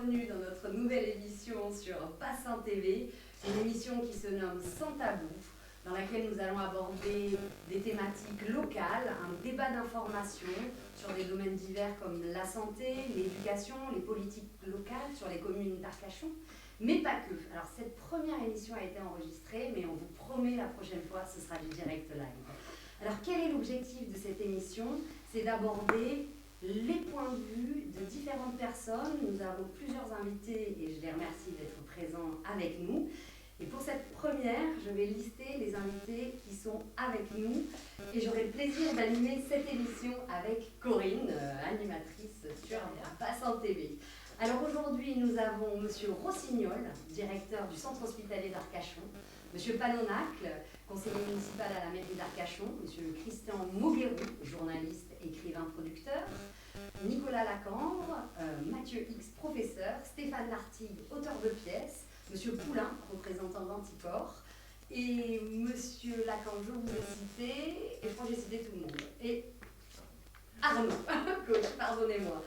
bienvenue dans notre nouvelle émission sur Bassin TV, une émission qui se nomme Sans tabou, dans laquelle nous allons aborder des thématiques locales, un débat d'information sur des domaines divers comme la santé, l'éducation, les politiques locales sur les communes d'Arcachon, mais pas que. Alors cette première émission a été enregistrée, mais on vous promet la prochaine fois, ce sera du direct live. Alors quel est l'objectif de cette émission? C'est d'aborder les points de vue de différentes personnes. Nous avons plusieurs invités et je les remercie d'être présents avec nous. Et pour cette première, je vais lister les invités qui sont avec nous et j'aurai le plaisir d'animer cette émission avec Corinne, animatrice sur Bassin TV. Alors aujourd'hui, nous avons Monsieur Rossignol, directeur du centre hospitalier d'Arcachon, Monsieur Panonacle, conseiller municipal à la mairie d'Arcachon, Monsieur Christian Moguerou, journaliste, écrivain, producteur, Nicolas Lacambre, Mathieu X, professeur, Stéphane Lartigue, auteur de pièces, Monsieur Poulain, représentant d'Anticorps, et Monsieur Lacambre, je vous ai cité, et je crois que j'ai cité tout le monde, et Arnaud, coach, pardonnez-moi.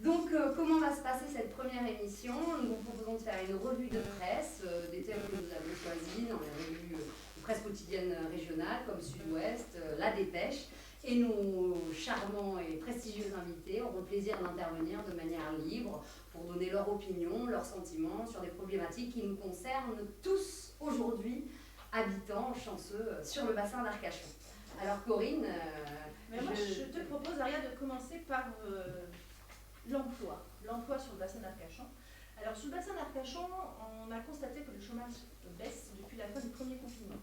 Donc, comment va se passer cette première émission? Nous vous proposons de faire une revue de presse, des thèmes que nous avons choisis dans les revues de presse quotidienne régionale, comme Sud-Ouest, La Dépêche, et nos charmants et prestigieux invités auront le plaisir d'intervenir de manière libre pour donner leur opinion, leurs sentiments sur des problématiques qui nous concernent tous aujourd'hui, habitants chanceux sur le bassin d'Arcachon. Alors Corinne... je te propose, Aria, de commencer par l'emploi sur le bassin d'Arcachon. Alors sur le bassin d'Arcachon, on a constaté que le chômage baisse depuis la fin du premier confinement.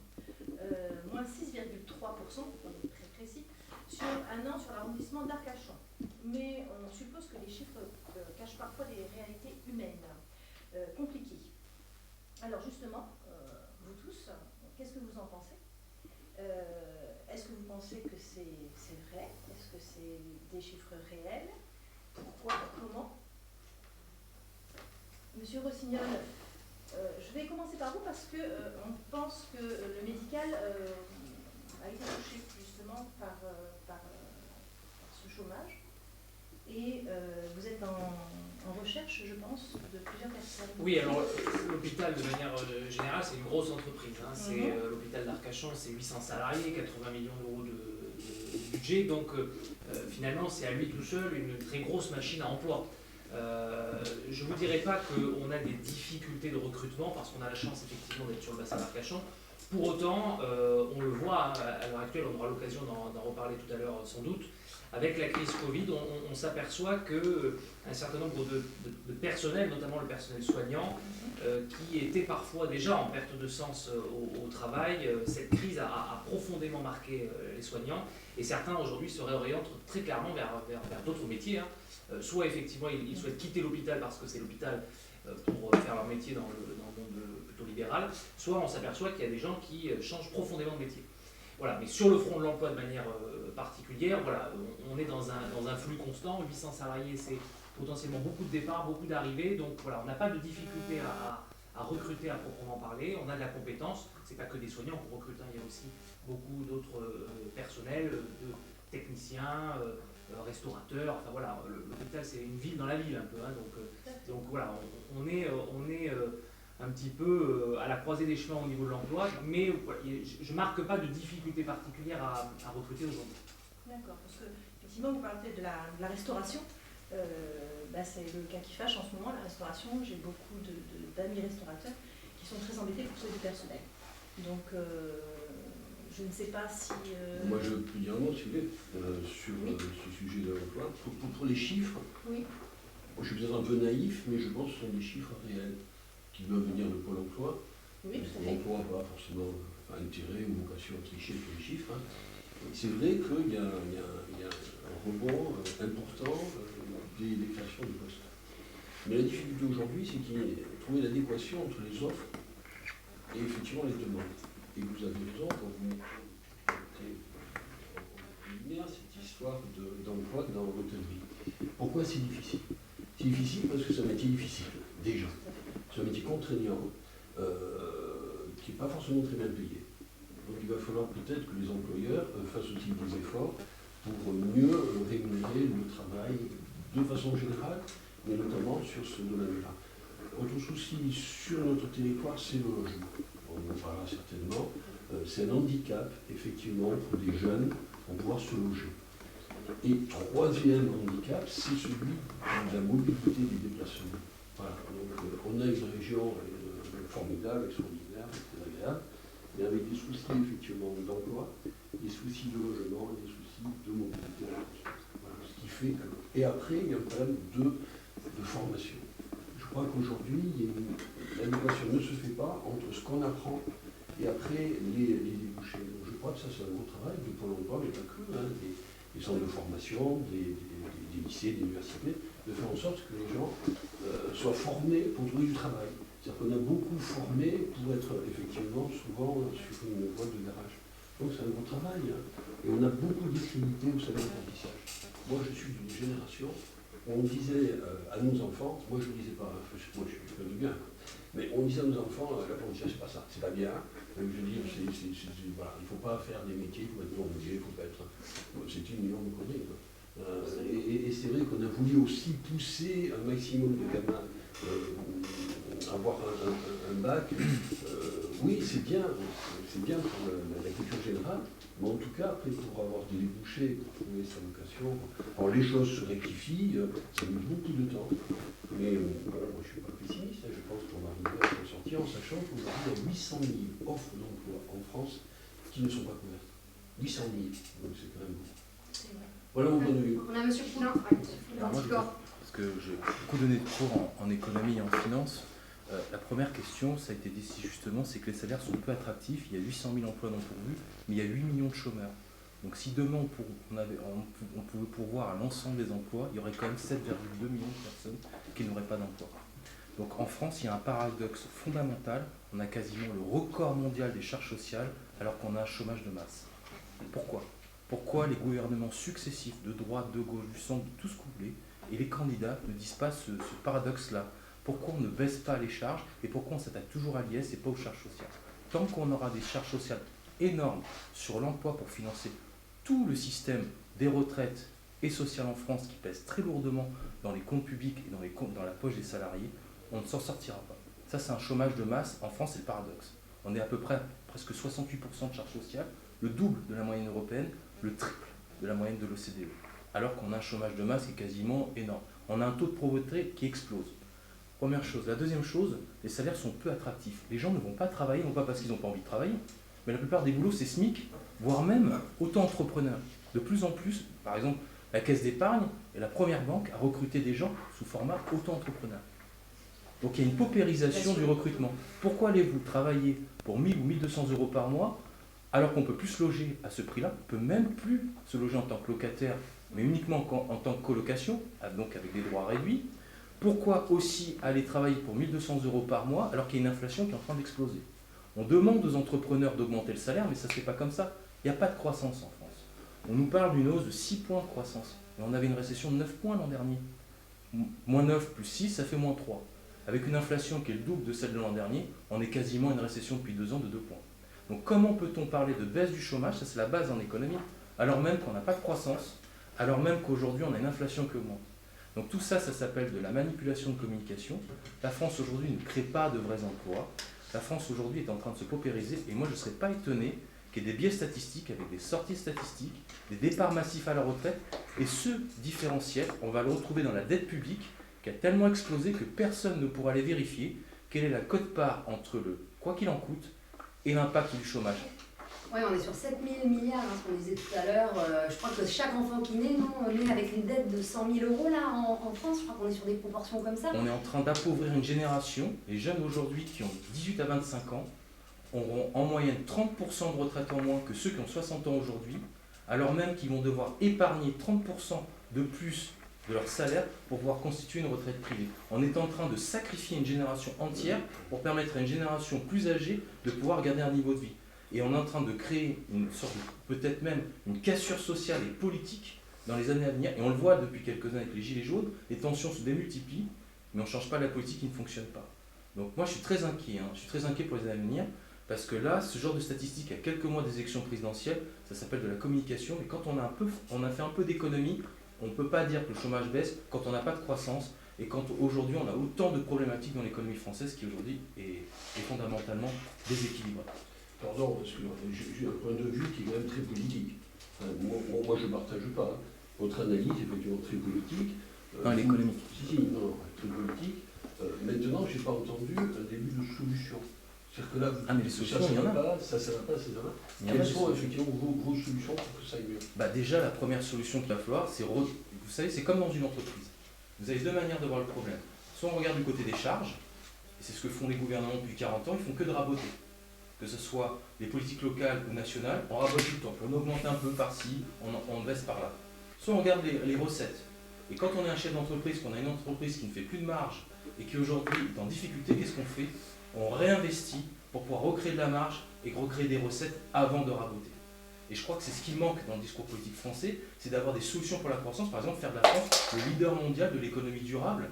Moins 6,3%, pour être très précis, sur un an sur l'arrondissement d'Arcachon. Mais on suppose que les chiffres cachent parfois des réalités humaines compliquées. Alors justement, vous tous, qu'est-ce que vous en pensez? Est-ce que vous pensez que c'est vrai? Est-ce que c'est des chiffres réels? Pourquoi? Comment? Monsieur Rossignol, je vais commencer par vous parce que on pense que le médical a été touché justement par ce chômage. Et vous êtes en recherche, je pense, de plusieurs personnes. Oui, alors l'hôpital, de manière générale, c'est une grosse entreprise. Hein. C'est l'hôpital d'Arcachon, c'est 800 salariés, 80 millions d'euros de budget. Donc finalement, c'est à lui tout seul une très grosse machine à emploi. Je ne vous dirais pas qu'on a des difficultés de recrutement, parce qu'on a la chance effectivement d'être sur le bassin d'Arcachon. Pour autant, on le voit, à l'heure actuelle, on aura l'occasion d'en reparler tout à l'heure sans doute. Avec la crise Covid, on s'aperçoit qu'un certain nombre de personnels, notamment le personnel soignant, qui était parfois déjà en perte de sens au travail, cette crise a profondément marqué les soignants, et certains aujourd'hui se réorientent très clairement vers d'autres métiers. Hein. Soit effectivement ils souhaitent quitter l'hôpital parce que c'est l'hôpital pour faire leur métier dans le monde plutôt libéral, soit on s'aperçoit qu'il y a des gens qui changent profondément de métier. Voilà, mais sur le front de l'emploi de manière particulière, voilà, on est dans un flux constant. 800 salariés, c'est potentiellement beaucoup de départs, beaucoup d'arrivées. Donc voilà, on n'a pas de difficulté à recruter à proprement parler. On a de la compétence. C'est pas que des soignants qu'on recrute, hein. Il y a aussi beaucoup d'autres personnels, de techniciens, restaurateurs. Enfin voilà, l'hôpital c'est une ville dans la ville un peu. Hein, donc voilà, on est un petit peu à la croisée des chemins au niveau de l'emploi, mais je ne marque pas de difficulté particulière à recruter aujourd'hui. D'accord, parce que effectivement vous parlez de la restauration, c'est le cas qui fâche en ce moment, la restauration. J'ai beaucoup d'amis restaurateurs qui sont très embêtés pour ceux du personnel. Donc je ne sais pas si... Moi je peux dire un mot si vous voulez, sur ce sujet de l'emploi. Pour les chiffres, oui. Moi, je suis peut-être un peu naïf, mais je pense que ce sont des chiffres réels qui doivent venir de Pôle emploi. Oui, tout à fait. L'emploi n'a pas forcément intérêt ou vocation à tricher sur les chiffres. Hein. C'est vrai qu'il y a un rebond important des créations de postes. Mais la difficulté aujourd'hui, c'est qu'il y a trouver l'adéquation entre les offres et effectivement les demandes. Et vous avez raison quand vous mettez en lumière cette histoire d'emploi dans l'hôtellerie. Pourquoi c'est difficile? C'est difficile parce que c'est un métier difficile, déjà. C'est un métier contraignant, qui n'est pas forcément très bien payé. Donc il va falloir peut-être que les employeurs fassent aussi des efforts pour mieux rémunérer le travail de façon générale mais notamment sur ce domaine-là. Autre souci sur notre territoire, c'est le logement. On en parlera certainement. C'est un handicap, effectivement, pour des jeunes pour pouvoir se loger. Et troisième handicap, c'est celui de la mobilité des déplacements. Voilà. Donc, on a une région formidable, extraordinaire, très agréable, mais avec des soucis effectivement d'emploi, des soucis de logement et des soucis de mobilité. Voilà. Ce qui fait que... Et après, il y a un problème de formation. Je crois qu'aujourd'hui, l'éducation ne se fait pas entre ce qu'on apprend et après les débouchés. Donc, je crois que ça, c'est un gros travail de Pôle emploi, mais pas que, hein, des centres de formation, des lycées, des universités, de faire en sorte que les gens soient formés pour trouver du travail. C'est-à-dire qu'on a beaucoup formé pour être effectivement souvent sur une voie de garage. Donc c'est un gros travail. Hein. Et on a beaucoup d'extrémités au sein de l'apprentissage. Moi, je suis d'une génération où on disait à nos enfants, moi je ne disais pas, moi je suis pas du bien, mais on disait à nos enfants, l'apprentissage c'est pas ça, c'est pas bien. Je veux dire, voilà, il ne faut pas faire des métiers, il faut être plombier, il faut pas être... C'est une énorme connerie. Et c'est vrai qu'on a voulu aussi pousser un maximum de gamins avoir un bac. Oui, c'est bien pour la culture générale, mais en tout cas, après, pour avoir des débouchés, pour trouver sa vocation, alors les choses se rectifient, ça met beaucoup de temps. Mais bon, moi, je ne suis pas pessimiste, hein, je pense qu'on va arriver à s'en sortir en sachant qu'aujourd'hui, il y a 800 000 offres d'emploi en France qui ne sont pas couvertes. 800 000, donc c'est quand même beaucoup. Voilà mon point de vue. On a M. Poulain. Alors moi, parce que j'ai beaucoup donné de cours en économie et en finance, la première question, ça a été dit si justement, c'est que les salaires sont peu attractifs, il y a 800 000 emplois non pourvus, mais il y a 8 millions de chômeurs. Donc si demain on pouvait pourvoir à l'ensemble des emplois, il y aurait quand même 7,2 millions de personnes qui n'auraient pas d'emploi. Donc en France, il y a un paradoxe fondamental, on a quasiment le record mondial des charges sociales alors qu'on a un chômage de masse. Pourquoi les gouvernements successifs, de droite, de gauche, du centre, de tout ce que vous voulez, et les candidats ne disent pas ce paradoxe-là? Pourquoi on ne baisse pas les charges et pourquoi on s'attaque toujours à l'IS et pas aux charges sociales? Tant qu'on aura des charges sociales énormes sur l'emploi pour financer tout le système des retraites et social en France qui pèse très lourdement dans les comptes publics et dans la poche des salariés, on ne s'en sortira pas. Ça, c'est un chômage de masse. En France, c'est le paradoxe. On est à peu près presque 68% de charges sociales, le double de la moyenne européenne, le triple de la moyenne de l'OCDE, alors qu'on a un chômage de masse qui est quasiment énorme. On a un taux de pauvreté qui explose. Première chose. La deuxième chose, les salaires sont peu attractifs. Les gens ne vont pas travailler, non pas parce qu'ils n'ont pas envie de travailler, mais la plupart des boulots, c'est SMIC, voire même auto-entrepreneur. De plus en plus, par exemple, la Caisse d'épargne est la première banque à recruter des gens sous format auto-entrepreneur. Donc il y a une paupérisation du recrutement. Pourquoi allez-vous travailler pour 1000 ou 1200 euros par mois alors qu'on ne peut plus se loger à ce prix-là, on ne peut même plus se loger en tant que locataire, mais uniquement en tant que colocation, donc avec des droits réduits? Pourquoi aussi aller travailler pour 1200 euros par mois alors qu'il y a une inflation qui est en train d'exploser? On demande aux entrepreneurs d'augmenter le salaire, mais ça ne se fait pas comme ça. Il n'y a pas de croissance en France. On nous parle d'une hausse de 6 points de croissance. Et on avait une récession de 9 points l'an dernier. Moins 9 plus 6, ça fait moins 3. Avec une inflation qui est le double de celle de l'an dernier, on est quasiment à une récession depuis 2 ans de 2 points. Donc comment peut-on parler de baisse du chômage? Ça, c'est la base en économie, alors même qu'on n'a pas de croissance, alors même qu'aujourd'hui on a une inflation qui augmente. Donc tout ça, ça s'appelle de la manipulation de communication. La France aujourd'hui ne crée pas de vrais emplois. La France aujourd'hui est en train de se paupériser et moi je ne serais pas étonné qu'il y ait des biais statistiques avec des sorties statistiques, des départs massifs à la retraite. Et ce différentiel, on va le retrouver dans la dette publique qui a tellement explosé que personne ne pourra aller vérifier quelle est la quote-part entre le quoi qu'il en coûte et l'impact du chômage. Oui, on est sur 7 000 milliards, hein, ce qu'on disait tout à l'heure. Je crois que chaque enfant qui naît, naît avec une dette de 100 000 euros là, en France. Je crois qu'on est sur des proportions comme ça. On est en train d'appauvrir une génération. Les jeunes aujourd'hui qui ont 18 à 25 ans auront en moyenne 30% de retraite en moins que ceux qui ont 60 ans aujourd'hui, alors même qu'ils vont devoir épargner 30% de plus de leur salaire pour pouvoir constituer une retraite privée. On est en train de sacrifier une génération entière pour permettre à une génération plus âgée de pouvoir garder un niveau de vie. Et on est en train de créer une sorte de, peut-être même une cassure sociale et politique dans les années à venir. Et on le voit depuis quelques années avec les Gilets jaunes, les tensions se démultiplient, mais on ne change pas la politique qui ne fonctionne pas. Donc moi je suis très inquiet, je suis très inquiet pour les années à venir, parce que là, ce genre de statistiques, à quelques mois des élections présidentielles, ça s'appelle de la communication, et quand on a fait un peu d'économie, on ne peut pas dire que le chômage baisse quand on n'a pas de croissance, Et quand aujourd'hui on a autant de problématiques dans l'économie française qui aujourd'hui est fondamentalement déséquilibrée. Pardon, parce que j'ai un point de vue qui est quand même très politique. Moi je ne partage pas. Hein. Votre analyse est effectivement très politique. Non, elle est économique. Si, non, très politique. Maintenant, je n'ai pas entendu un début de solution. C'est-à-dire que là, mais les solutions, ça il y en a. Pas, ça va pas, ça va. Quelles sont effectivement vos solutions pour que ça aille mieux? Déjà, la première solution qu'il va falloir, c'est, vous savez, c'est comme dans une entreprise. Vous avez deux manières de voir le problème. Soit on regarde du côté des charges, et c'est ce que font les gouvernements depuis 40 ans, ils font que de raboter. Que ce soit les politiques locales ou nationales, on rabote tout le temps. On augmente un peu par-ci, on baisse par-là. Soit on regarde les recettes. Et quand on est un chef d'entreprise, qu'on a une entreprise qui ne fait plus de marge et qui aujourd'hui est en difficulté, qu'est-ce qu'on fait? On réinvestit pour pouvoir recréer de la marge et recréer des recettes avant de raboter. Et je crois que c'est ce qui manque dans le discours politique français, c'est d'avoir des solutions pour la croissance, par exemple faire de la France le leader mondial de l'économie durable,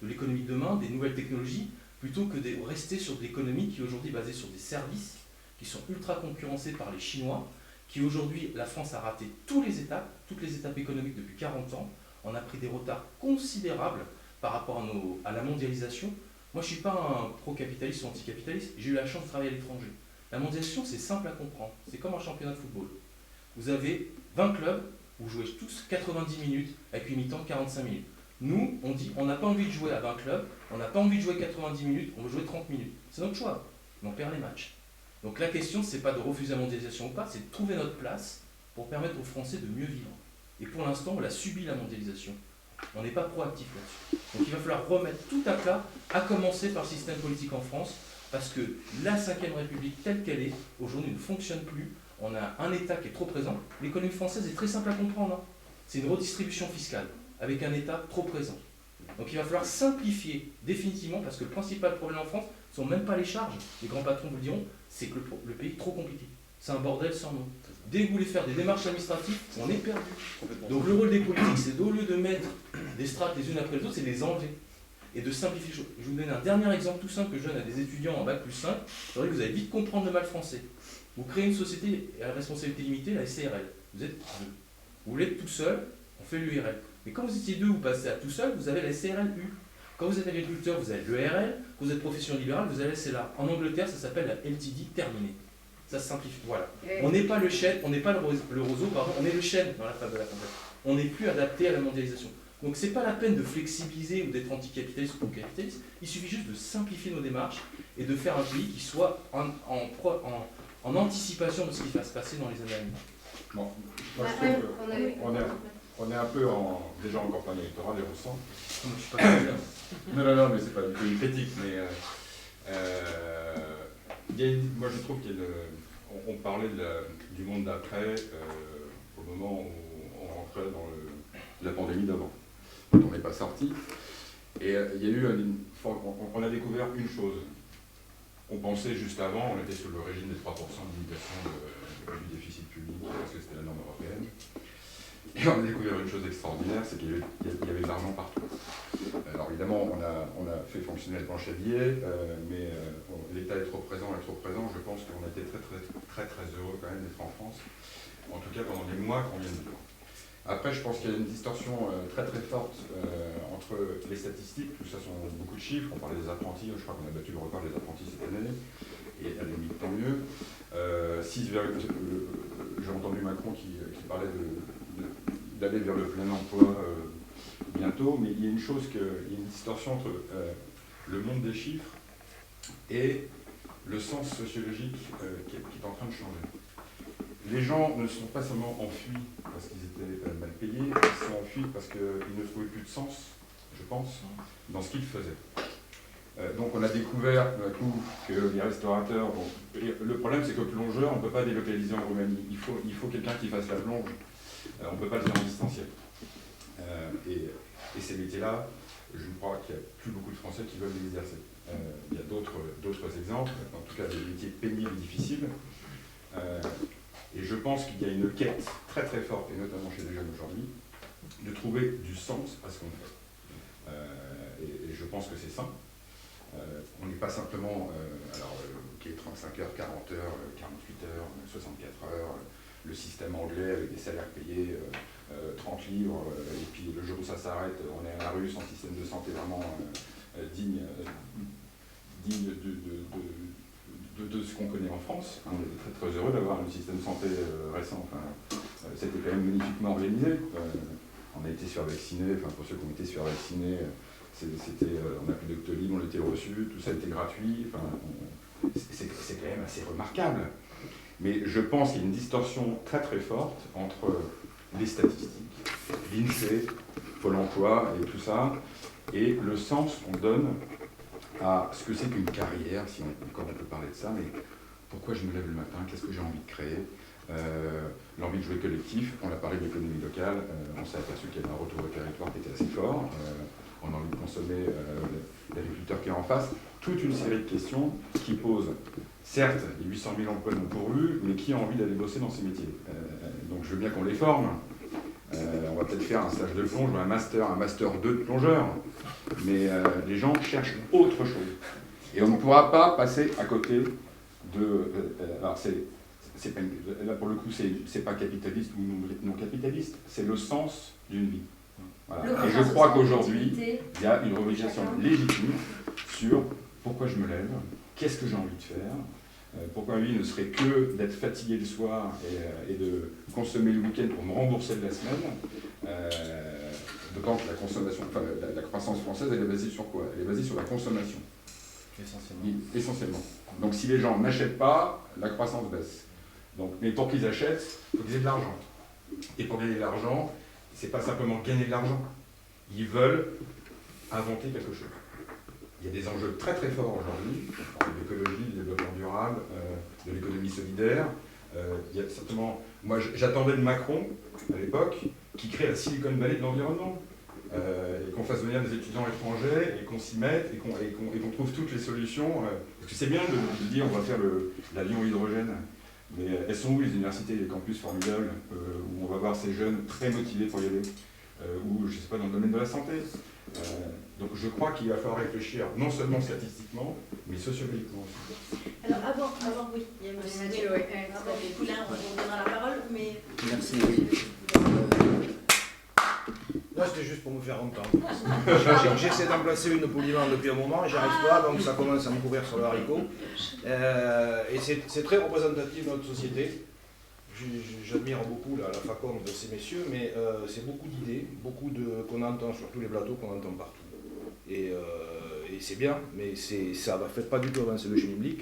de l'économie de demain, des nouvelles technologies, plutôt que de rester sur de l'économie qui est aujourd'hui basée sur des services, qui sont ultra concurrencés par les Chinois, qui aujourd'hui, la France a raté toutes les étapes économiques depuis 40 ans, on a pris des retards considérables par rapport à la mondialisation. Moi, je ne suis pas un pro-capitaliste ou anti-capitaliste, j'ai eu la chance de travailler à l'étranger. La mondialisation, c'est simple à comprendre, c'est comme un championnat de football. Vous avez 20 clubs, vous jouez tous 90 minutes, avec une mi-temps de 45 minutes. Nous, on dit, on n'a pas envie de jouer à 20 clubs, on n'a pas envie de jouer 90 minutes, on veut jouer 30 minutes. C'est notre choix, mais on perd les matchs. Donc la question, ce n'est pas de refuser la mondialisation ou pas, c'est de trouver notre place pour permettre aux Français de mieux vivre. Et pour l'instant, on a subi la mondialisation. On n'est pas proactif là-dessus. Donc il va falloir remettre tout à plat, à commencer par le système politique en France, parce que la Ve République telle qu'elle est, aujourd'hui ne fonctionne plus. On a un État qui est trop présent. L'économie française est très simple à comprendre. Hein. C'est une redistribution fiscale, avec un État trop présent. Donc il va falloir simplifier définitivement, parce que le principal problème en France, ce ne sont même pas les charges. Les grands patrons vous le diront, c'est que le pays est trop compliqué. C'est un bordel sans nom. Dès que vous voulez faire des démarches administratives, on est perdu. Donc le rôle des politiques, c'est au lieu de mettre des strates les unes après les autres, c'est de les enlever et de simplifier les choses. Je vais vous donner un dernier exemple tout simple que je donne à des étudiants en bac plus 5. Je voudrais que vous allez vite comprendre le mal français. Vous créez une société à responsabilité limitée, la SARL. Vous êtes deux. Vous voulez être tout seul, on fait l'URL. Mais quand vous étiez deux, vous passez à tout seul, vous avez la SARL-U. Quand vous êtes agriculteur, vous avez l'ERL. Quand vous êtes profession libérale, vous avez la SLA. En Angleterre, ça s'appelle la LTD terminée. Ça se simplifie. Voilà. On n'est pas le chêne, on n'est pas le roseau, pardon, on est le chêne dans la fable de la fontaine. On n'est plus adapté à la mondialisation. Donc c'est pas la peine de flexibiliser ou d'être anticapitaliste ou capitaliste. Il suffit juste de simplifier nos démarches et de faire un pays qui soit en anticipation de ce qui va se passer dans les années à venir. Bon, moi je trouve qu'on est un peu déjà en campagne électorale et on sent. Non, je suis pas non, mais c'est pas du tout une critique, mais moi je trouve qu'on parlait du monde d'après au moment où on rentrait dans la pandémie d'avant. On n'est pas sorti. Et il y a eu on a découvert une chose. On pensait juste avant, on était sur le régime des 3% de limitation du déficit public parce que c'était la norme européenne. Et on a découvert une chose extraordinaire, c'est qu'il y avait de l'argent partout. Alors évidemment, on a fait fonctionner le plancher de billets, mais l'État est trop présent. Je pense qu'on a été très heureux quand même d'être en France, en tout cas pendant les mois qu'on vient de vivre. Après, je pense qu'il y a une distorsion très forte entre les statistiques, tout ça sont beaucoup de chiffres, on parlait des apprentis, je crois qu'on a battu le record des apprentis cette année, et à la limite tant mieux. J'ai entendu Macron qui parlait d'aller vers le plein emploi bientôt, mais il y a une chose, il y a une distorsion entre le monde des chiffres et le sens sociologique qui est en train de changer. Les gens ne sont pas seulement enfuis parce qu'ils étaient mal payés, ils sont enfuis parce qu'ils ne trouvaient plus de sens, je pense, dans ce qu'ils faisaient. Donc on a découvert d'un coup que les restaurateurs... le problème c'est que le plongeur, on ne peut pas délocaliser en Roumanie. Il faut quelqu'un qui fasse la plonge. On ne peut pas le faire en distanciel. Et ces métiers-là, je crois qu'il n'y a plus beaucoup de Français qui veulent les exercer. Il y a d'autres exemples, en tout cas des métiers pénibles et difficiles. Et je pense qu'il y a une quête très forte, et notamment chez les jeunes aujourd'hui, de trouver du sens à ce qu'on fait. Et je pense que c'est ça. On n'est pas simplement, 35 heures, 40 heures, 48 heures, 64 heures, le système anglais avec des salaires payés 30 livres, et puis le jour où ça s'arrête, on est à la rue sans système de santé vraiment digne de ce qu'on connaît en France. On est très, très heureux d'avoir un système de santé récent. Enfin, c'était quand même magnifiquement organisé. On a été survaccinés, enfin pour ceux qui ont été survaccinés, on a plus Doctolib, on l'était reçu, tout ça a été gratuit. Enfin, c'est quand même assez remarquable. Mais je pense qu'il y a une distorsion très très forte entre les statistiques, l'INSEE, Pôle emploi et tout ça, et le sens qu'on donne à ce que c'est qu'une carrière, si encore on peut parler de ça, mais pourquoi je me lève le matin, qu'est-ce que j'ai envie de créer, l'envie de jouer collectif, on a parlé de l'économie locale, on s'est aperçu qu'il y avait un retour au territoire qui était assez fort, on a envie de consommer l'agriculteur qui est en face, toute une série de questions qui posent, certes, les 800 000 emplois non pourvus, mais qui a envie d'aller bosser dans ces métiers. Donc je veux bien qu'on les forme. On va peut-être faire un stage de plonge ou un master 2 de plongeur, mais les gens cherchent autre chose. Et on ne pourra pas passer à côté de... alors là pour le coup, c'est pas capitaliste ou non capitaliste, c'est le sens d'une vie. Voilà. Et je crois qu'aujourd'hui, il y a une revendication légitime sur pourquoi je me lève, qu'est-ce que j'ai envie de faire, pourquoi ma vie ne serait que d'être fatigué le soir et de consommer le week-end pour me rembourser de la semaine. D'autant que la consommation, enfin, la croissance française, elle est basée sur quoi? Elle est basée sur la consommation. Essentiellement. Donc si les gens n'achètent pas, la croissance baisse. Donc, mais pour qu'ils achètent, il faut qu'ils aient de l'argent. Et pour gagner de l'argent, c'est pas simplement gagner de l'argent. Ils veulent inventer quelque chose. Il y a des enjeux très très forts aujourd'hui, l'écologie, le développement durable, de l'économie solidaire. Il y a certainement, moi j'attendais de Macron, à l'époque, qui crée la Silicon Valley de l'environnement. Et qu'on fasse venir des étudiants étrangers, et qu'on s'y mette, et qu'on trouve toutes les solutions. Parce que c'est bien de dire on va faire l'avion hydrogène, mais elles sont où les universités, les campus formidables, où on va voir ces jeunes très motivés pour y aller, ou je ne sais pas, dans le domaine de la santé. Donc je crois qu'il va falloir réfléchir non seulement statistiquement, mais sociologiquement aussi. Alors avant oui, il y a Mathieu, avant Poulain, on vous donnera la parole, mais... Merci. Là, c'était juste pour me faire entendre. J'essaie d'en placer une poliment depuis un moment, j'y arrive pas, donc ça commence à me couvrir sur le haricot. Et c'est très représentatif de notre société. J'admire beaucoup la faconde de ces messieurs, mais c'est beaucoup d'idées, qu'on entend sur tous les plateaux, qu'on entend partout. Et c'est bien, mais ça ne fait pas du tout avancer le schmilblick.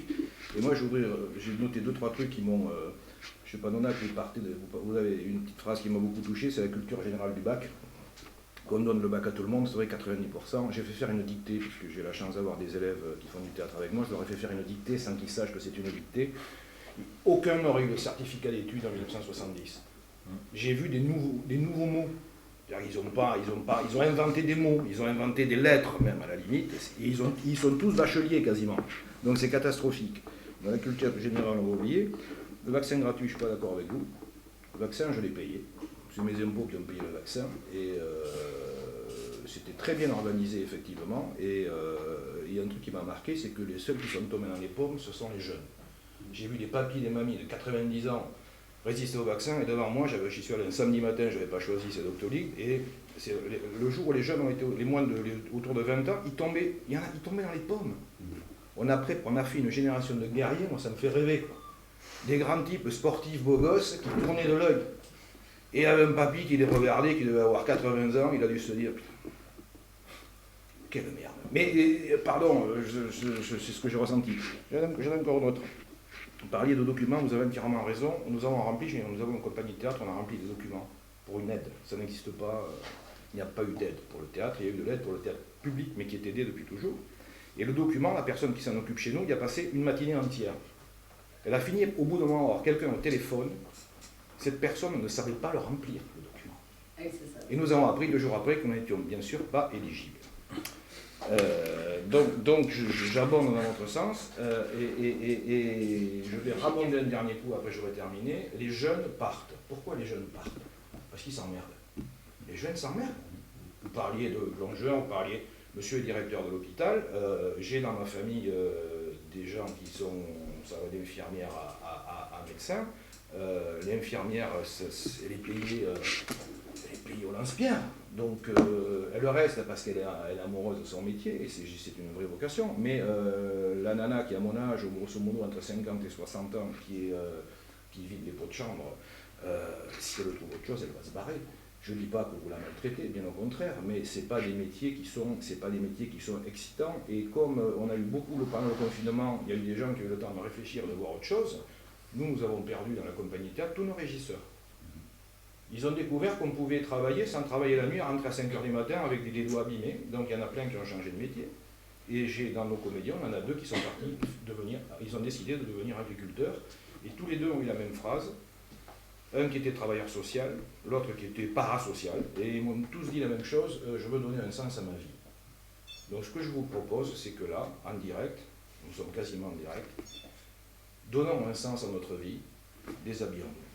Et moi, j'ai noté 2-3 trucs qui m'ont... je ne sais pas, Nona, vous avez une petite phrase qui m'a beaucoup touché, c'est la culture générale du bac. Qu'on donne le bac à tout le monde, c'est vrai 90%. J'ai fait faire une dictée, puisque j'ai la chance d'avoir des élèves qui font du théâtre avec moi, je leur ai fait faire une dictée sans qu'ils sachent que c'est une dictée. Aucun n'aurait eu le certificat d'études en 1970. J'ai vu des nouveaux mots. Ils ont inventé des mots, ils ont inventé des lettres même à la limite, et ils sont tous bacheliers quasiment. Donc c'est catastrophique. Dans la culture générale, on va oublier. Le vaccin gratuit, je ne suis pas d'accord avec vous. Le vaccin, je l'ai payé. C'est mes impôts qui ont payé le vaccin. Et c'était très bien organisé, effectivement. Et il y a un truc qui m'a marqué, c'est que les seuls qui sont tombés dans les pommes, ce sont les jeunes. J'ai vu des papis, des mamies de 90 ans résister au vaccin, et devant moi, j'y suis allé un samedi matin, je n'avais pas choisi, c'est Doctolib, et c'est le jour où les jeunes ont été, les moins autour de 20 ans, ils tombaient dans les pommes. On a fait une génération de guerriers, moi ça me fait rêver, quoi. Des grands types sportifs, beaux gosses, qui tournaient de l'œil. Et il y avait un papy qui les regardait, qui devait avoir 80 ans, il a dû se dire, putain, quelle merde. Mais, pardon, c'est ce que j'ai ressenti. J'en ai encore d'autres. Vous parliez de documents, vous avez entièrement raison. Nous avons une compagnie de théâtre, on a rempli des documents pour une aide. Ça n'existe pas, il n'y a pas eu d'aide pour le théâtre, il y a eu de l'aide pour le théâtre public, mais qui est aidé depuis toujours. Et le document, la personne qui s'en occupe chez nous, il a passé une matinée entière. Elle a fini au bout d'un moment avoir quelqu'un au téléphone. Cette personne ne savait pas le remplir, le document. Oui, c'est ça. Et nous avons appris 2 jours après que nous n'étions bien sûr pas éligibles. Donc j'abonde dans votre sens et je vais rabonder un dernier coup, après j'aurai terminé. Les jeunes partent. Pourquoi les jeunes partent? Parce qu'ils s'emmerdent. Les jeunes s'emmerdent. Vous parliez de plongeurs, vous parliez, monsieur est directeur de l'hôpital, j'ai dans ma famille des gens qui sont, ça va d'infirmières à médecins. L'infirmière, elle est payée, pays au lance-pierre. Donc elle reste parce qu'elle est amoureuse de son métier, et c'est une vraie vocation. Mais la nana qui a mon âge, grosso modo entre 50 et 60 ans, qui vide les pots de chambre, si elle trouve autre chose, elle va se barrer. Je ne dis pas que vous la maltraitez, bien au contraire, mais ce n'est pas des métiers qui sont excitants. Et comme on a eu beaucoup pendant le confinement, il y a eu des gens qui ont eu le temps de réfléchir, de voir autre chose, nous avons perdu dans la compagnie théâtre tous nos régisseurs. Ils ont découvert qu'on pouvait travailler sans travailler la nuit, rentrer à 5 h du matin avec des doigts abîmés. Donc il y en a plein qui ont changé de métier. Et dans nos comédiens, on en a 2 qui sont partis ils ont décidé de devenir agriculteurs. Et tous les 2 ont eu la même phrase. Un qui était travailleur social, l'autre qui était parasocial. Et ils m'ont tous dit la même chose, je veux donner un sens à ma vie. Donc ce que je vous propose, c'est que là, en direct, nous sommes quasiment en direct, donnons un sens à notre vie, déshabillons-nous.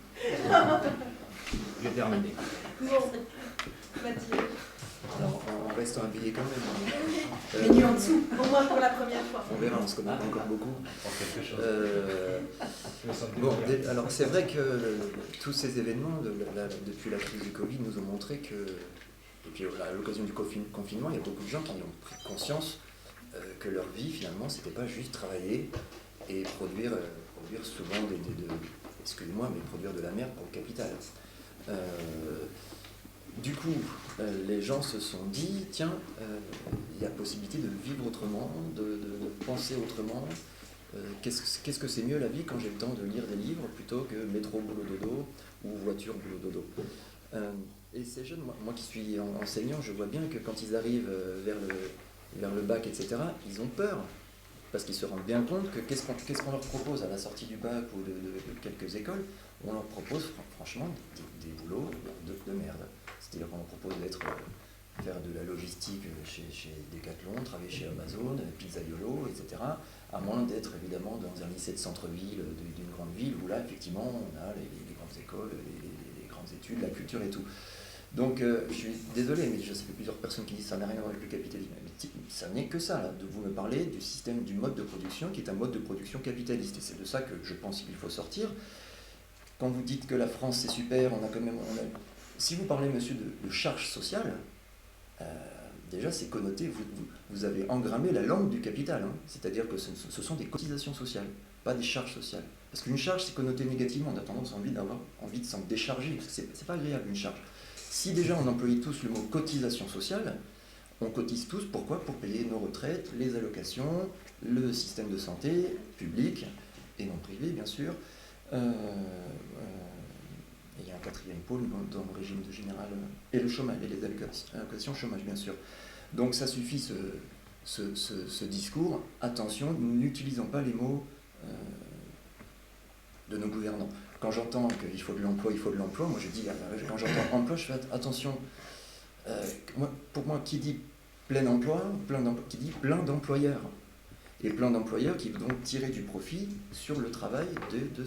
J'ai terminé. Bon, Mathilde, Alors, en restant habillé quand même. Les nuits en dessous. au moins pour la première fois. On verra, on se connaît pas encore beaucoup. Pour quelque chose. Bon, alors c'est vrai que tous ces événements, depuis la crise du Covid, nous ont montré que, et puis à l'occasion du confinement, il y a beaucoup de gens qui ont pris conscience que leur vie, finalement, c'était pas juste travailler et produire souvent excusez-moi, mais produire de la merde pour le capital. Du coup, les gens se sont dit, tiens, il y a possibilité de vivre autrement, de penser autrement. Qu'est-ce que c'est mieux la vie quand j'ai le temps de lire des livres plutôt que métro, boulot, dodo ou voiture, boulot, dodo. Et ces jeunes, moi qui suis enseignant, je vois bien que quand ils arrivent vers le bac, etc., ils ont peur. Parce qu'ils se rendent bien compte que qu'est-ce qu'on leur propose à la sortie du bac ou de quelques écoles. On leur propose franchement des boulots de merde. C'est-à-dire qu'on leur propose faire de la logistique chez Decathlon, travailler chez Amazon, Pizzaiolo, etc. À moins d'être évidemment dans un lycée de centre-ville d'une grande ville où là effectivement on a les grandes écoles, les grandes études, la culture et tout. Donc je suis désolé, mais je sais que plusieurs personnes qui disent ça n'a rien à voir avec le capitalisme. Mais ça n'est que ça, là, de vous me parler du système, du mode de production qui est un mode de production capitaliste. Et c'est de ça que je pense qu'il faut sortir. Quand vous dites que la France c'est super, si vous parlez, monsieur, de charge sociale, déjà c'est connoté, vous avez engrammé la langue du capital. Hein. C'est-à-dire que ce sont des cotisations sociales, pas des charges sociales. Parce qu'une charge c'est connoté négativement, on a tendance envie de s'en décharger, parce que c'est pas agréable une charge. Si déjà on employait tous le mot cotisation sociale, on cotise tous, pourquoi ? Pour payer nos retraites, les allocations, le système de santé public et non privé bien sûr. Il y a un 4e pôle dans le régime de général et le chômage, et les allocations chômage bien sûr. Donc ça suffit ce discours. Attention, nous n'utilisons pas les mots de nos gouvernants. Quand j'entends qu'il faut de l'emploi, moi je dis, quand j'entends emploi, je fais attention. Pour moi, qui dit plein emploi, qui dit plein d'employeurs. Et plein d'employeurs qui vont donc tirer du profit sur le travail de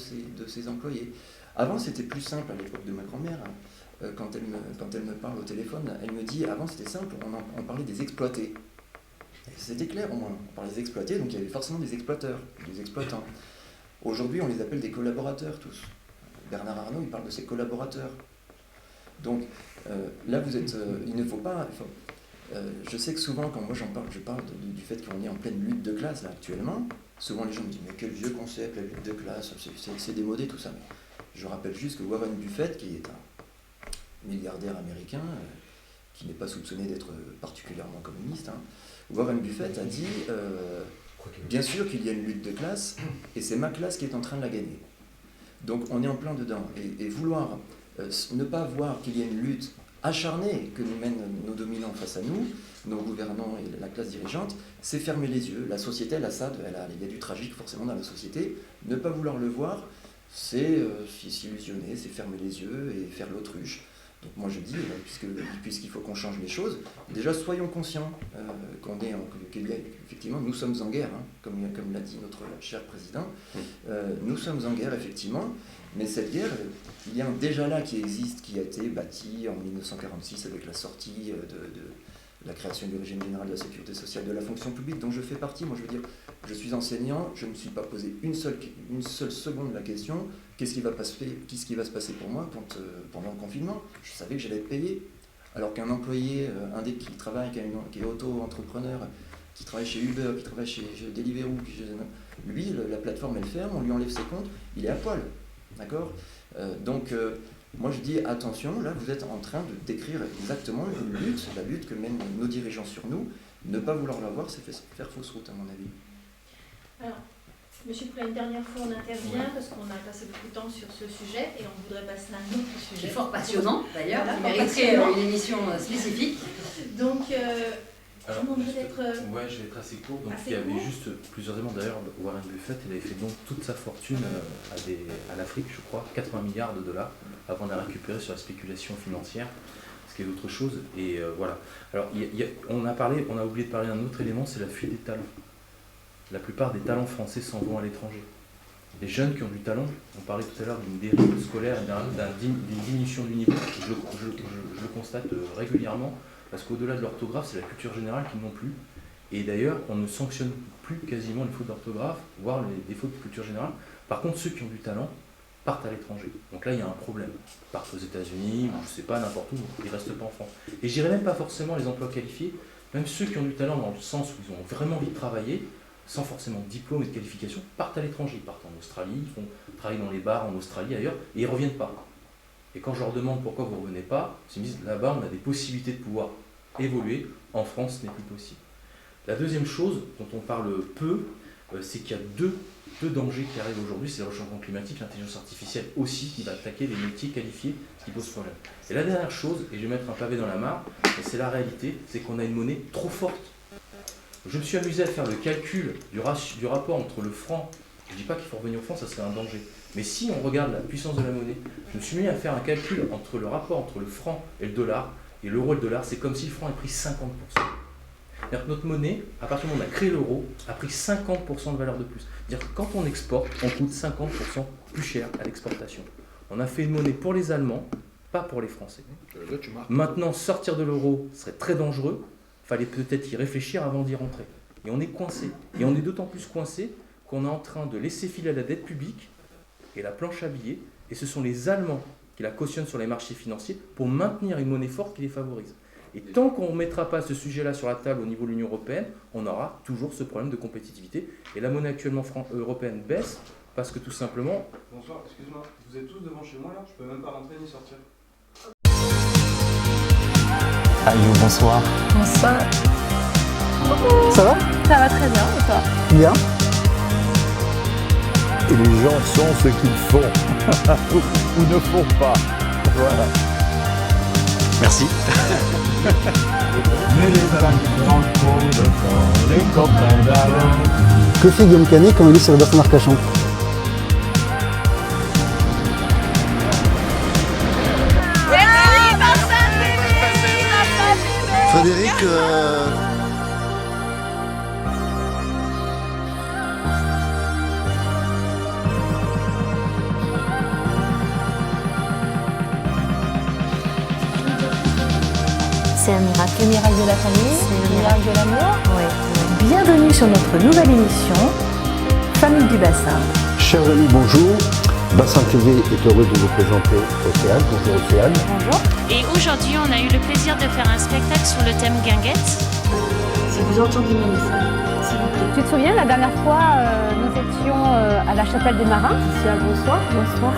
ces employés. Avant, c'était plus simple à l'époque de ma grand-mère. Quand elle me parle au téléphone, elle me dit, avant c'était simple, on parlait des exploités. C'était clair au moins, on parlait des exploités, donc il y avait forcément des exploiteurs, des exploitants. Aujourd'hui, on les appelle des collaborateurs tous. Bernard Arnault, il parle de ses collaborateurs. Donc là, il ne faut pas... je sais que souvent, quand moi je parle du fait qu'on est en pleine lutte de classe là, actuellement. Souvent les gens me disent, mais quel vieux concept, la lutte de classe, c'est démodé tout ça. Mais je rappelle juste que Warren Buffett, qui est un milliardaire américain, qui n'est pas soupçonné d'être particulièrement communiste, hein, Warren Buffett a dit, bien sûr qu'il y a une lutte de classe, et c'est ma classe qui est en train de la gagner. Donc on est en plein dedans. Et vouloir ne pas voir qu'il y a une lutte acharnée que nous mènent nos dominants face à nous, nos gouvernants et la classe dirigeante, c'est fermer les yeux. La société, il y a du tragique forcément dans la société. Ne pas vouloir le voir, c'est s'illusionner, c'est fermer les yeux et faire l'autruche. Donc moi je dis, puisqu'il faut qu'on change les choses, déjà soyons conscients qu'effectivement nous sommes en guerre, hein, comme l'a dit notre cher président. Nous sommes en guerre effectivement, mais cette guerre, il y a un déjà là qui existe, qui a été bâti en 1946 avec la sortie de la création du régime général de la sécurité sociale de la fonction publique dont je fais partie. Moi je veux dire, je suis enseignant, je ne me suis pas posé une seule seconde la question, qu'est-ce qui va se passer pour moi pendant le confinement. Je savais que j'allais être payé. alors qu'un employé qui travaille, qui est auto-entrepreneur, qui travaille chez Uber, qui travaille chez Deliveroo, lui, la plateforme elle ferme, on lui enlève ses comptes, il est à poil. D'accord ? Donc, moi je dis attention, là vous êtes en train de décrire exactement la lutte que mènent nos dirigeants sur nous. Ne pas vouloir l'avoir, c'est faire fausse route à mon avis. Alors, Monsieur Poulain, une dernière fois on intervient parce qu'on a passé beaucoup de temps sur ce sujet et on voudrait passer à un autre sujet. C'est fort passionnant d'ailleurs, Voilà, qui fort mériterait passionnant. une émission spécifique. Donc, Alors, comment vous être... Ouais, je vais être assez court. Donc, assez il y avait court. juste plusieurs éléments. D'ailleurs, Warren Buffett, il avait fait donc toute sa fortune à l'Afrique, je crois, 80 milliards de dollars, avant de la récupérer sur la spéculation financière, ce qui est autre chose. Et voilà. Alors, on a oublié de parler d'un autre élément, c'est la fuite des talents. La plupart des talents français s'en vont à l'étranger. Les jeunes qui ont du talent, on parlait tout à l'heure d'une dérive scolaire, d'une diminution du niveau, je le constate régulièrement, parce qu'au-delà de l'orthographe, c'est la culture générale qu'ils n'ont plus. Et d'ailleurs, on ne sanctionne plus quasiment les fautes d'orthographe, voire les défauts de culture générale. Par contre, ceux qui ont du talent partent à l'étranger. Donc là, il y a un problème. Ils partent aux États-Unis, ou je ne sais pas, n'importe où, ils ne restent pas en France. Et je dirais même pas forcément les emplois qualifiés, même ceux qui ont du talent dans le sens où ils ont vraiment envie de travailler, sans forcément de diplôme et de qualification, partent à l'étranger. Ils partent en Australie, ils font travailler dans les bars en Australie, ailleurs, et ils ne reviennent pas. Et quand je leur demande pourquoi vous ne revenez pas, ils me disent là-bas on a des possibilités de pouvoir évoluer, en France ce n'est plus possible. La deuxième chose dont on parle peu, c'est qu'il y a deux dangers qui arrivent aujourd'hui, c'est le réchauffement climatique, l'intelligence artificielle aussi qui va attaquer les métiers qualifiés, ce qui pose problème. Et la dernière chose, et je vais mettre un pavé dans la mare, et c'est la réalité, c'est qu'on a une monnaie trop forte. Je me suis amusé à faire le calcul du rapport entre le franc, je ne dis pas qu'il faut revenir au franc, ça serait un danger, mais si on regarde la puissance de la monnaie, je me suis mis à faire un calcul entre le rapport entre le franc et le dollar, et l'euro et le dollar, c'est comme si le franc ait pris 50%. C'est-à-dire que notre monnaie, à partir du moment où on a créé l'euro, a pris 50% de valeur de plus. C'est-à-dire que quand on exporte, on coûte 50% plus cher à l'exportation. On a fait une monnaie pour les Allemands, pas pour les Français. Maintenant, sortir de l'euro serait très dangereux. Il fallait peut-être y réfléchir avant d'y rentrer. Et on est coincé. Et on est d'autant plus coincé qu'on est en train de laisser filer la dette publique et la planche à billets. Et ce sont les Allemands qui la cautionnent sur les marchés financiers pour maintenir une monnaie forte qui les favorise. Et tant qu'on ne mettra pas ce sujet-là sur la table au niveau de l'Union européenne, on aura toujours ce problème de compétitivité. Et la monnaie actuellement européenne baisse parce que tout simplement... Bonsoir, excuse-moi, vous êtes tous devant chez moi là, je peux même pas rentrer ni sortir. Allô, bonsoir. Bonsoir. Ça va? Ça va très bien, et toi? Bien. Et les gens sont ce qu'ils font ou ne font pas. Voilà. Merci. Que fait Guillaume Canet quand il est sur le bassin d'Arcachon? Frédéric, C'est un miracle. Le miracle de la famille, le miracle de l'amour. Oui. Bienvenue sur notre nouvelle émission, Famille du Bassin. Chers amis, bonjour. Bassin TV est heureux de vous présenter Océane. Bonjour Océane. Bonjour. Et aujourd'hui, on a eu le plaisir de faire un spectacle sur le thème guinguette. Si vous entendez mes messages, s'il vous plaît. Tu te souviens, la dernière fois, nous étions à la Chapelle des Marins. Ici à Bonsoir. Bonsoir.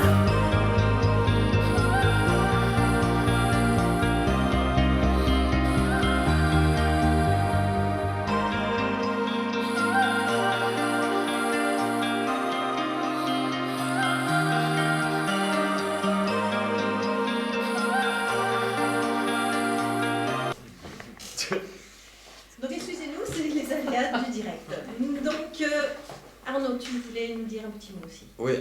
Donc excusez-nous, c'est les aléas du direct. Donc Arnaud, tu voulais nous dire un petit mot aussi. Oui,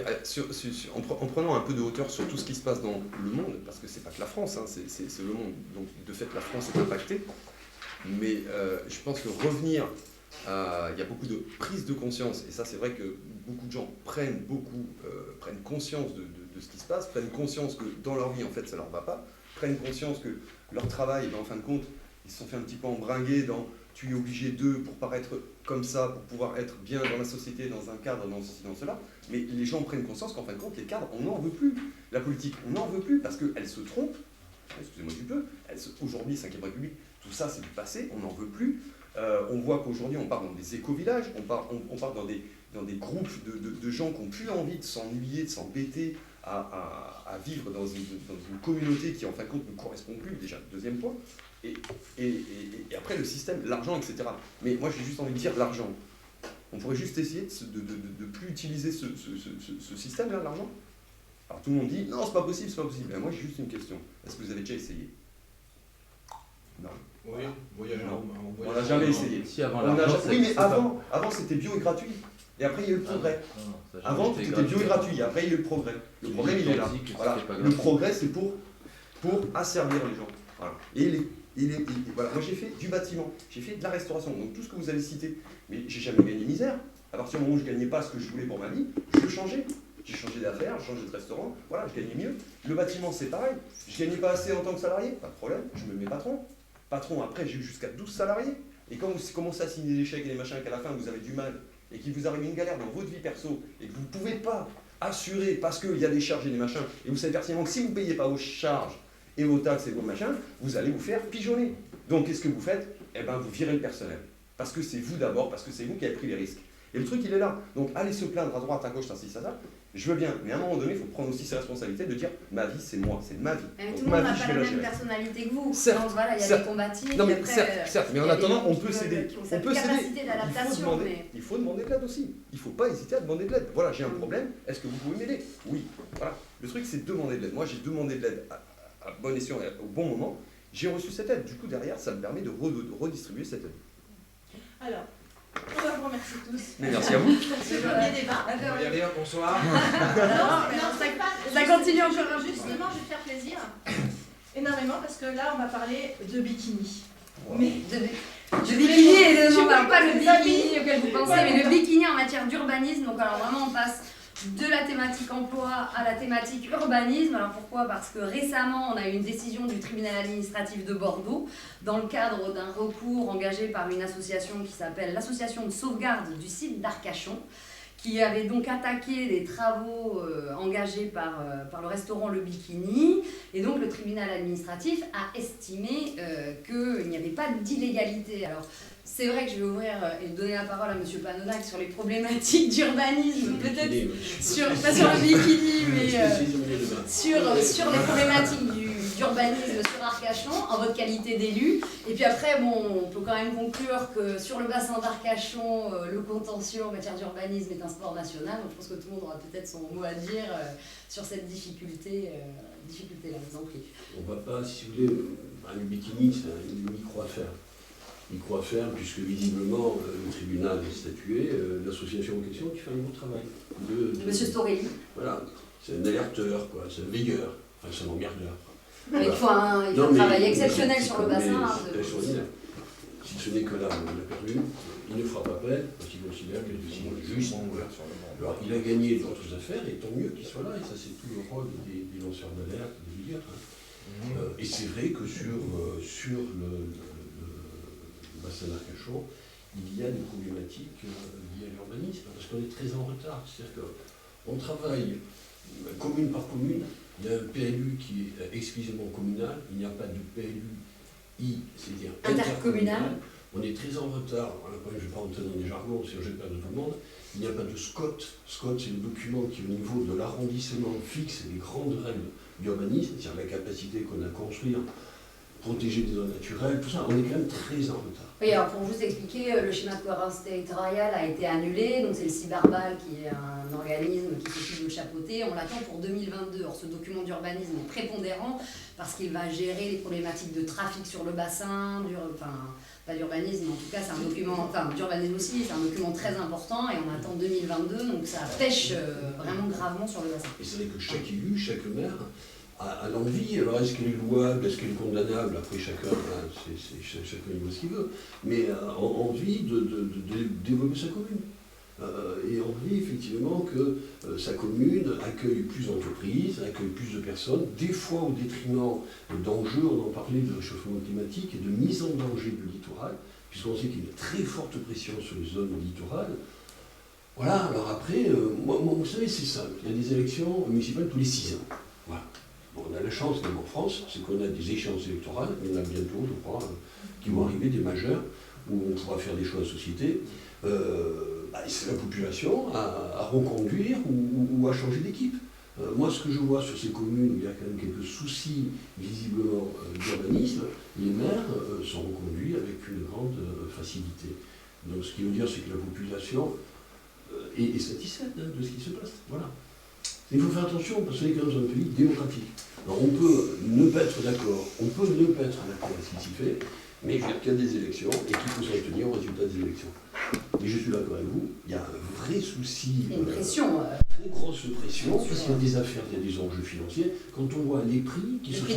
en prenant un peu de hauteur sur tout ce qui se passe dans le monde, parce que c'est pas que la France, hein, c'est le monde, donc de fait la France est impactée, mais je pense que revenir, il y a beaucoup de prise de conscience, et ça c'est vrai que beaucoup de gens prennent conscience de ce qui se passe, prennent conscience que dans leur vie en fait ça leur va pas, prennent conscience que leur travail, en fin de compte, ils se sont fait un petit peu embringuer dans tu es obligé d'eux pour paraître comme ça, pour pouvoir être bien dans la société, dans un cadre, dans ceci, dans cela. Mais les gens prennent conscience qu'en fin de compte, les cadres, on n'en veut plus. La politique, on n'en veut plus parce qu'elle se trompe. excusez-moi du peu, aujourd'hui, 5e République, tout ça c'est du passé, on n'en veut plus. On voit qu'aujourd'hui on part dans des éco-villages, on part dans des groupes de gens qui n'ont plus envie de s'ennuyer, de s'embêter à vivre dans une communauté qui en fin de compte ne correspond plus, déjà, deuxième point. Et après le système, l'argent, etc. Mais moi j'ai juste envie de dire l'argent. On pourrait juste essayer de plus utiliser ce système-là, l'argent. Alors tout le monde dit, non, c'est pas possible, c'est pas possible. Mais moi j'ai juste une question. Est-ce que vous avez déjà essayé? Non. Oui, voyage on n'a jamais essayé. Si, avant oui, mais avant c'était bio et gratuit. Et après, il y a eu le progrès. Avant, c'était bio et gratuit. Et après, il y a eu le progrès. Le problème, il est là. Voilà. Le progrès, c'est pour asservir les gens. Voilà. Voilà. Moi, j'ai fait du bâtiment, j'ai fait de la restauration. Donc, tout ce que vous avez cité, mais j'ai jamais gagné misère. À partir du moment où je ne gagnais pas ce que je voulais pour ma vie, je peux changer. J'ai changé d'affaires, j'ai changé de restaurant. Voilà, je gagnais mieux. Le bâtiment, c'est pareil. Je ne gagnais pas assez en tant que salarié. Pas de problème. Je me mets patron. Patron, après, j'ai eu jusqu'à 12 salariés. Et quand vous commencez à signer des chèques et des machins, qu'à la fin, vous avez du mal, et qu'il vous arrive une galère dans votre vie perso, et que vous ne pouvez pas assurer parce qu'il y a des charges et des machins, et vous savez pertinemment que si vous ne payez pas vos charges et vos taxes et vos machins, vous allez vous faire pigeonner. Donc, qu'est-ce que vous faites? Eh bien, vous virez le personnel. Parce que c'est vous d'abord, parce que c'est vous qui avez pris les risques. Et le truc, il est là. Donc, allez se plaindre à droite, à gauche, ça, ça. Je veux bien, mais à un moment donné, il faut prendre aussi ses responsabilités de dire ma vie, c'est moi, c'est ma vie. Mais donc, tout le monde n'a pas la même personnalité que vous. Certes, donc voilà, il y a des combatifs. Non, mais après, certes, mais en attendant, on peut s'aider. On peut s'aider. Il faut demander de l'aide aussi. Il ne faut pas hésiter à demander de l'aide. Voilà, j'ai un problème, est-ce que vous pouvez m'aider? Oui. Voilà. Le truc, c'est de demander de l'aide. Moi, j'ai demandé de l'aide à bon escient, au bon moment. J'ai reçu cette aide. Du coup, derrière, ça me permet de redistribuer cette aide. Alors, on va vous remercier tous. Merci à vous. Pour ce premier débat. Bonsoir. Ça continue encore. Justement, je vais te faire plaisir énormément parce que là, on va parler de bikini. Mais de bikini et non, pas le bikini auquel vous pensez, mais le bikini en matière d'urbanisme. Donc alors vraiment, on passe de la thématique emploi à la thématique urbanisme. Alors pourquoi? Parce que récemment, on a eu une décision du tribunal administratif de Bordeaux dans le cadre d'un recours engagé par une association qui s'appelle l'association de sauvegarde du site d'Arcachon, qui avait donc attaqué des travaux engagés par le restaurant Le Bikini. Et donc le tribunal administratif a estimé qu'il n'y avait pas d'illégalité. Alors c'est vrai que je vais ouvrir et donner la parole à M. Panonac sur les problématiques d'urbanisme, peut-être pas sur le bikini, mais sur les problématiques d'urbanisme sur Arcachon, en votre qualité d'élu. Et puis après, bon, on peut quand même conclure que sur le bassin d'Arcachon, le contentieux en matière d'urbanisme est un sport national. Donc je pense que tout le monde aura peut-être son mot à dire sur cette difficulté-là, je vous en prie. On ne va pas, si vous voulez, le bikini, c'est une micro-affaire. Micro-affaire, puisque visiblement, le tribunal a statué, l'association en question qui fait un bon travail. Monsieur Storelli. Voilà, c'est un alerteur, quoi, c'est un veilleur, enfin c'est un emmerdeur. Voilà. Il faut un travail exceptionnel sur le bassin. C'est extraordinaire. Si ce n'est que là, on a perdu, il ne fera pas appel, parce qu'il considère que c'est juste. Voilà. Alors, il a gagné d'autres affaires, et tant mieux qu'il soit là, et ça c'est tout le rôle des lanceurs d'alerte, des veilleurs. Hein. Et c'est vrai que sur le bassin d'Arcachon, il y a des problématiques liées à l'urbanisme, parce qu'on est très en retard. C'est-à-dire qu'on travaille commune par commune, il y a un PLU qui est exclusivement communal, il n'y a pas de PLUI, c'est-à-dire intercommunal. On est très en retard, je ne vais pas rentrer dans des jargons, sinon je vais perdre tout le monde. Il n'y a pas de SCOT. SCOT, c'est le document qui, au niveau de l'arrondissement, fixe les grandes règles d'urbanisme, c'est-à-dire la capacité qu'on a à construire, protéger des zones naturelles, tout ça, on est quand même très en retard. Oui, alors pour vous expliquer, le schéma de cohérence territoriale a été annulé, donc c'est le Cibarbal qui est un organisme qui s'occupe de le chapeauter, on l'attend pour 2022. Or ce document d'urbanisme est prépondérant parce qu'il va gérer les problématiques de trafic sur le bassin, pas d'urbanisme, en tout cas c'est un document, d'urbanisme aussi, c'est un document très important et on attend 2022, donc ça pêche vraiment gravement sur le bassin. Et c'est vrai que chaque élu, chaque maire a l'envie, alors est-ce qu'elle est louable, est-ce qu'elle est condamnable, après chacun il voit ce qu'il veut, mais a envie de développer sa commune. Et envie effectivement que sa commune accueille plus d'entreprises, accueille plus de personnes, des fois au détriment d'enjeux, on en parlait de réchauffement climatique et de mise en danger du littoral, puisqu'on sait qu'il y a une très forte pression sur les zones littorales. Voilà, alors après, moi vous savez, c'est simple, il y a des élections municipales tous les 6 ans. Voilà. On a la chance, même en France, c'est qu'on a des échéances électorales, il y en a bientôt, je crois, qui vont arriver, des majeures, où on pourra faire des choix de société. C'est la population à reconduire ou à changer d'équipe. Moi, ce que je vois sur ces communes où il y a quand même quelques soucis, visiblement, d'urbanisme, les maires sont reconduits avec une grande facilité. Donc, ce qui veut dire, c'est que la population est satisfaite de ce qui se passe. Voilà. Il faut faire attention, parce qu'on est quand même dans un pays démocratique. Alors, on peut ne pas être d'accord, avec ce qui s'y fait, mais je veux dire qu'il y a des élections et qu'il faut s'en tenir au résultat des élections. Mais je suis d'accord avec vous, il y a un vrai souci. Une pression. Très grosse pression, parce qu'il y a des affaires, il y a des enjeux financiers. Quand on voit les prix qui se sont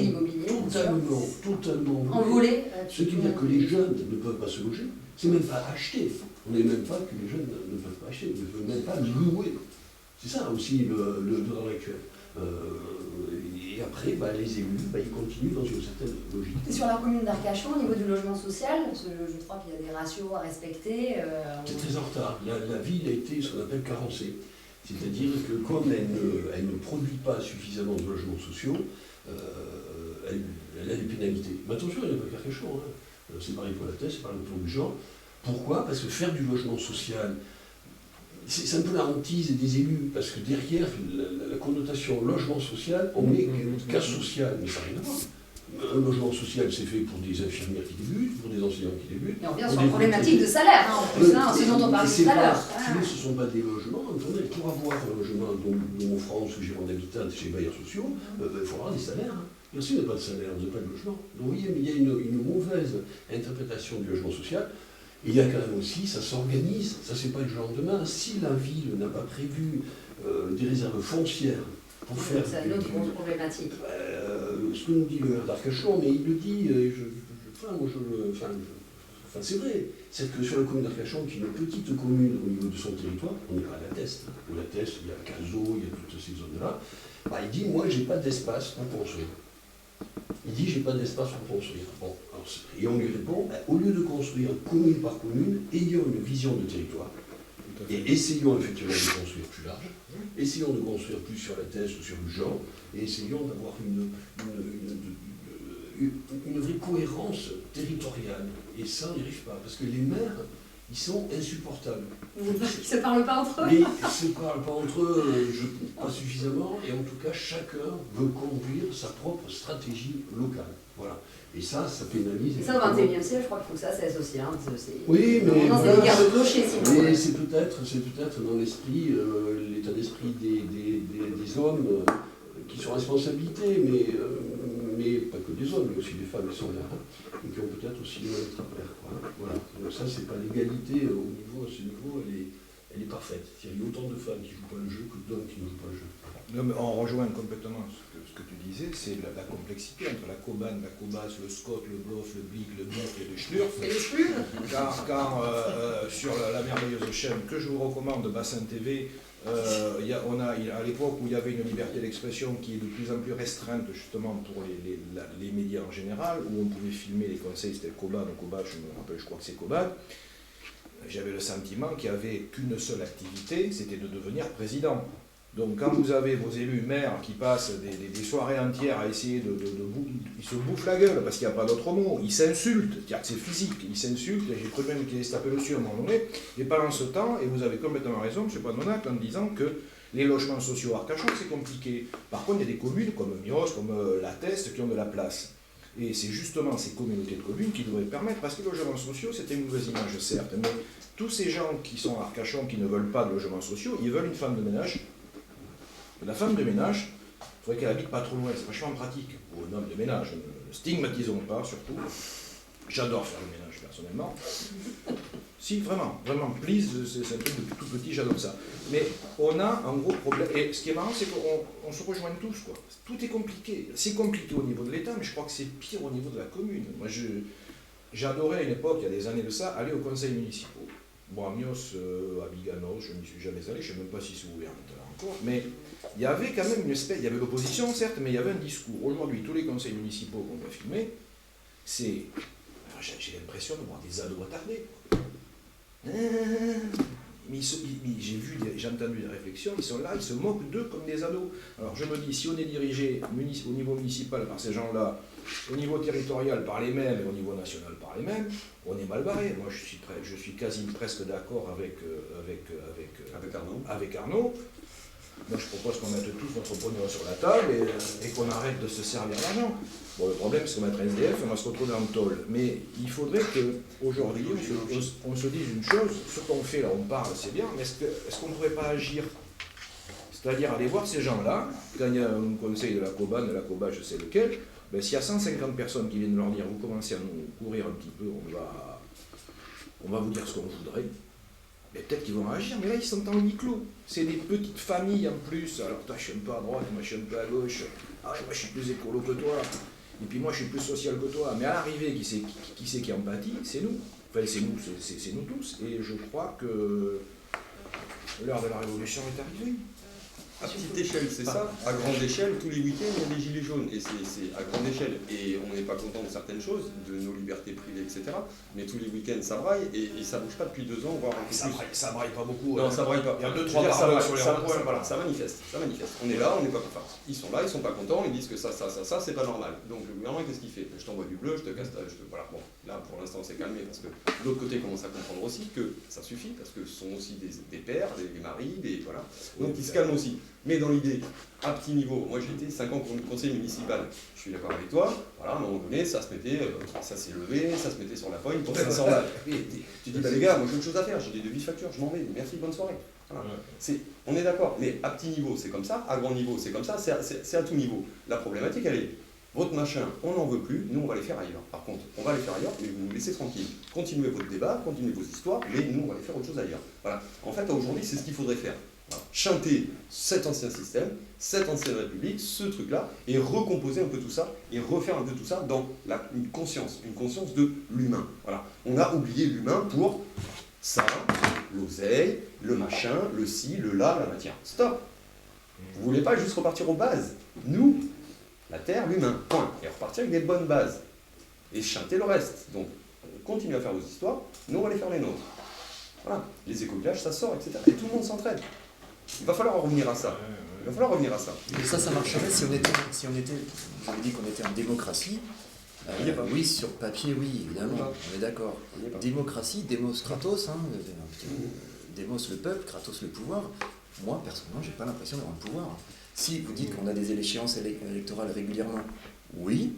totalement envolés, ce qui veut dire que les jeunes ne peuvent pas se loger, c'est même pas acheter. On n'est même pas que les jeunes ne peuvent pas acheter, ne peuvent même pas louer. C'est ça aussi le drame actuel. Et après, les élus, ils continuent dans une certaine logique. Et sur la commune d'Arcachon, au niveau du logement social, je crois qu'il y a des ratios à respecter. C'est très en retard. La ville a été ce qu'on appelle carencée. C'est-à-dire que comme elle ne produit pas suffisamment de logements sociaux, elle a des pénalités. Mais attention, il n'y a pas qu'Arcachon. C'est pareil pour la Thèse, c'est pareil pour le genre. Pourquoi? Parce que faire du logement social, c'est un peu la hantise des élus, parce que derrière la connotation logement social, on met cas social, mais ça n'a rien à voir. Un logement social, c'est fait pour des infirmières qui débutent, pour des enseignants qui débutent. Et on vient sur la problématique de salaire, en plus, ce dont on parlait tout à l'heure. Ce ne sont pas des logements. Pour avoir un logement dont France ou Gironde Habitat chez les bailleurs sociaux, il faut avoir des salaires. Bien sûr, il n'y a pas de salaire, il n'y a pas de logement. Donc vous voyez, il y a une mauvaise interprétation du logement social. Et il y a quand même aussi, ça s'organise, ça c'est pas du jour au lendemain. Si la ville n'a pas prévu des réserves foncières pour faire... C'est une autre problématique. Ce que nous dit le maire d'Arcachon, mais il le dit, c'est vrai, c'est que sur la commune d'Arcachon, qui est une petite commune au niveau de son territoire, on n'est pas à la Teste, où la Teste, il y a Cazaux, il y a toutes ces zones-là, il dit, moi j'ai pas d'espace pour construire. Il dit, j'ai pas d'espace pour construire. Bon, alors, et on lui répond, au lieu de construire commune par commune, ayons une vision de territoire. Et essayons effectivement de construire plus large, essayons de construire plus sur la Thèse ou sur le genre, et essayons d'avoir une vraie cohérence territoriale. Et ça, on n'y arrive pas, parce que les maires, ils sont insupportables. Ils ne se parlent pas entre eux. Mais ils ne se parlent pas entre eux, pas suffisamment, et en tout cas, chacun veut conduire sa propre stratégie locale. Voilà. Et ça pénalise. Et ça, au XXIe siècle, je crois qu'il faut que ça cesse aussi. Oui, mais c'est des guerres de clochers, sinon. Mais c'est peut-être dans l'esprit, l'état d'esprit des hommes qui sont en responsabilité, mais pas que des hommes, mais aussi des femmes qui sont là, et qui ont peut-être aussi le même travers. Voilà. Donc ça, c'est pas l'égalité à ce niveau, elle est parfaite. Il y a autant de femmes qui ne jouent pas le jeu que d'hommes qui ne jouent pas le jeu. Non, mais on rejoint complètement ce que tu disais, c'est la complexité entre la cobane, la cobasse, le scott, le bluff, le blig, le bluff et le schlurf. Car sur la merveilleuse chaîne que je vous recommande, Bassin TV, à l'époque où il y avait une liberté d'expression qui est de plus en plus restreinte justement pour les médias en général, où on pouvait filmer les conseils, c'était Koban ou Koba, je me rappelle, je crois que c'est Koban, j'avais le sentiment qu'il n'y avait qu'une seule activité, c'était de devenir président. Donc quand vous avez vos élus maires qui passent des soirées entières à essayer ils se bouffent la gueule parce qu'il n'y a pas d'autre mot, ils s'insultent, c'est-à-dire que c'est physique, ils s'insultent, j'ai cru même qu'ils allaient se taper dessus à un moment donné, et pendant ce temps, et vous avez complètement raison, M. Padonac, en disant que les logements sociaux à Arcachon, c'est compliqué. Par contre, il y a des communes comme Miros, comme la Teste, qui ont de la place. Et c'est justement ces communautés de communes qui devraient permettre, parce que les logements sociaux, c'était une mauvaise image, certes, mais tous ces gens qui sont à Arcachon, qui ne veulent pas de logements sociaux, ils veulent une femme de ménage. La femme de ménage, il faudrait qu'elle habite pas trop loin, c'est vachement pratique pour un homme de ménage. Ne stigmatisons pas, surtout. J'adore faire le ménage, personnellement. Si, vraiment, please, c'est un truc depuis tout petit, j'adore ça. Mais on a un gros problème, et ce qui est marrant, c'est qu'on se rejoint tous, quoi. Tout est compliqué. C'est compliqué au niveau de l'État, mais je crois que c'est pire au niveau de la commune. Moi, j'adorais à une époque, il y a des années de ça, aller au conseil municipal. Bon, à Mios, à Biganos, je n'y suis jamais allé, je ne sais même pas si c'est ouvert maintenant encore, mais il y avait quand même une espèce, il y avait l'opposition certes, mais il y avait un discours. Aujourd'hui, tous les conseils municipaux qu'on va filmer, j'ai l'impression de voir des ados attardés. Mais j'ai vu, j'ai entendu des réflexions, ils sont là, ils se moquent d'eux comme des ados. Alors je me dis, si on est dirigé au niveau municipal par ces gens-là, au niveau territorial par les mêmes et au niveau national par les mêmes, on est mal barré. Moi je suis quasi presque d'accord avec Arnaud. Moi je propose qu'on mette tous notre pognon sur la table et qu'on arrête de se servir d'argent. Bon, le problème c'est qu'on va être SDF, on va se retrouver dans le tôle. Mais il faudrait qu'aujourd'hui on se dise une chose, ce qu'on fait là, on parle, c'est bien, mais est-ce qu'on ne pourrait pas agir? C'est-à-dire aller voir ces gens-là, quand il y a un conseil de la COBAN, je sais lequel, ben, s'il y a 150 personnes qui viennent leur dire vous commencez à nous courir un petit peu, on va vous dire ce qu'on voudrait, mais peut-être qu'ils vont réagir, mais là ils sont en huis clos. C'est des petites familles en plus, alors toi je suis un peu à droite, moi je suis un peu à gauche, ah ouais, moi je suis plus écolo que toi, et puis moi je suis plus social que toi, mais à l'arrivée qui c'est qui empathie, c'est nous. Enfin c'est nous tous, et je crois que l'heure de la révolution est arrivée. À petite échelle, c'est ça. À grande échelle, tous les week-ends, il y a des gilets jaunes. Et c'est à grande échelle. Et on n'est pas content de certaines choses, de nos libertés privées, etc. Mais tous les week-ends, ça braille. Et ça ne bouge pas depuis 2 ans, voire un peu plus. Ça braille pas beaucoup. Non, ça braille pas. Il y a 2-3 barbecues sur les routes. Voilà, ça manifeste. On est là, on n'est pas content. Ils sont là, ils ne sont pas contents, ils disent que ça, c'est pas normal. Donc le gouvernement, qu'est-ce qu'il fait? Je t'envoie du bleu, je te casse voilà. Bon, là, pour l'instant, c'est calmé parce que l'autre côté commence à comprendre aussi que ça suffit, parce que ce sont aussi des pères, des maris, voilà. Donc ils se calment aussi. Mais dans l'idée, à petit niveau, moi j'ai été 5 ans conseiller municipal, je suis d'accord avec toi, voilà, à un moment donné, ça se mettait, ça s'est levé, ça se mettait sur la poigne pour 500 balles. Tu dis, bah les gars, moi j'ai autre chose à faire, j'ai des devis de facture, je m'en vais, merci, bonne soirée. Voilà. On est d'accord, mais à petit niveau c'est comme ça, à grand niveau c'est comme ça, c'est à tout niveau. La problématique elle est, votre machin, on n'en veut plus, nous on va les faire ailleurs. Par contre, on va les faire ailleurs, mais vous nous laissez tranquille. Continuez votre débat, continuez vos histoires, mais nous on va aller faire autre chose ailleurs. Voilà. En fait, aujourd'hui, c'est ce qu'il faudrait faire. Voilà. Chanter cet ancien système, cette ancienne république, ce truc-là, et recomposer un peu tout ça, et refaire un peu tout ça dans une conscience de l'humain. Voilà. On a oublié l'humain pour ça, l'oseille, le machin, le ci, le là, la matière. Stop. Vous voulez pas juste repartir aux bases? Nous, la terre, l'humain, point. Et repartir avec des bonnes bases. Et chanter le reste. Donc, continuez à faire vos histoires, nous on va les faire les nôtres. Voilà. Les éco-villages, ça sort, etc. Et tout le monde s'entraide. Il va falloir revenir à ça. Et ça marcherait si on était, vous avez dit qu'on était en démocratie. Oui, sur papier, oui, évidemment, on est d'accord. Démocratie, démos kratos, démos le peuple, kratos le pouvoir. Moi, personnellement, j'ai pas l'impression d'avoir le pouvoir. Si vous dites qu'on a des échéances électorales régulièrement, oui,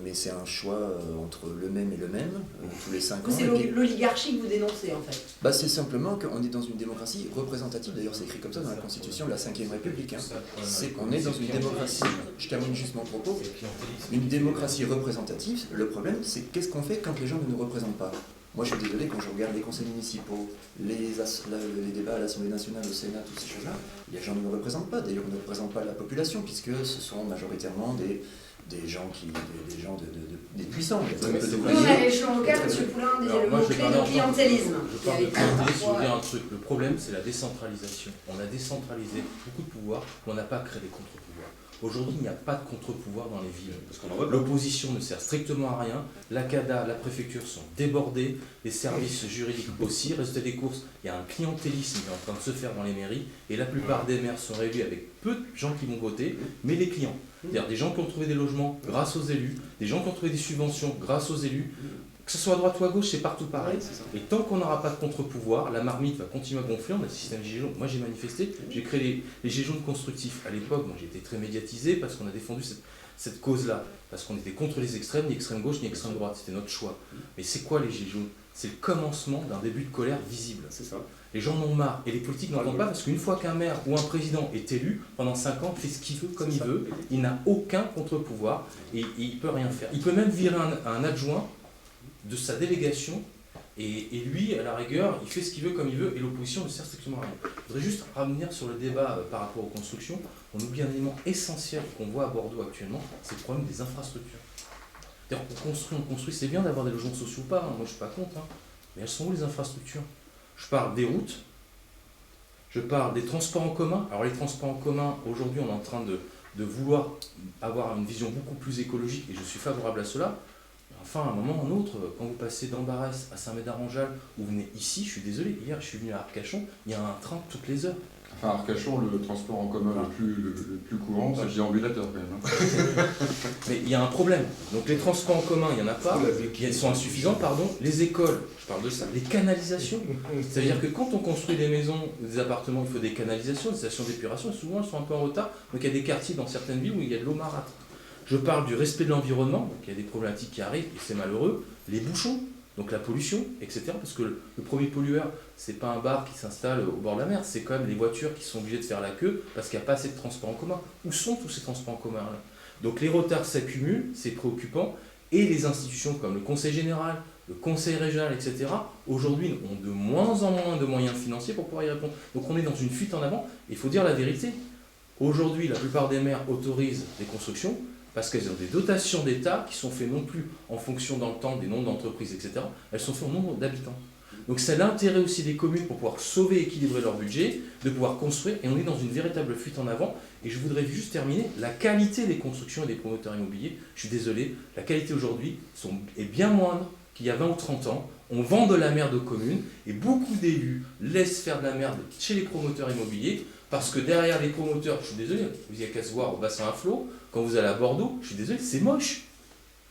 mais c'est un choix entre le même et le même, tous les 5 ans. C'est l'oligarchie que vous dénoncez en fait. Bah, c'est simplement qu'on est dans une démocratie représentative, d'ailleurs c'est écrit comme ça dans la Constitution de la 5e République. On est dans une démocratie, je termine juste mon propos, une démocratie représentative. Le problème c'est qu'est-ce qu'on fait quand les gens ne nous représentent pas. Moi je suis désolé, quand je regarde les conseils municipaux, les débats à l'Assemblée nationale, au Sénat, toutes ces choses-là, les gens ne nous représentent pas. D'ailleurs on ne représente pas la population puisque ce sont majoritairement des gens des puissants. Nous, on a l'échelon local, M. Poulain disait le mot-clé de clientélisme. Je veux dire un truc. Le problème, c'est la décentralisation. On a décentralisé beaucoup de pouvoirs, mais on n'a pas créé des contre-pouvoirs. Aujourd'hui, il n'y a pas de contre-pouvoir dans les villes. L'opposition ne sert strictement à rien. La CADA, la préfecture sont débordées, les services juridiques aussi. Résultat des courses, il y a un clientélisme qui est en train de se faire dans les mairies, et la plupart des maires sont réélus avec peu de gens qui vont voter, mais les clients. C'est-à-dire des gens qui ont trouvé des logements grâce aux élus, des gens qui ont trouvé des subventions grâce aux élus, que ce soit à droite ou à gauche, c'est partout pareil. Et tant qu'on n'aura pas de contre-pouvoir, la marmite va continuer à gonfler. On a le système gilet jaune. Moi j'ai manifesté, j'ai créé les gilets jaunes constructifs. À l'époque, j'ai été très médiatisé parce qu'on a défendu cette cause-là. Parce qu'on était contre les extrêmes, ni extrême gauche, ni extrême droite. C'était notre choix. Mais c'est quoi les gilets jaunes? C'est le commencement d'un début de colère visible. C'est ça. Les gens en ont marre. Et les politiques n'entendent pas parce qu'une fois qu'un maire ou un président est élu, pendant 5 ans, fait ce qu'il veut, comme il veut. Il n'a aucun contre-pouvoir et il ne peut rien faire. Il peut même virer un adjoint de sa délégation et lui, à la rigueur, il fait ce qu'il veut, comme il veut et l'opposition ne sert strictement à rien. Je voudrais juste revenir sur le débat par rapport aux constructions. On oublie un élément essentiel qu'on voit à Bordeaux actuellement, c'est le problème des infrastructures. C'est-à-dire qu'on construit, c'est bien d'avoir des logements sociaux ou pas, moi je ne suis pas contre, mais elles sont où les infrastructures? Je parle des routes, je parle des transports en commun. Alors les transports en commun, aujourd'hui on est en train de vouloir avoir une vision beaucoup plus écologique et je suis favorable à cela. Enfin, à un moment ou un autre, quand vous passez d'Ambarès à Saint-Médard-en-Jalles, ou vous venez ici, je suis désolé, hier je suis venu à Arcachon, il y a un train toutes les heures. Enfin, à Arcachon, le transport en commun le plus courant, c'est le déambulateur quand même. Hein. Mais il y a un problème. Donc les transports en commun, il n'y en a pas. Ils sont insuffisants, pardon. Les écoles, je parle de ça. Les canalisations. C'est-à-dire que quand on construit des maisons, des appartements, il faut des canalisations, des stations d'épuration. Souvent, elles sont un peu en retard. Donc il y a des quartiers dans certaines villes où il y a de l'eau marâtre. Je parle du respect de l'environnement. Donc il y a des problématiques qui arrivent et c'est malheureux. Les bouchons. Donc la pollution, etc. Parce que le premier pollueur, c'est pas un bar qui s'installe au bord de la mer, c'est quand même les voitures qui sont obligées de faire la queue parce qu'il n'y a pas assez de transports en commun. Où sont tous ces transports en commun là? Donc les retards s'accumulent, c'est préoccupant, et les institutions comme le Conseil général, le Conseil régional, etc., aujourd'hui ont de moins en moins de moyens financiers pour pouvoir y répondre. Donc on est dans une fuite en avant, et il faut dire la vérité. Aujourd'hui, la plupart des maires autorisent des constructions, parce qu'elles ont des dotations d'État qui sont faites non plus en fonction dans le temps des nombres d'entreprises, etc. Elles sont faites au nombre d'habitants. Donc c'est l'intérêt aussi des communes pour pouvoir sauver et équilibrer leur budget, de pouvoir construire, et on est dans une véritable fuite en avant. Et je voudrais juste terminer, la qualité des constructions et des promoteurs immobiliers, je suis désolé, la qualité aujourd'hui est bien moindre qu'il y a 20 ou 30 ans. On vend de la merde aux communes, et beaucoup d'élus laissent faire de la merde chez les promoteurs immobiliers, parce que derrière les promoteurs, je suis désolé, vous n'y a qu'à se voir au bassin à flot, quand vous allez à Bordeaux, je suis désolé, c'est moche.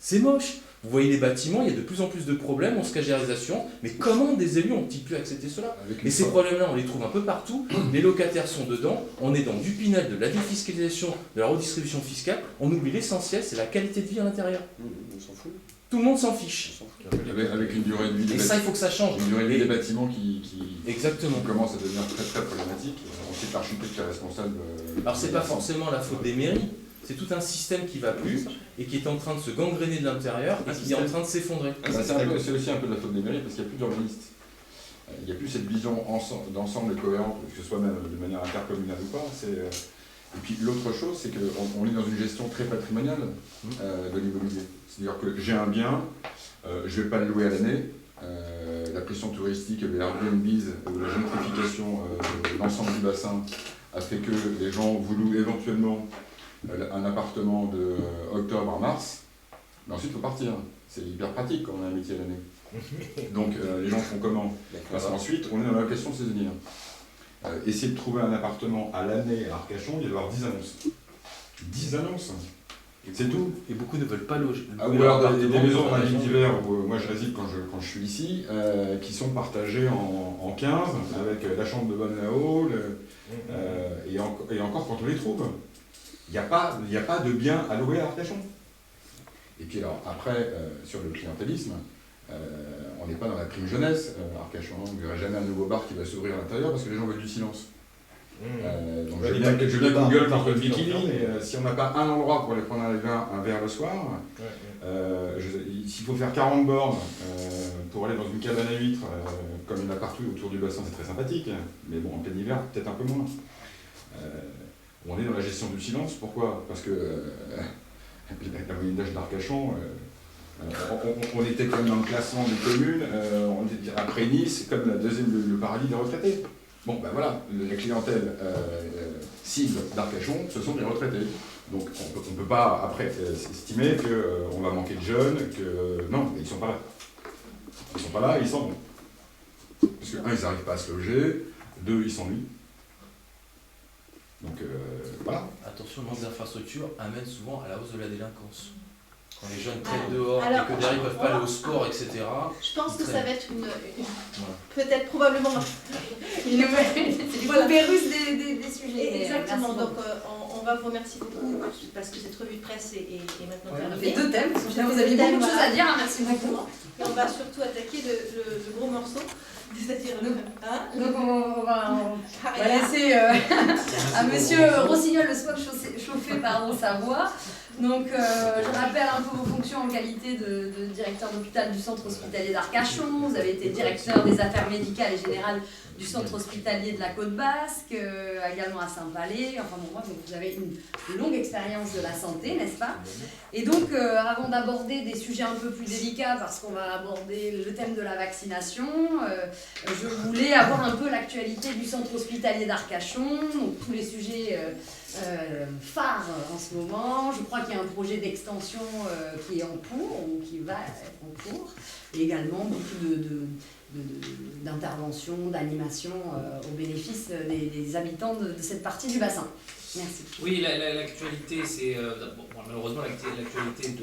C'est moche. Vous voyez les bâtiments, il y a de plus en plus de problèmes, on se cache derrière les assurances, mais comment des élus ont-ils pu accepter cela? Et ces problèmes-là, on les trouve un peu partout, les locataires sont dedans, on est dans du Pinel, de la défiscalisation, de la redistribution fiscale, on oublie l'essentiel, c'est la qualité de vie à l'intérieur. On s'en fout. Tout le monde s'en fiche. Avec une durée de vie et ça, il faut que ça change. Une durée de vie des bâtiments qui commence à devenir très très problématique. Ensuite, l'architecte qui est responsable. Alors, c'est pas forcément la faute des mairies, c'est tout un système qui va plus et qui est en train de se gangréner de l'intérieur et qui est en train de s'effondrer. C'est aussi un peu de la faute des mairies parce qu'il n'y a plus d'urbanistes. Il n'y a plus cette vision d'ensemble et cohérente, que ce soit même de manière intercommunale ou pas. Et puis l'autre chose, c'est qu'on est dans une gestion très patrimoniale de l'immobilier. C'est-à-dire que j'ai un bien, je ne vais pas le louer à l'année. La pression touristique, les Airbnb, la gentrification de l'ensemble du bassin a fait que les gens vous louent éventuellement un appartement de octobre à mars, mais ensuite il faut partir. C'est hyper pratique quand on a un métier à l'année. Donc les gens font comment? Parce qu'ensuite, on est dans la location saisonnière. Essayer de trouver un appartement à l'année à Arcachon, il va y avoir 10 annonces. 10 annonces, c'est tout. Et beaucoup ne veulent pas loger. Ou alors des maisons dans la ville d'hiver où moi je réside quand je suis ici, qui sont partagées en 15, avec la chambre de bonne là-haut, et encore quand on les trouve. Il n'y a pas de bien à louer à Arcachon. Et puis alors après, sur le clientélisme, on n'est pas dans la prime jeunesse. Arcachon, il n'y aura jamais un nouveau bar qui va s'ouvrir à l'intérieur parce que les gens veulent du silence. Donc je viens Google contre le bikini, mais si on n'a pas un endroit pour aller prendre un verre le soir, s'il faut faire 40 bornes pour aller dans une cabane à huîtres, comme il y en a partout autour du bassin, c'est très sympathique, mais bon, en plein hiver, peut-être un peu moins. On est dans la gestion du silence, pourquoi? Parce que la moyenne d'âge d'Arcachon, on était quand même dans le classement des communes, après Nice, comme le paradis des retraités. Bon, ben voilà, la clientèle cible d'Arcachon, ce sont les retraités. Donc on ne peut pas après estimer qu'on va manquer de jeunes, que non, ils ne sont pas là. Ils ne sont pas là, ils s'en vont. Parce que, un, ils n'arrivent pas à se loger, deux, ils s'ennuient. Donc voilà. Attention, le manque d'infrastructures amène souvent à la hausse de la délinquance. Quand les jeunes traînent dehors et que derrière ils ne peuvent pas aller au sport, etc. Je pense que ça va être peut-être probablement une nouvelle. C'est du verrus des sujets. Exactement. Donc on va vous remercier beaucoup parce que cette revue de presse est maintenant terminée. On fait 2 thèmes. Vous avez beaucoup de choses à dire. Merci beaucoup. Et on va surtout attaquer le gros morceau. C'est-à-dire donc on va laisser à monsieur Rossignol le soin de chauffer sa voix. Donc je rappelle un peu vos fonctions en qualité de directeur d'hôpital du centre hospitalier d'Arcachon. Vous avez été directeur des affaires médicales et générales du centre hospitalier de la Côte Basque, également à Saint-Palais. Enfin bon, moi, donc vous avez une longue expérience de la santé, n'est-ce pas? Et donc avant d'aborder des sujets un peu plus délicats, parce qu'on va aborder le thème de la vaccination, je voulais avoir un peu l'actualité du centre hospitalier d'Arcachon, donc tous les sujets phare en ce moment. Je crois qu'il y a un projet d'extension qui est en cours ou qui va être en cours. Et également beaucoup d'interventions, d'animations au bénéfice des habitants de cette partie du bassin. Merci. Oui, l'actualité, c'est malheureusement l'actualité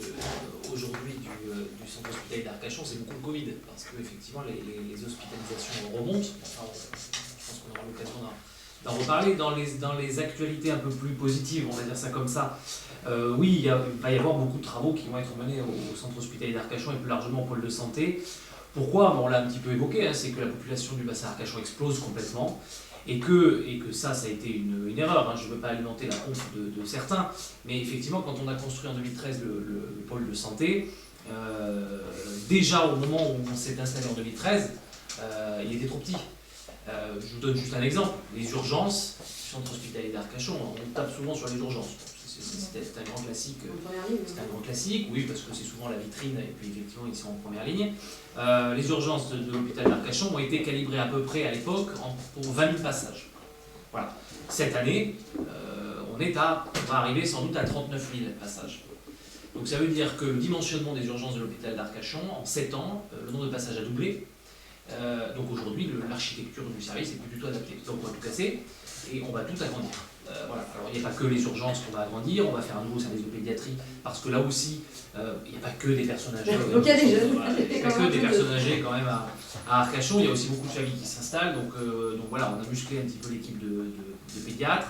aujourd'hui du centre hospitalier d'Arcachon, c'est beaucoup le Covid, parce qu'effectivement les hospitalisations remontent. Enfin, je pense qu'on aura l'occasion d'en reparler. Dans les actualités un peu plus positives, on va dire ça comme ça, oui, il va y avoir beaucoup de travaux qui vont être menés au centre hospitalier d'Arcachon et plus largement au pôle de santé. Pourquoi? On l'a un petit peu évoqué, c'est que la population du bassin Arcachon explose complètement. Et que ça a été une erreur, je ne veux pas alimenter la honte de certains, mais effectivement, quand on a construit en 2013 le pôle de santé, déjà au moment où on s'est installé en 2013, il était trop petit. Je vous donne juste un exemple, les urgences du centre hospitalier d'Arcachon, on tape souvent sur les urgences. C'est un grand classique. C'est un grand classique, oui, parce que c'est souvent la vitrine, et puis effectivement, ils sont en première ligne. Les urgences de l'hôpital d'Arcachon ont été calibrées à peu près à l'époque pour 20 000 passages. Voilà. Cette année, on va arriver sans doute à 39 000 passages. Donc ça veut dire que le dimensionnement des urgences de l'hôpital d'Arcachon, en 7 ans, le nombre de passages a doublé. Donc aujourd'hui, l'architecture du service n'est plus du tout adaptée. Donc on va tout casser et on va tout agrandir. Voilà. Alors il n'y a pas que les urgences qu'on va agrandir, on va faire un nouveau service de pédiatrie parce que là aussi, il n'y a pas que des personnes âgées. Donc il y a des jeunes. Il n'y a pas que des personnes âgées quand même à Arcachon, il y a aussi beaucoup de familles qui s'installent. Donc voilà, on a musclé un petit peu l'équipe de pédiatres.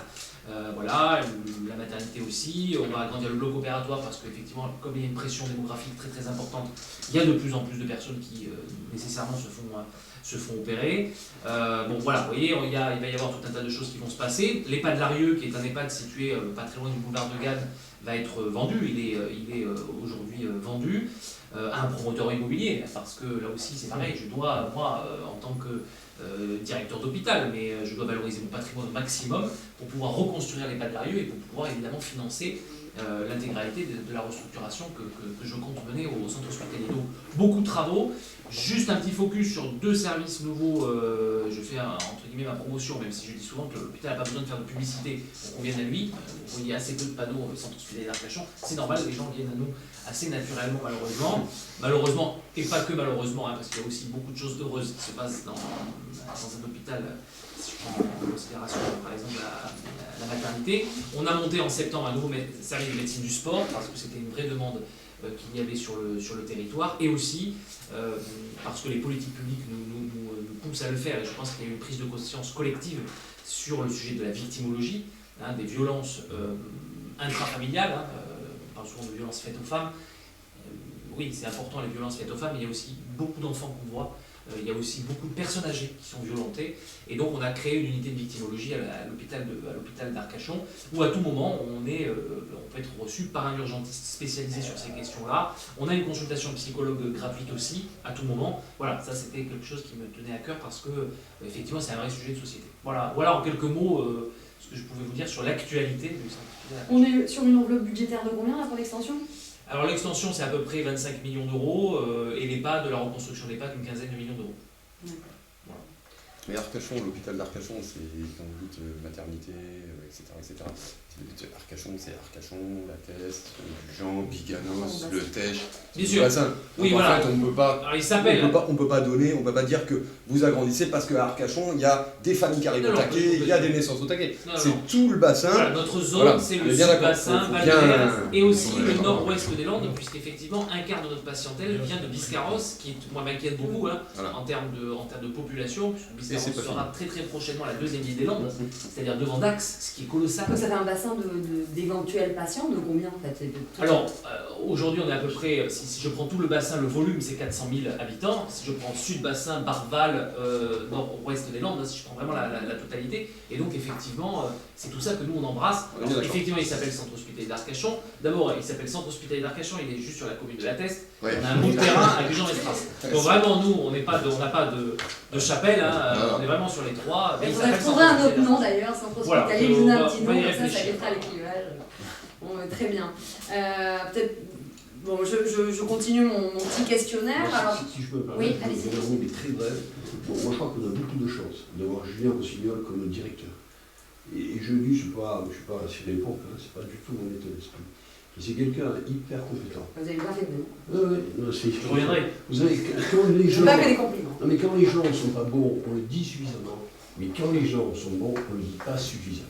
Voilà, la maternité aussi, on va agrandir le bloc opératoire parce qu'effectivement, comme il y a une pression démographique très très importante, il y a de plus en plus de personnes qui nécessairement se font opérer. Bon voilà, vous voyez, il va y avoir tout un tas de choses qui vont se passer. L'EHPAD Larieux, qui est un EHPAD situé pas très loin du boulevard de Gade, va être vendu, il est aujourd'hui vendu à un promoteur immobilier, parce que là aussi c'est pareil, je dois, moi, en tant que directeur d'hôpital, mais je dois valoriser mon patrimoine au maximum pour pouvoir reconstruire l'EHPAD Larieux et pour pouvoir évidemment financer l'intégralité de la restructuration que je compte mener au centre hospitalier. Donc beaucoup de travaux, juste un petit focus sur 2 services nouveaux, je fais entre guillemets ma promotion, même si je dis souvent que l'hôpital n'a pas besoin de faire de publicité pour qu'on vienne à lui. Vous voyez assez peu de panneaux au centre hospitalier d'Arcachon, c'est normal, les gens viennent à nous assez naturellement malheureusement, et pas que malheureusement, parce qu'il y a aussi beaucoup de choses heureuses qui se passent dans un hôpital. Si je prends en considération par exemple la maternité, on a monté en septembre un nouveau service de médecine du sport parce que c'était une vraie demande qu'il y avait sur le territoire, et aussi parce que les politiques publiques nous poussent à le faire, et je pense qu'il y a eu une prise de conscience collective sur le sujet de la victimologie, des violences intrafamiliales, on parle souvent de violences faites aux femmes. Oui, c'est important les violences faites aux femmes, mais il y a aussi beaucoup d'enfants qu'on voit. Il y a aussi beaucoup de personnes âgées qui sont violentées, et donc on a créé une unité de victimologie à l'hôpital d'Arcachon, où à tout moment on peut être reçu par un urgentiste spécialisé sur ces questions-là. On a une consultation psychologue gratuite aussi, à tout moment. Voilà, ça c'était quelque chose qui me tenait à cœur parce que effectivement c'est un vrai sujet de société. Voilà en quelques mots ce que je pouvais vous dire sur l'actualité du centre hospitalier d'Arcachon. On est sur une enveloppe budgétaire de combien là pour l'extension ? Alors l'extension c'est à peu près 25 millions d'euros et l'EHPAD, de la reconstruction de l'EHPAD, une quinzaine de millions d'euros. D'accord. Voilà. Mais Arcachon, l'hôpital d'Arcachon, c'est, quand vous dites maternité, etc. Arcachon, c'est Arcachon, la Teste, Jean, Biganos, le Tèche, le bassin. Oui, donc, voilà. en fait, on peut pas dire que vous agrandissez parce qu'à Arcachon, il y a des familles qui arrivent au taquet, il y a des naissances au taquet. C'est tout le bassin. Voilà, notre zone, c'est le sud-bassin, Val-d'Air, et aussi le nord-ouest des Landes, puisqu'effectivement, un quart de notre patientèle vient de Biscarrosse, qui moi m'inquiète beaucoup en termes de population, puisque Biscarrosse sera très très prochainement la 2e ville des Landes, c'est-à-dire devant Dax, ce qui est colossal. Donc ça fait un bassin d'éventuels patients de combien en fait? Alors, aujourd'hui on est à peu près, si je prends tout le bassin, le volume c'est 400 000 habitants. Si je prends sud-bassin, Barval, nord-ouest des Landes, si je prends vraiment la totalité, et donc effectivement c'est tout ça que nous on embrasse. Alors, effectivement il s'appelle Centre Hospitalier d'Arcachon. D'abord il s'appelle Centre Hospitalier d'Arcachon, il est juste sur la commune de la Teste. Ouais. On a un bout de terrain à Gujan-Mestras. Donc vraiment nous on n'a pas de chapelle, on est vraiment sur les 3. Il faudrait trouver un autre nom d'ailleurs, Centre Hospitalier, vous donnez un petit nom, comme ça évitera les clivages. Bon, très bien. Peut-être. Bon, je continue mon petit questionnaire. Alors... Si je peux me permettre, oui, allez-y. Mais très bref. Bon, moi je crois qu'on a beaucoup de chance d'avoir Julien Rossignol comme directeur. Et je dis, je ne suis pas à cirer les pompes, hein, c'est pas du tout mon état d'esprit. C'est quelqu'un hyper compétent. Vous avez bien fait de Non, je reviendrai. Vous savez, quand les gens. Pas que des compliments. Non, mais quand les gens ne sont pas bons, on le dit suffisamment. Mais quand les gens sont bons, on ne le dit pas suffisamment.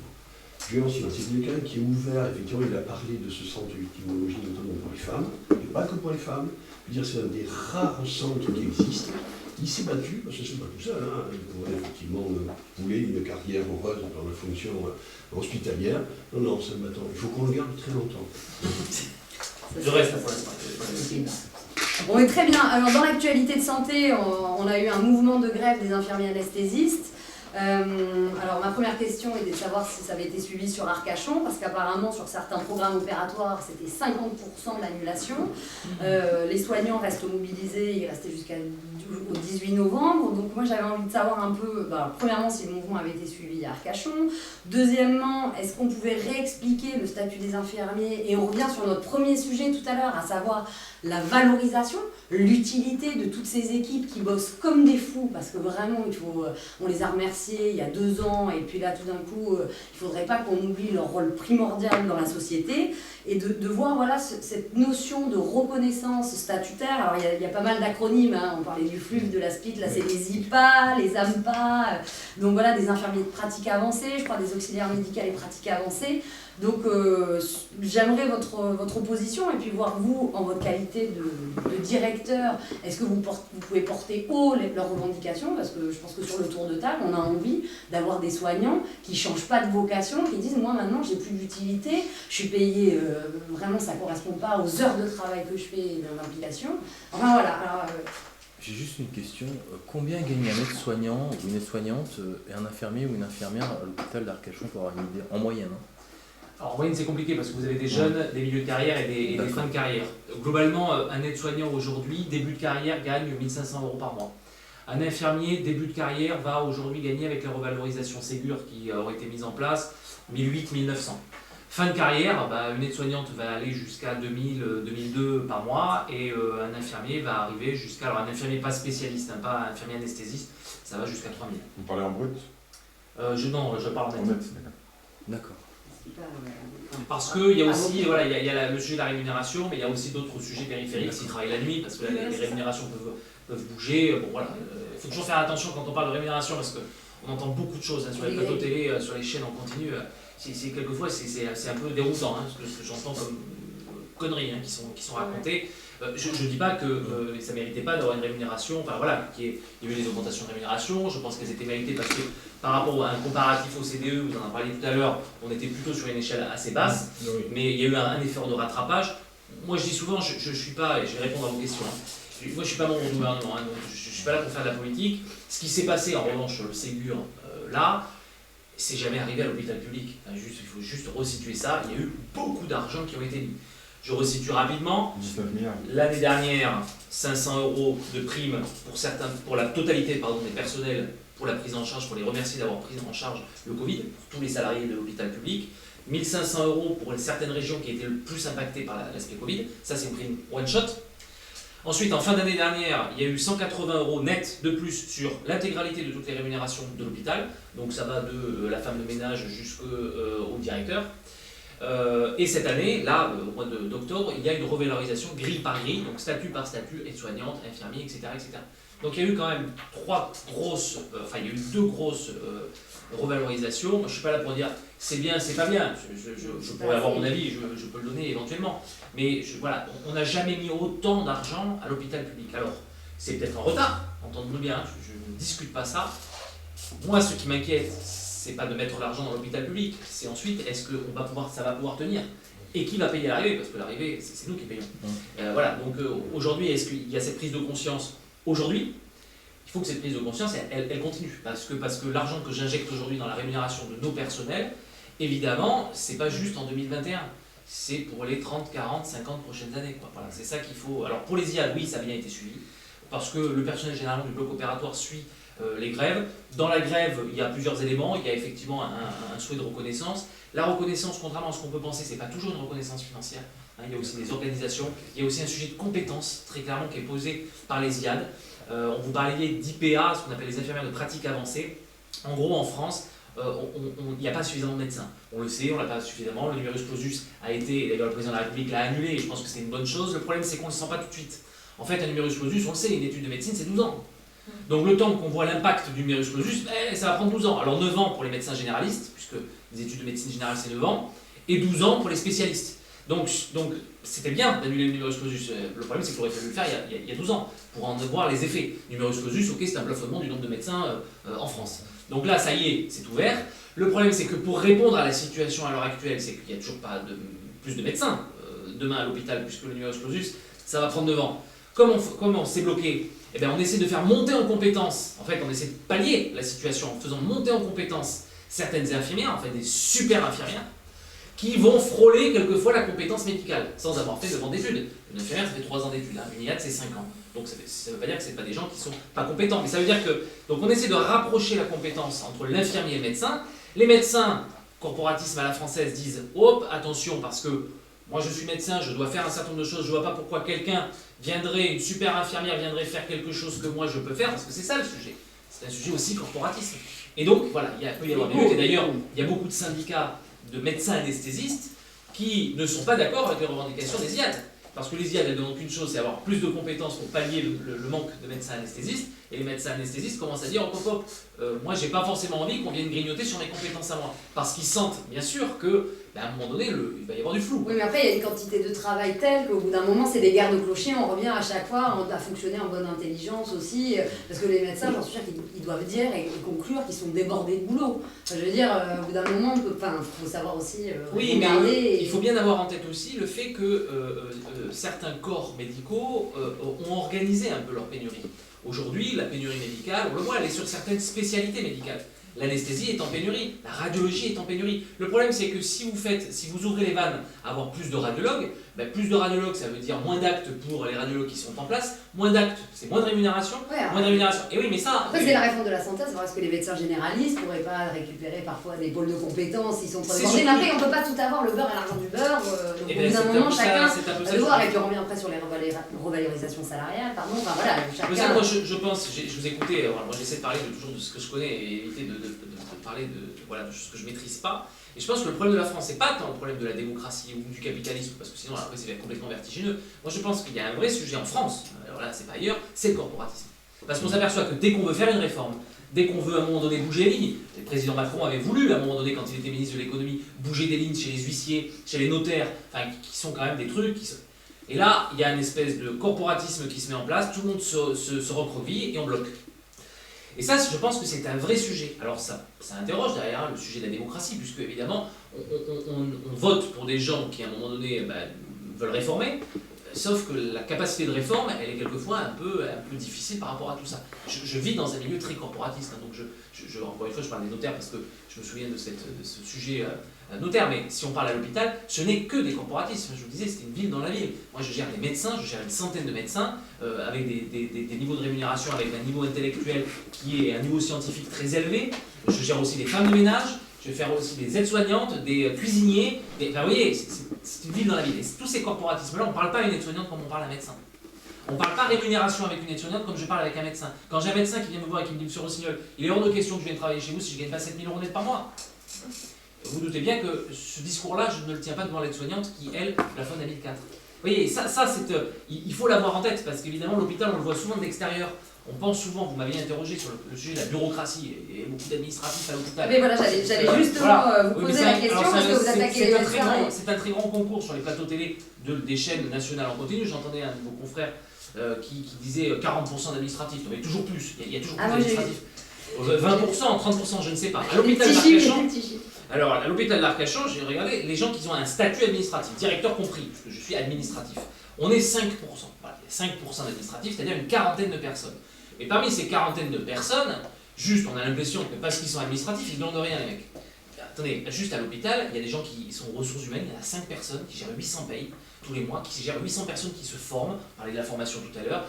Je veux dire, c'est quelqu'un qui est ouvert, effectivement, il a parlé de ce centre de victimologie, notamment pour les femmes, et pas que pour les femmes. Je veux dire, c'est un des rares centres qui existent. Il s'est battu, parce que c'est pas tout seul, hein. Il pourrait effectivement vouler une carrière heureuse dans la fonction hospitalière. Non, c'est un battant. Il faut qu'on le garde très longtemps. Je reste pour l'instant. Bon, et très bien. Alors, dans l'actualité de santé, on a eu un mouvement de grève des infirmiers anesthésistes. Alors, ma première question était de savoir si ça avait été suivi sur Arcachon, parce qu'apparemment, sur certains programmes opératoires, c'était 50% d'annulation. Les soignants restent mobilisés, ils restaient jusqu'au 18 novembre. Donc, moi, j'avais envie de savoir un peu, premièrement, si le mouvement avait été suivi à Arcachon. Deuxièmement, est-ce qu'on pouvait réexpliquer le statut des infirmiers? Et on revient sur notre premier sujet tout à l'heure, à savoir la valorisation, l'utilité de toutes ces équipes qui bossent comme des fous, parce que vraiment, on les a remerciés il y a 2 ans, et puis là, tout d'un coup, il ne faudrait pas qu'on oublie leur rôle primordial dans la société, et de voir voilà, cette notion de reconnaissance statutaire. Alors, il y a pas mal d'acronymes, hein. On parlait du FLUF, de la SPIT, là, c'est les IPA, les AMPA, donc voilà, des infirmiers de pratique avancée, je crois des auxiliaires médicaux et pratiques avancées. Donc j'aimerais votre position et puis voir vous, en votre qualité de directeur, est-ce que vous pouvez porter haut leurs revendications, parce que je pense que sur le tour de table, on a envie d'avoir des soignants qui ne changent pas de vocation, qui disent moi maintenant j'ai plus d'utilité, je suis payé, vraiment ça ne correspond pas aux heures de travail que je fais dans l'implication. Enfin voilà. Alors, j'ai juste une question. Combien gagne un aide-soignant ou une aide-soignante et un infirmier ou une infirmière à l'hôpital d'Arcachon pour avoir une idée, en moyenne hein? Alors en moyenne c'est compliqué parce que vous avez des jeunes, des milieux de carrière et des fins de carrière. Globalement, un aide-soignant aujourd'hui, début de carrière, gagne 1 500 € par mois. Un infirmier, début de carrière, va aujourd'hui gagner avec la revalorisation Ségur qui ont été mise en place, 1 800, 1 900. Fin de carrière, une aide-soignante va aller jusqu'à 2000, 2002 par mois et un infirmier va arriver jusqu'à... Alors un infirmier pas spécialiste, hein, pas un infirmier anesthésiste, ça va jusqu'à 3000. Vous parlez en brut Non, je parle en net. D'accord. Parce qu'il y a aussi il y a le sujet de la rémunération, mais il y a aussi d'autres sujets périphériques s'ils travaillent la nuit, parce que là, les rémunérations peuvent bouger. Bon, voilà. Il faut toujours faire attention quand on parle de rémunération, parce qu'on entend beaucoup de choses hein, sur les plateaux télé, sur les chaînes en continu. Quelquefois, c'est un peu déroutant, hein, ce que j'entends comme conneries hein, qui sont racontées. Je ne dis pas que ça ne méritait pas d'avoir une rémunération, enfin voilà, il y a eu des augmentations de rémunération, je pense qu'elles étaient méritées parce que par rapport à un comparatif au CDE, vous en en parliez tout à l'heure, on était plutôt sur une échelle assez basse, mais il y a eu un effort de rattrapage. Moi je dis souvent, je ne suis pas, et je vais répondre à vos questions, hein, moi je ne suis pas membre du gouvernement, hein, donc je ne suis pas là pour faire de la politique. Ce qui s'est passé en revanche sur le Ségur, là, c'est jamais arrivé à l'hôpital public. Enfin, il faut juste resituer ça, il y a eu beaucoup d'argent qui ont été mis. Je resitue rapidement. 19 milliards. L'année dernière, 500 € de primes pour la totalité des personnels pour la prise en charge, pour les remercier d'avoir pris en charge le Covid, pour tous les salariés de l'hôpital public. 1 500 € pour certaines régions qui étaient le plus impactées par l'aspect Covid. Ça, c'est une prime one shot. Ensuite, en fin d'année dernière, il y a eu 180 € net de plus sur l'intégralité de toutes les rémunérations de l'hôpital. Donc ça va de la femme de ménage jusqu'au directeur. Et cette année, là, au mois d'octobre, il y a une revalorisation grille par grille, donc statut par statut, aide-soignante, infirmier, etc., etc. Donc il y a eu quand même il y a eu 2 grosses revalorisations. Moi, je ne suis pas là pour dire c'est bien, c'est pas bien. Je pourrais avoir mon avis, je peux le donner éventuellement. Mais voilà, on n'a jamais mis autant d'argent à l'hôpital public. Alors, c'est peut-être en retard, entendons-nous bien, je ne discute pas ça. Moi, ce qui m'inquiète, c'est pas de mettre l'argent dans l'hôpital public, c'est ensuite est-ce que ça va pouvoir tenir et qui va payer l'arrivée, parce que l'arrivée c'est nous qui payons. Voilà, donc aujourd'hui est-ce qu'il y a cette prise de conscience aujourd'hui? Il faut que cette prise de conscience elle continue, parce que l'argent que j'injecte aujourd'hui dans la rémunération de nos personnels, évidemment c'est pas juste en 2021, c'est pour les 30, 40, 50 prochaines années quoi. Voilà, c'est ça qu'il faut. Alors pour les IAD, oui, ça a bien été suivi, parce que le personnel généralement du bloc opératoire suit les grèves. Dans la grève, il y a plusieurs éléments. Il y a effectivement un souhait de reconnaissance. La reconnaissance, contrairement à ce qu'on peut penser, c'est pas toujours une reconnaissance financière. Il y a aussi des organisations. Il y a aussi un sujet de compétence, très clairement, qui est posé par les IAD. On vous parlait d'IPA, ce qu'on appelle les infirmières de pratique avancée. En gros, en France, il n'y a pas suffisamment de médecins. On le sait, on l'a pas suffisamment. Le numerus clausus a été, d'ailleurs le président de la République l'a annulé, et je pense que c'est une bonne chose. Le problème, c'est qu'on ne le sent pas tout de suite. En fait, un numerus clausus, on le sait, une étude de médecine, c'est 12 ans. Donc le temps qu'on voit l'impact du numerus clausus, ça va prendre 12 ans. Alors 9 ans pour les médecins généralistes, puisque les études de médecine générale, c'est 9 ans, et 12 ans pour les spécialistes. Donc c'était bien d'annuler le numerus clausus. Le problème, c'est qu'il aurait fallu le faire il y a 12 ans, pour en voir les effets. Numerus clausus, ok, c'est un plafonnement du nombre de médecins en France. Donc là, ça y est, c'est ouvert. Le problème, c'est que pour répondre à la situation à l'heure actuelle, c'est qu'il n'y a toujours pas plus de médecins demain à l'hôpital, puisque le numerus clausus, ça va prendre 9 ans. Comment s'est bloqué? Eh bien, on essaie de faire monter en compétences. En fait, on essaie de pallier la situation en faisant monter en compétences certaines infirmières, en fait des super infirmières, qui vont frôler quelquefois la compétence médicale, sans avoir fait de grande étude. Une infirmière, ça fait 3 ans d'études, une IAD, c'est 5 ans. Donc ça ne veut pas dire que ce pas des gens qui ne sont pas compétents, mais ça veut dire que... Donc on essaie de rapprocher la compétence entre l'infirmier et le médecin. Les médecins, corporatisme à la française, disent « Hop, attention, parce que moi je suis médecin, je dois faire un certain nombre de choses, je ne vois pas pourquoi quelqu'un viendrait, une super infirmière viendrait faire quelque chose que moi je peux faire, parce que c'est ça le sujet. C'est un sujet aussi corporatisme. Et donc, voilà, il peut y avoir des luttes, et d'ailleurs, il y a beaucoup de syndicats de médecins anesthésistes qui ne sont pas d'accord avec les revendications des IAD. Parce que les IAD, elles demandent qu'une chose, c'est avoir plus de compétences pour pallier le manque de médecins anesthésistes, et les médecins anesthésistes commencent à dire « hop, moi j'ai pas forcément envie qu'on vienne grignoter sur mes compétences à moi ». Parce qu'ils sentent, bien sûr, que à un moment donné, il va y avoir du flou. Oui, mais après, il y a une quantité de travail telle qu'au bout d'un moment, c'est des guerres de clochers, on revient à chaque fois à fonctionner en bonne intelligence aussi, parce que les médecins, j'en suis sûre qu'ils doivent dire et conclure qu'ils sont débordés de boulot. Enfin, je veux dire, au bout d'un moment, il faut savoir aussi oui, mais il faut bien avoir en tête aussi le fait que certains corps médicaux ont organisé un peu leur pénurie. Aujourd'hui, la pénurie médicale, on le voit, elle est sur certaines spécialités médicales. L'anesthésie est en pénurie, la radiologie est en pénurie. Le problème, c'est que si vous ouvrez les vannes à avoir plus de radiologues, plus de radiologues, ça veut dire moins d'actes pour les radiologues qui sont en place. Moins d'actes, c'est moins de rémunération. Ouais, moins de rémunération. Et oui, mais ça... Après, c'est la réforme de la santé, c'est parce que les médecins généralistes ne pourraient pas récupérer parfois des pôles de compétences, ils sont trop débordés. Mais après, on ne peut pas tout avoir, le beurre et l'argent du beurre. Donc, au bout d'un moment, chacun va devoir, et puis on revient après sur les revalorisations salariales, pardon. Enfin, voilà, chacun... Mais ça, moi, je pense, je vous écoutais, moi j'essaie de parler toujours de ce que je connais et éviter de parler de ce que je ne maîtrise pas. Et je pense que le problème de la France, c'est pas tant le problème de la démocratie ou du capitalisme, parce que sinon après c'est complètement vertigineux. Moi je pense qu'il y a un vrai sujet en France, alors là c'est pas ailleurs, c'est le corporatisme. Parce qu'on s'aperçoit que dès qu'on veut faire une réforme, dès qu'on veut à un moment donné bouger les lignes, le président Macron avait voulu à un moment donné, quand il était ministre de l'économie, bouger des lignes chez les huissiers, chez les notaires, enfin qui sont quand même des trucs qui sont... Et là, il y a une espèce de corporatisme qui se met en place, tout le monde se recroqueville et on bloque. Et ça, je pense que c'est un vrai sujet. Alors ça interroge derrière le sujet de la démocratie, puisque évidemment, on vote pour des gens qui à un moment donné veulent réformer, sauf que la capacité de réforme, elle est quelquefois un peu difficile par rapport à tout ça. Je vis dans un milieu très corporatiste, hein, donc encore une fois, je parle des notaires parce que je me souviens de ce sujet notaire, mais si on parle à l'hôpital, ce n'est que des corporatismes. Je vous disais, c'était une ville dans la ville. Moi, je gère des médecins, je gère une centaine de médecins, avec des niveaux de rémunération, avec un niveau intellectuel qui est un niveau scientifique très élevé. Je gère aussi des femmes de ménage, je vais faire aussi des aides-soignantes, des cuisiniers. Enfin, vous voyez, c'est une ville dans la ville. Et tous ces corporatismes-là, on ne parle pas à une aide-soignante comme on parle à un médecin. On ne parle pas rémunération avec une aide-soignante comme je parle avec un médecin. Quand j'ai un médecin qui vient me voir et qui me dit « Monsieur Rossignol, il est hors de question que je vienne travailler chez vous si je ne gagne pas 7 000 € net par mois ». Vous doutez bien que ce discours-là, je ne le tiens pas devant l'aide-soignante qui, elle, plafonne à 1004. Vous voyez, il faut l'avoir en tête, parce qu'évidemment, l'hôpital, on le voit souvent de l'extérieur. On pense souvent, vous m'aviez interrogé sur le sujet de la bureaucratie, et beaucoup d'administratifs à l'hôpital. Mais voilà, j'allais justement vous poser la question, parce que vous attaquez les médecins. C'est un très grand concours sur les plateaux télé des chaînes nationales en continu. J'entendais un de vos confrères qui disait 40% d'administratifs. Il y a toujours plus, il y a toujours plus d'administratifs. 20%, 30%, je ne sais pas. À l'hôpital d'Arcachon, alors à l'hôpital d'Arcachon, j'ai regardé les gens qui ont un statut administratif, directeur compris, parce que je suis administratif. On est 5%. Voilà, il y a 5% d'administratifs, c'est-à-dire une quarantaine de personnes. Et parmi ces quarantaines de personnes, juste on a l'impression que parce qu'ils sont administratifs, ils ne demandent rien les mecs. Attendez, juste à l'hôpital, il y a des gens qui sont ressources humaines, il y en a 5 personnes qui gèrent 800 payes tous les mois, qui gèrent 800 personnes qui se forment, on parlait de la formation tout à l'heure.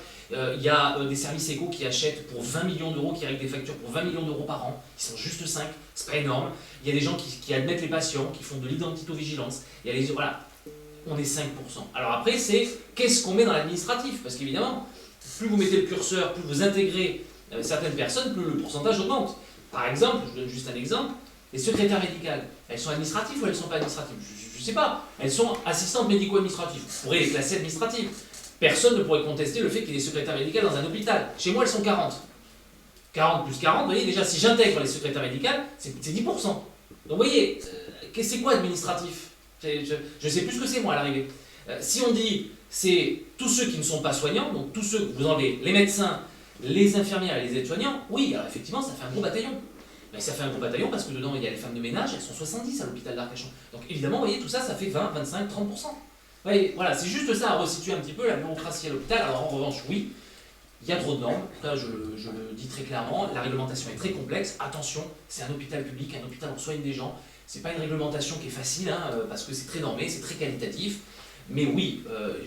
Il y a des services éco qui achètent pour 20 millions d'euros, qui règlent des factures pour 20 millions d'euros par an, ils sont juste 5, c'est pas énorme. Il y a des gens qui admettent les patients, qui font de l'identito-vigilance, il y a voilà, on est 5%. Alors après, c'est qu'est-ce qu'on met dans l'administratif, parce qu'évidemment, plus vous mettez le curseur, plus vous intégrez certaines personnes, plus le pourcentage augmente. Par exemple, je donne juste un exemple, Les secrétaires médicales, elles sont administratives ou elles ne sont pas administratives? Je ne sais pas. Elles sont assistantes médico-administratives. Vous pourrez les classer administratives. Personne ne pourrait contester le fait qu'il y ait des secrétaires médicales dans un hôpital. Chez moi, elles sont 40. 40 plus 40, vous voyez, déjà, si j'intègre les secrétaires médicales, c'est 10%. Donc, vous voyez, c'est quoi administratif? Je sais plus ce que c'est, moi, à l'arrivée. Si on dit, c'est tous ceux qui ne sont pas soignants, donc tous ceux que vous enlevez, les médecins, les infirmières et les aides-soignants, oui, alors effectivement, ça fait un gros bataillon. Mais ça fait un gros bataillon parce que dedans, il y a les femmes de ménage, elles sont 70 à l'hôpital d'Arcachon. Donc, évidemment, vous voyez, tout ça, ça fait 20, 25, 30%. Voyez, voilà, c'est juste ça, à resituer un petit peu la bureaucratie à l'hôpital. Alors, en revanche, oui, il y a trop de normes, là je le dis très clairement, la réglementation est très complexe, attention, c'est un hôpital public, un hôpital où on soigne des gens, c'est pas une réglementation qui est facile, parce que c'est très normé, c'est très qualitatif, mais oui,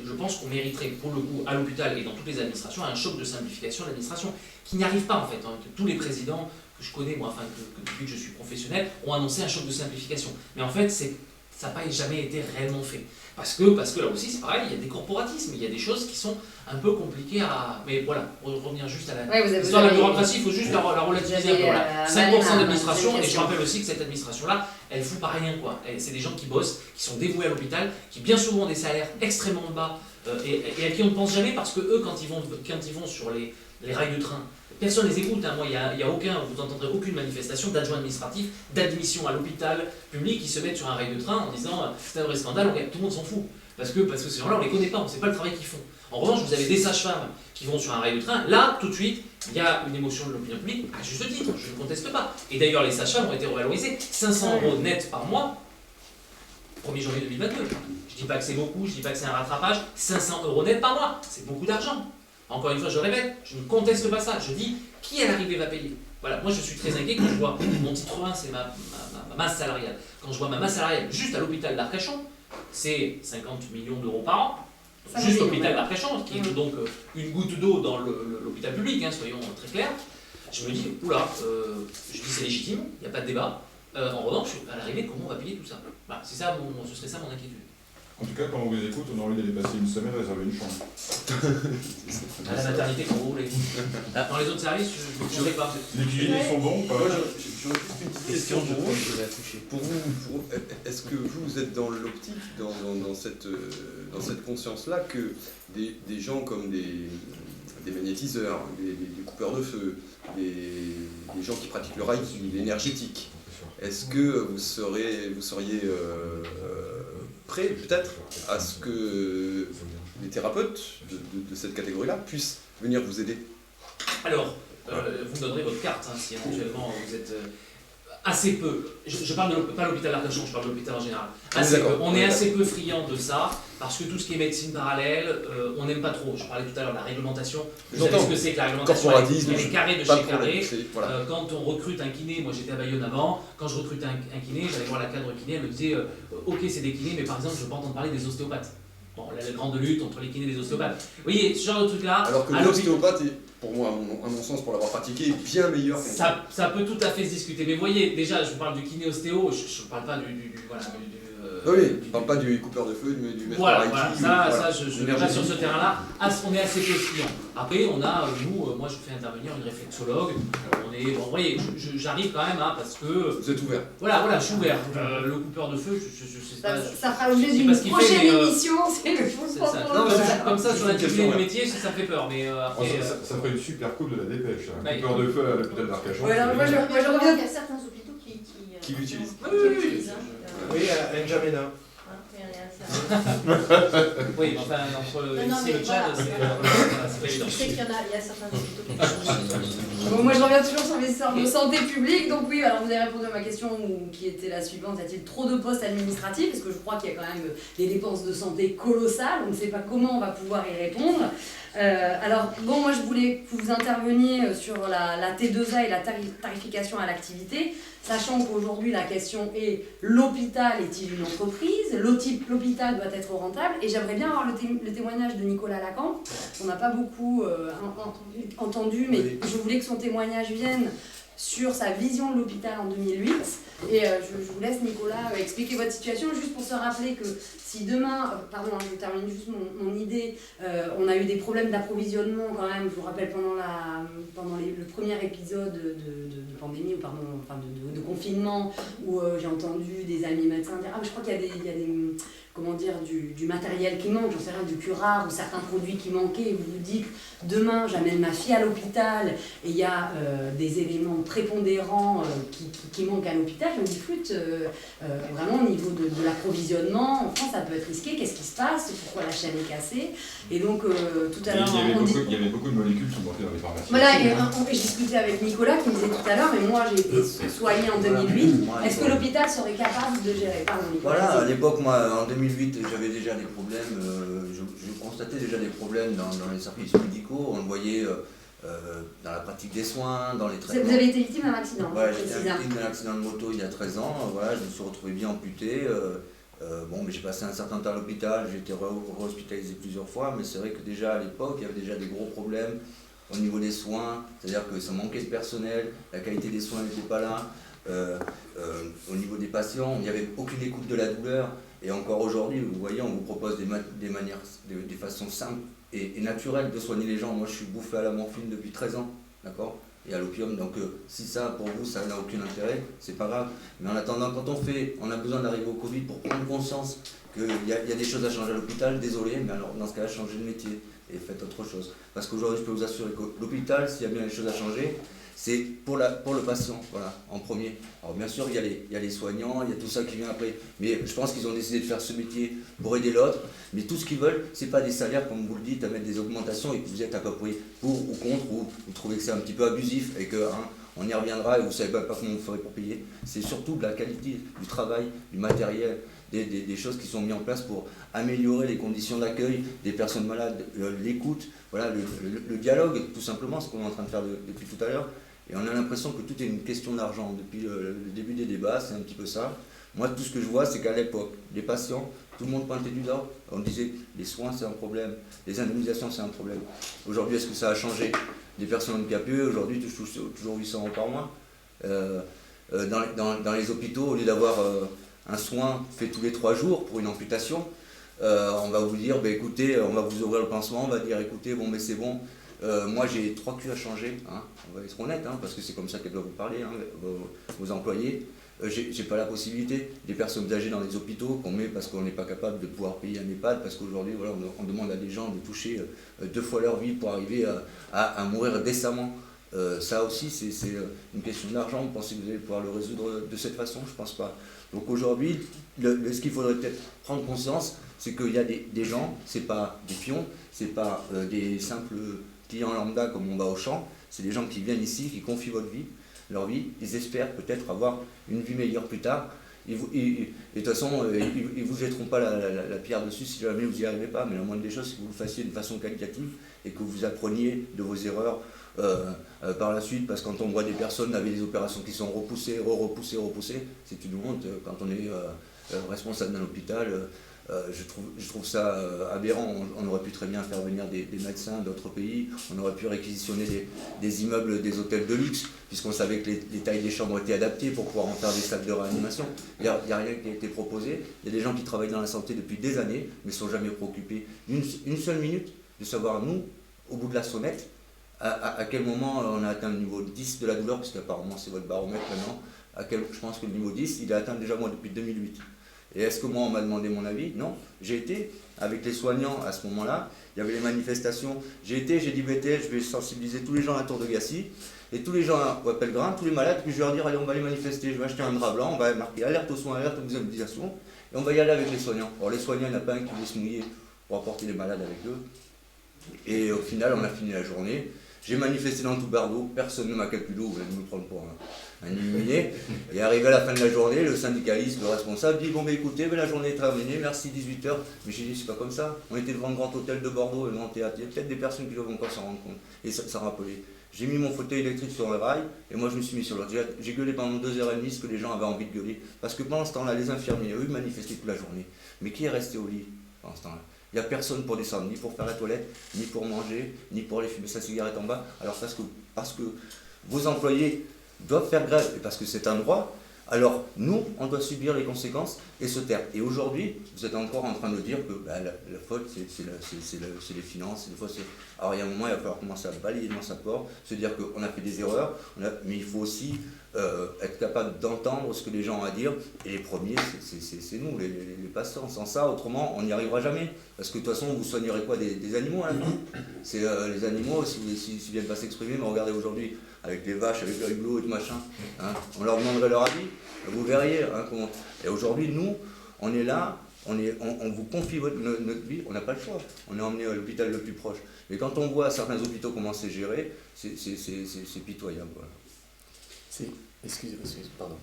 je pense qu'on mériterait pour le coup à l'hôpital et dans toutes les administrations un choc de simplification de l'administration, qui n'y arrive pas en fait, tous les présidents que je connais, moi, enfin depuis que je suis professionnel, ont annoncé un choc de simplification, mais en fait ça n'a pas jamais été réellement fait. Parce que là aussi, c'est pareil, il y a des corporatismes, il y a des choses qui sont un peu compliquées à... Mais voilà, pour revenir juste à l'histoire de la bureaucratie, il faut juste la relativiser un peu. Voilà. 5% d'administration, et je rappelle aussi que cette administration-là, elle fout pas rien, quoi. C'est des gens qui bossent, qui sont dévoués à l'hôpital, qui bien souvent ont des salaires extrêmement bas, et à qui on ne pense jamais, parce que eux, quand ils vont sur les rails de train, personne ne les écoute, Moi, il y a vous n'entendrez aucune manifestation d'adjoint administratif, d'admission à l'hôpital public qui se mettent sur un rail de train en disant c'est un vrai scandale, tout le monde s'en fout. Parce que ces gens-là, on ne les connaît pas, on ne sait pas le travail qu'ils font. En revanche, vous avez des sages-femmes qui vont sur un rail de train, là, tout de suite, il y a une émotion de l'opinion publique, à juste titre, je ne conteste pas. Et d'ailleurs, les sages-femmes ont été revalorisées, 500 € net par mois, 1er janvier 2022. Je ne dis pas que c'est beaucoup, je ne dis pas que c'est un rattrapage, 500 € net par mois, c'est beaucoup d'argent. Encore une fois, je répète, je ne conteste pas ça. Je dis, qui à l'arrivée va payer? Voilà, moi je suis très inquiet quand je vois mon titre 1, c'est ma masse salariale. Quand je vois ma masse salariale juste à l'hôpital d'Arcachon, c'est 50 millions d'euros par an. Juste l'hôpital d'Arcachon, qui est donc une goutte d'eau dans l'hôpital public, soyons très clairs. Je me dis, oula, je dis c'est légitime, il n'y a pas de débat. En revanche, à l'arrivée, comment on va payer tout ça? Voilà, ce serait ça mon inquiétude. En tout cas, quand on vous écoute, on a envie d'aller passer une semaine réserver une chambre. À la maternité, quand vous voulez. Dans les autres services, je ne sais pas. Les cuisiniers sont bons ou pas? J'aurais juste une petite question pour vous. Est-ce que vous êtes dans l'optique, dans cette conscience-là, que des gens comme des magnétiseurs, des coupeurs de feu, des gens qui pratiquent le rail, l'énergétique, est-ce que vous seriez prêt peut-être à ce que les thérapeutes de cette catégorie-là puissent venir vous aider? Alors, vous me donnerez votre carte si éventuellement vous êtes assez peu. Je parle pas de l'hôpital d'Arcachon, je parle de l'hôpital en général. On est assez peu friand de ça, parce que tout ce qui est médecine parallèle, on n'aime pas trop. Je parlais tout à l'heure de la réglementation. Vous savez ce que c'est que la réglementation? Elle est carré de chez carré. Quand on recrute un kiné, moi j'étais à Bayonne avant, quand je recrutais un kiné, j'allais voir la cadre kiné, elle me disait ok c'est des kinés, mais par exemple je ne veux pas entendre parler des ostéopathes. Bon, la grande lutte entre les kinés et les ostéopathes. Vous voyez, ce genre de truc-là... Alors que l'ostéopathe est, pour moi, à mon sens, pour l'avoir pratiqué, bien meilleur. Ça peut tout à fait se discuter. Mais vous voyez, déjà, je vous parle du kiné-ostéo, je ne parle pas du oui, je ne parle pas du coupeur de feu, du maître Reiki. Ça, je ne vais pas sur ce terrain-là. On est assez peu friand. Après, on a, moi, je fais intervenir une réflexologue. Vous voyez, j'arrive quand même, parce que... Vous êtes ouvert. Voilà, je suis ouvert. Le coupeur de feu, je sais pas... Ça fera l'objet d'une prochaine émission, c'est le fou. Comme ça, sur l'intitulé du métier, ça me fait peur. Mais après... Ça ferait une super coupe de la dépêche. Un coupeur de feu à l'hôpital d'Arcachon. Moi, je reviens. Il y a certains hôpitaux qui l'utilisent. Oui, à N'Djamena. Oui, enfin, entre ici et le Tchad, c'est pas évident. Je sais qu'il y a certains hôpitaux qui moi, je reviens toujours sur les sortes de santé publique. Donc oui, alors vous avez répondu à ma question qui était la suivante. Y a-t-il trop de postes administratifs? Parce que je crois qu'il y a quand même des dépenses de santé colossales. On ne sait pas comment on va pouvoir y répondre. Alors, moi je voulais que vous interveniez sur la T2A et la tarification à l'activité, sachant qu'aujourd'hui la question est: l'hôpital est-il une entreprise? L'hôpital doit être rentable? Et j'aimerais bien avoir le témoignage de Nicolas Lacan. On n'a pas beaucoup entendu, mais je voulais que son témoignage vienne sur sa vision de l'hôpital en 2008. Et je vous laisse, Nicolas, expliquer votre situation, juste pour se rappeler que si demain, pardon, je termine juste mon idée, on a eu des problèmes d'approvisionnement quand même, je vous rappelle, pendant le premier épisode de pandémie, ou pardon, enfin de confinement, où j'ai entendu des amis médecins dire « Ah, mais je crois qu'il y a des comment dire, du matériel qui manque, j'en sais rien, du curare ou certains produits qui manquaient, et vous vous dites demain j'amène ma fille à l'hôpital et il y a des éléments prépondérants qui manquent à l'hôpital, je me dis flûte, vraiment au niveau de l'approvisionnement, en France ça peut être risqué, qu'est-ce qui se passe, pourquoi la chaîne est cassée, et donc tout à l'heure... Il y avait beaucoup de molécules qui sont montées dans les pharmacies. Voilà, et j'ai discuté avec Nicolas qui me disait tout à l'heure, mais moi j'ai été soignée en 2008, est-ce que l'hôpital serait capable de gérer? Pardon, Nicolas. Voilà, à l'époque, moi en 2008, j'avais déjà des problèmes, je constatais déjà des problèmes dans les services médicaux, on le voyait dans la pratique des soins, dans les traitements. Vous avez été victime d'un accident? Ouais, j'ai été victime d'un accident de moto il y a 13 ans, voilà, je me suis retrouvé bien amputé. Bon, mais j'ai passé un certain temps à l'hôpital, j'ai été re-hospitalisé plusieurs fois, mais c'est vrai que déjà à l'époque, il y avait déjà des gros problèmes au niveau des soins, c'est-à-dire que ça manquait de personnel, la qualité des soins n'était pas là. Au niveau des patients, il n'y avait aucune écoute de la douleur. Et encore aujourd'hui, vous voyez, on vous propose des façons simples et naturelles de soigner les gens. Moi, je suis bouffé à la morphine depuis 13 ans, d'accord, et à l'opium. Donc, si ça, pour vous, ça n'a aucun intérêt, c'est pas grave. Mais en attendant, quand on a besoin d'arriver au Covid pour prendre conscience qu'il y a des choses à changer à l'hôpital, désolé, mais alors dans ce cas-là, changez de métier et faites autre chose. Parce qu'aujourd'hui, je peux vous assurer que l'hôpital, s'il y a bien des choses à changer, c'est pour le patient, voilà, en premier. Alors bien sûr, il y a les soignants, il y a tout ça qui vient après. Mais je pense qu'ils ont décidé de faire ce métier pour aider l'autre. Mais tout ce qu'ils veulent, c'est pas des salaires, comme vous le dites, à mettre des augmentations et que vous êtes à peu près pour ou contre, ou vous trouvez que c'est un petit peu abusif et que on y reviendra et vous savez pas comment vous ferez pour payer. C'est surtout de la qualité du travail, du matériel, des choses qui sont mises en place pour améliorer les conditions d'accueil des personnes malades, l'écoute, voilà, le dialogue, tout simplement, ce qu'on est en train de faire depuis tout à l'heure. Et on a l'impression que tout est une question d'argent. Depuis le début des débats, c'est un petit peu ça. Moi, tout ce que je vois, c'est qu'à l'époque, les patients, tout le monde pointait du doigt. On disait, les soins, c'est un problème. Les indemnisations, c'est un problème. Aujourd'hui, est-ce que ça a changé? Les personnes handicapées, aujourd'hui, touchent toujours 800 € par mois. Dans les hôpitaux, au lieu d'avoir un soin fait tous les 3 jours pour une amputation, on va vous dire, bah, écoutez, on va vous ouvrir le pansement, on va dire, écoutez, bon, mais c'est bon. Moi j'ai 3 culs à changer, hein, on va être honnête, hein, parce que c'est comme ça qu'elles doivent vous parler, hein, vos employés. J'ai pas la possibilité, des personnes âgées dans les hôpitaux qu'on met parce qu'on n'est pas capable de pouvoir payer un EHPAD, parce qu'aujourd'hui voilà, on demande à des gens de toucher 2 fois leur vie pour arriver à mourir décemment. Ça aussi c'est une question d'argent. Vous pensez que vous allez pouvoir le résoudre de cette façon? Je pense pas. Donc aujourd'hui, ce qu'il faudrait peut-être prendre conscience, c'est qu'il y a des gens, c'est pas des pions, c'est pas des simples clients lambda comme on va au champ, c'est des gens qui viennent ici, qui confient leur vie, ils espèrent peut-être avoir une vie meilleure plus tard. Et de toute façon, ils ne vous jetteront pas la pierre dessus si jamais vous n'y arrivez pas, mais la moindre des choses, c'est que vous le fassiez de façon qualitative et que vous appreniez de vos erreurs par la suite, parce que quand on voit des personnes avec des opérations qui sont repoussées, c'est une honte. Quand on est responsable d'un hôpital, je trouve ça aberrant. On aurait pu très bien faire venir des médecins d'autres pays, on aurait pu réquisitionner des immeubles, des hôtels de luxe, puisqu'on savait que les tailles des chambres étaient adaptées pour pouvoir en faire des salles de réanimation. Il n'y a rien qui a été proposé. Il y a des gens qui travaillent dans la santé depuis des années, mais ne sont jamais préoccupés une seule minute de savoir, nous, au bout de la sonnette, à quel moment on a atteint le niveau 10 de la douleur, parce qu'apparemment c'est votre baromètre maintenant. Je pense que le niveau 10, il est atteint déjà moi depuis 2008. Et est-ce que moi on m'a demandé mon avis? Non. J'ai été avec les soignants à ce moment-là, il y avait les manifestations, j'ai dit BTL, je vais sensibiliser tous les gens à la Tour de Gacy, et tous les gens à Pellegrin, tous les malades, puis je vais leur dire allez on va aller manifester, je vais acheter un drap blanc, on va marquer alerte aux soins, alerte aux immunisations, et on va y aller avec les soignants. Alors les soignants, il n'y en a pas un qui veut se mouiller pour apporter les malades avec eux. Et au final on a fini la journée. J'ai manifesté dans tout Bordeaux, personne ne m'a calculé, vous allez me prendre pour un illuminé. Et arrivé à la fin de la journée, le syndicaliste, le responsable, dit bon, écoutez, la journée est terminée, merci, 18h. Mais j'ai dit c'est pas comme ça. On était devant le grand hôtel de Bordeaux, le grand théâtre. Il y a peut-être des personnes qui doivent encore s'en rendre compte. Et ça rappelait. J'ai mis mon fauteuil électrique sur le rail, et moi je me suis mis sur l'autre. J'ai gueulé pendant 2h30 ce que les gens avaient envie de gueuler. Parce que pendant ce temps-là, les infirmiers, eux, manifestaient toute la journée. Mais qui est resté au lit pendant ce temps-là? Il n'y a personne pour descendre, ni pour faire la toilette, ni pour manger, ni pour aller fumer sa cigarette en bas. Alors parce que vos employés doivent faire grève, et parce que c'est un droit, alors nous, on doit subir les conséquences et se taire. Et aujourd'hui, vous êtes encore en train de dire que la faute, c'est les finances. Alors il y a un moment, il va falloir commencer à balayer dans sa porte, se dire qu'on a fait des erreurs, mais il faut aussi être capable d'entendre ce que les gens ont à dire. Et les premiers, c'est nous, les patients. Sans ça, autrement, on n'y arrivera jamais. Parce que de toute façon, vous soignerez quoi, des animaux à la fin. C'est les animaux, s'ils viennent pas s'exprimer, mais regardez aujourd'hui, avec les vaches, avec le hublot et tout machin, hein, on leur demanderait leur avis, vous verriez. Hein, comment... Et aujourd'hui, nous, on est là, on vous confie notre vie, on n'a pas le choix. On est emmené à l'hôpital le plus proche. Mais quand on voit certains hôpitaux comment c'est géré, c'est pitoyable. Voilà. Pardon.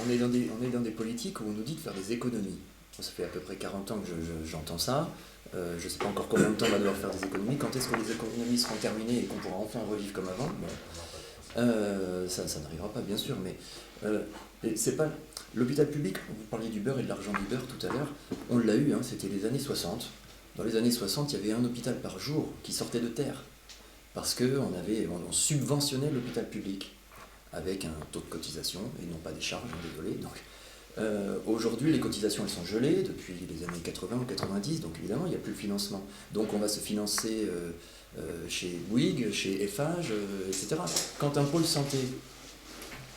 On est dans des politiques où on nous dit de faire des économies. Ça fait à peu près 40 ans que j'entends ça. Je ne sais pas encore combien de temps on va devoir faire des économies. Quand est-ce que les économies seront terminées et qu'on pourra enfin revivre comme avant? Ça n'arrivera pas, bien sûr, mais c'est pas... L'hôpital public, vous parliez du beurre et de l'argent du beurre tout à l'heure, on l'a eu, hein, c'était les années 60. Dans les années 60, il y avait un hôpital par jour qui sortait de terre, parce qu'on subventionnait l'hôpital public avec un taux de cotisation, et non pas des charges, désolé. Donc, aujourd'hui, les cotisations, elles sont gelées depuis les années 80 ou 90, donc évidemment, il n'y a plus le financement. Donc on va se financer chez Bouygues, chez Eiffage, etc. Quand un pôle santé